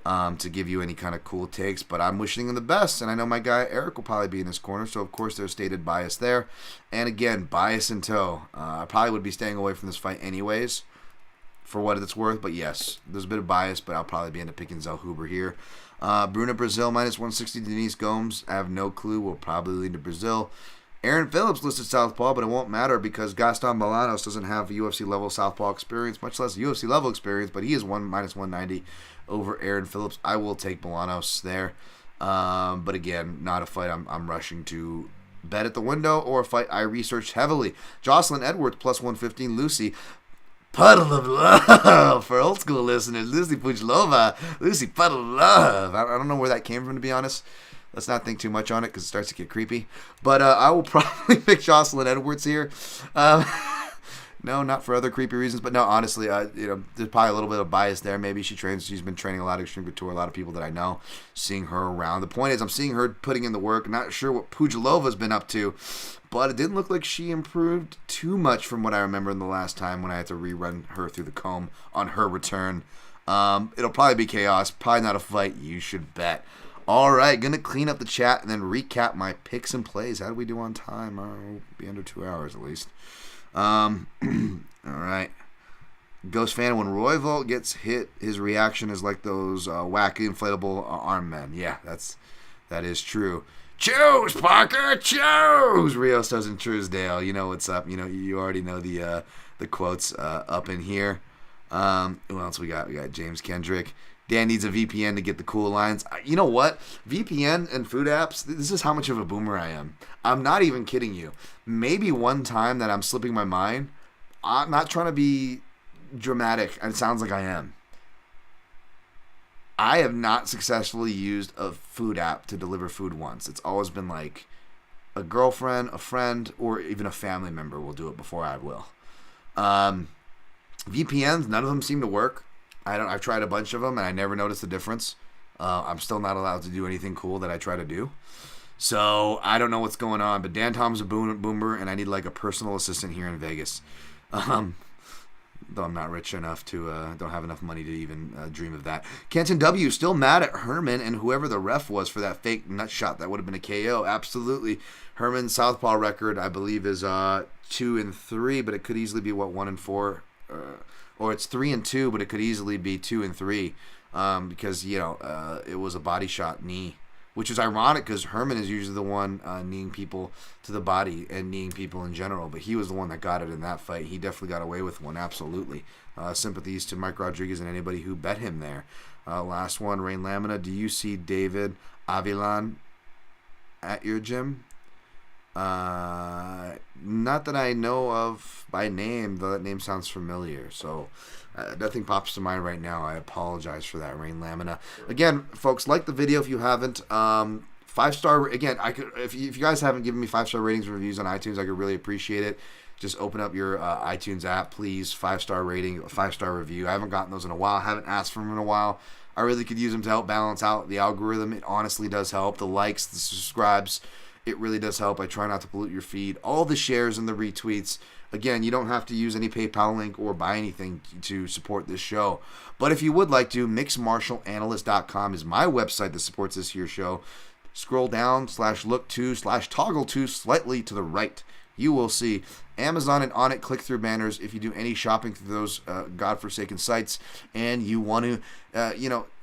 to give you any kind of cool takes. But I'm wishing him the best, and I know my guy Eric will probably be in his corner. So of course there's stated bias there, and again bias in tow. I probably would be staying away from this fight anyways, for what it's worth. But yes, there's a bit of bias, but I'll probably end up picking Zellhuber here. Bruna Brazil minus 160. Denise Gomes, I have no clue. We'll probably lean to Brazil. Aaron Phillips listed southpaw, but it won't matter because Gaston-Bolanos doesn't have UFC level southpaw experience, much less UFC level experience, but he is minus 190 over Aaron Phillips. I will take Bolanos there. But again, not a fight I'm rushing to bet at the window or a fight I researched heavily. Jocelyn Edwards plus 115. Lucy Puddle of Love for old school listeners. Lucy Pudilova. Lucy Puddle of Love. I don't know where that came from, to be honest. Let's not think too much on it because it starts to get creepy. But I will probably pick Jocelyn Edwards here. No, not for other creepy reasons, but no, honestly, there's probably a little bit of bias there. Maybe she's been training a lot of Extreme Couture, a lot of people that I know, seeing her around. The point is, I'm seeing her putting in the work. Not sure what Pudilova's been up to, but it didn't look like she improved too much from what I remember in the last time when I had to rerun her through the comb on her return. It'll probably be chaos. Probably not a fight you should bet. All right, going to clean up the chat and then recap my picks and plays. How do we do on time? We'll be under 2 hours at least. All right. Ghost fan, when Royval gets hit, his reaction is like those wacky inflatable arm men. Yeah, that is true. Choose, Parker, choose! Rios does in Truesdale. You know what's up. You already know the quotes up in here. Who else we got? We got James Kendrick. Dan needs a VPN to get the cool lines. You know what? VPN and food apps, this is how much of a boomer I am. I'm not even kidding you. Maybe one time that I'm slipping my mind. I'm not trying to be dramatic, and it sounds like I am. I have not successfully used a food app to deliver food once. It's always been like a girlfriend, a friend, or even a family member will do it before I will. VPNs, none of them seem to work. I've tried a bunch of them, and I never noticed the difference. I'm still not allowed to do anything cool that I try to do. So I don't know what's going on, but Dan Tom's a boomer, and I need like a personal assistant here in Vegas. Though I'm not rich enough to, don't have enough money to even dream of that. Canton W still mad at Herman and whoever the ref was for that fake nut shot that would have been a KO. Absolutely. Herman's southpaw record, I believe, is 2-3, but it could easily be 1-4. Or it's 3-2, but it could easily be 2-3, because it was a body shot knee, which is ironic because Herman is usually the one kneeing people to the body and kneeing people in general, but he was the one that got it in that fight. He definitely got away with one, absolutely. Sympathies to Mike Rodriguez and anybody who bet him there. Last one, Rain Lamina. Do you see David Avilan at your gym? Not that I know of by name, though that name sounds familiar. So nothing pops to mind right now. I apologize for that, Rain Lamina. Again, folks, like the video if you haven't. 5-star. Again, I could if you guys haven't given me 5-star ratings and reviews on iTunes, I could really appreciate it. Just open up your iTunes app, please. 5-star rating, 5-star review. I haven't gotten those in a while. I haven't asked for them in a while. I really could use them to help balance out the algorithm. It honestly does help. The likes, the subscribes, it really does help. I try not to pollute your feed. All the shares and the retweets. Again, you don't have to use any PayPal link or buy anything to support this show. But if you would like to, mixedmartialanalyst.com is my website that supports this here show. Scroll down, /look to, /toggle to, slightly to the right. You will see Amazon and Onnit click-through banners if you do any shopping through those godforsaken sites, and you want to,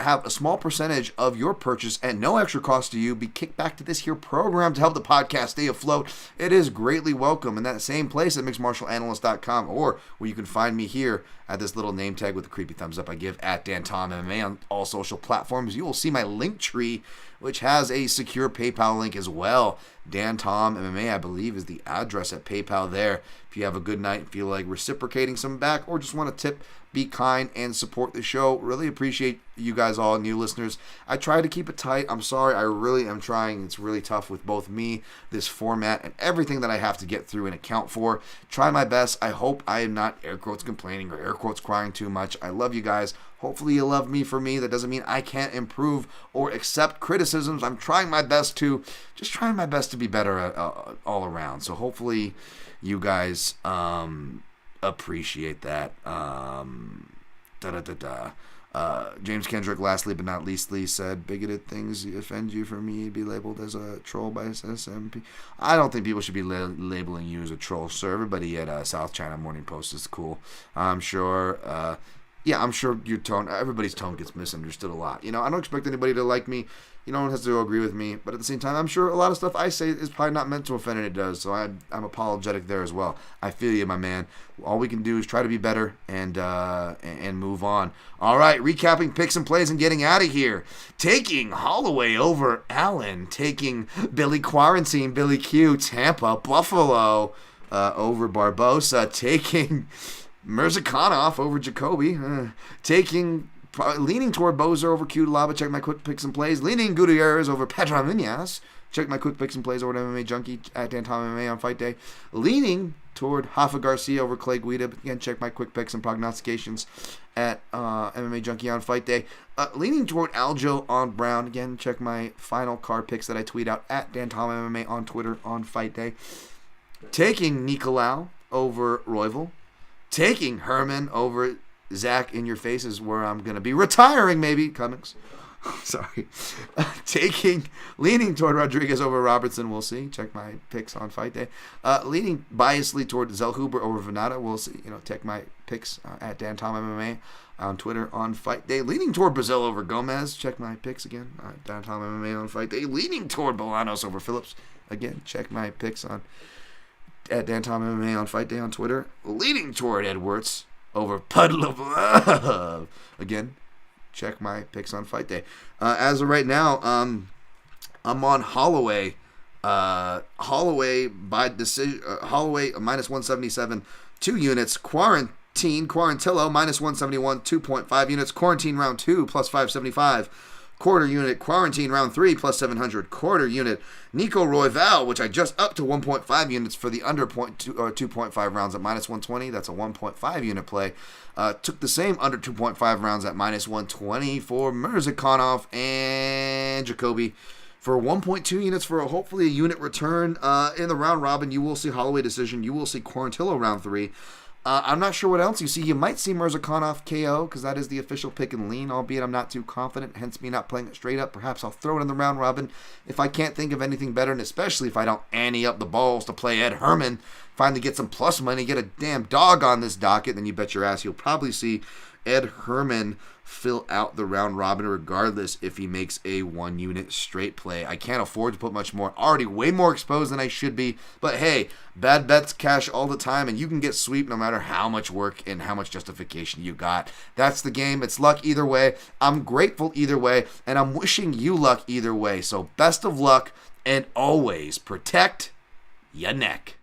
have a small percentage of your purchase at no extra cost to you be kicked back to this here program to help the podcast stay afloat. It is greatly welcome in that same place at mixedmartialanalyst.com, or where you can find me here at this little name tag with the creepy thumbs up I give at DanTomMMA on all social platforms. You will see my link tree, which has a secure PayPal link as well. DanTomMMA, I believe, is the address at PayPal there. If you have a good night and feel like reciprocating some back, or just want to tip, be kind, and support the show, really appreciate you guys all, new listeners. I try to keep it tight. I'm sorry, I really am trying. It's really tough with both me, this format, and everything that I have to get through and account for. Try my best. I hope I am not air quotes complaining or air quotes crying too much. I love you guys. Hopefully you love me for me. That doesn't mean I can't improve or accept criticisms. I'm trying my best to be better all around. So hopefully you guys appreciate that. James Kendrick, lastly but not leastly, said, bigoted things offend you. For me, be labeled as a troll by SMP. I don't think people should be labeling you as a troll. Sir, everybody at South China Morning Post is cool. I'm sure your tone, everybody's tone gets misunderstood a lot. I don't expect anybody to like me. No one has to agree with me. But at the same time, I'm sure a lot of stuff I say is probably not meant to offend, and it does. So I'm apologetic there as well. I feel you, my man. All we can do is try to be better and move on. All right, recapping picks and plays and getting out of here. Taking Holloway over Allen. Taking Billy Billy Q, Tampa, Buffalo over Barboza. Taking Murzakanov over Jacoby. Leaning toward Boser over Cutelaba. Check my quick picks and plays. Leaning Gutierrez over Pedro Munhoz. Check my quick picks and plays over at MMA Junkie at DanTomMMA on Fight Day. Leaning toward Garcia over Clay Guida. But again, check my quick picks and prognostications at MMA Junkie on Fight Day. Leaning toward Algeo-Brown. Again, check my final card picks that I tweet out at DanTomMMA on Twitter on Fight Day. Taking Nicolau over Royval. Taking Herman over Zach in your face is where I'm going to be retiring, maybe. Cummings. Sorry. Leaning toward Rodriguez over Robertson. We'll see. Check my picks on Fight Day. Leaning biasly toward Zellhuber over Vannata. We'll see. Check my picks at DanTomMMA on Twitter on Fight Day. Leaning toward Brazil over Gomez. Check my picks again at DanTomMMA on Fight Day. Leaning toward Bolanos over Phillips. Again, check my picks at DanTomMMA on Fight Day on Twitter. Leaning toward Edwards over Pudilova. Again, check my picks on Fight Day. As of right now, I'm on Holloway. Holloway by decision. Holloway minus 177, 2 units. Quarantillo minus 171, 2.5 units. Quarantine round 2 plus 575. Quarter unit. Quarantine round 3 plus 700. Quarter unit. Nico Royval, which I just upped to 1.5 units for the under 2.5 rounds at minus 120. That's a 1.5 unit play. Took the same under 2.5 rounds at minus 120 for Murzakanov and Jacoby. For 1.2 units for hopefully a unit return in the round robin. You will see Holloway decision. You will see Quarantillo round 3. I'm not sure what else you see. You might see Murzakanov KO because that is the official pick and lean, albeit I'm not too confident, hence me not playing it straight up. Perhaps I'll throw it in the round robin if I can't think of anything better, and especially if I don't ante up the balls to play Ed Herman, finally get some plus money, get a damn dog on this docket, then you bet your ass you'll probably see Ed Herman fill out the round robin regardless if he makes a 1-unit straight play. I can't afford to put much more. Already way more exposed than I should be. But hey, bad bets cash all the time, and you can get sweep no matter how much work and how much justification you got. That's the game. It's luck either way. I'm grateful either way, and I'm wishing you luck either way. So best of luck, and always protect ya neck.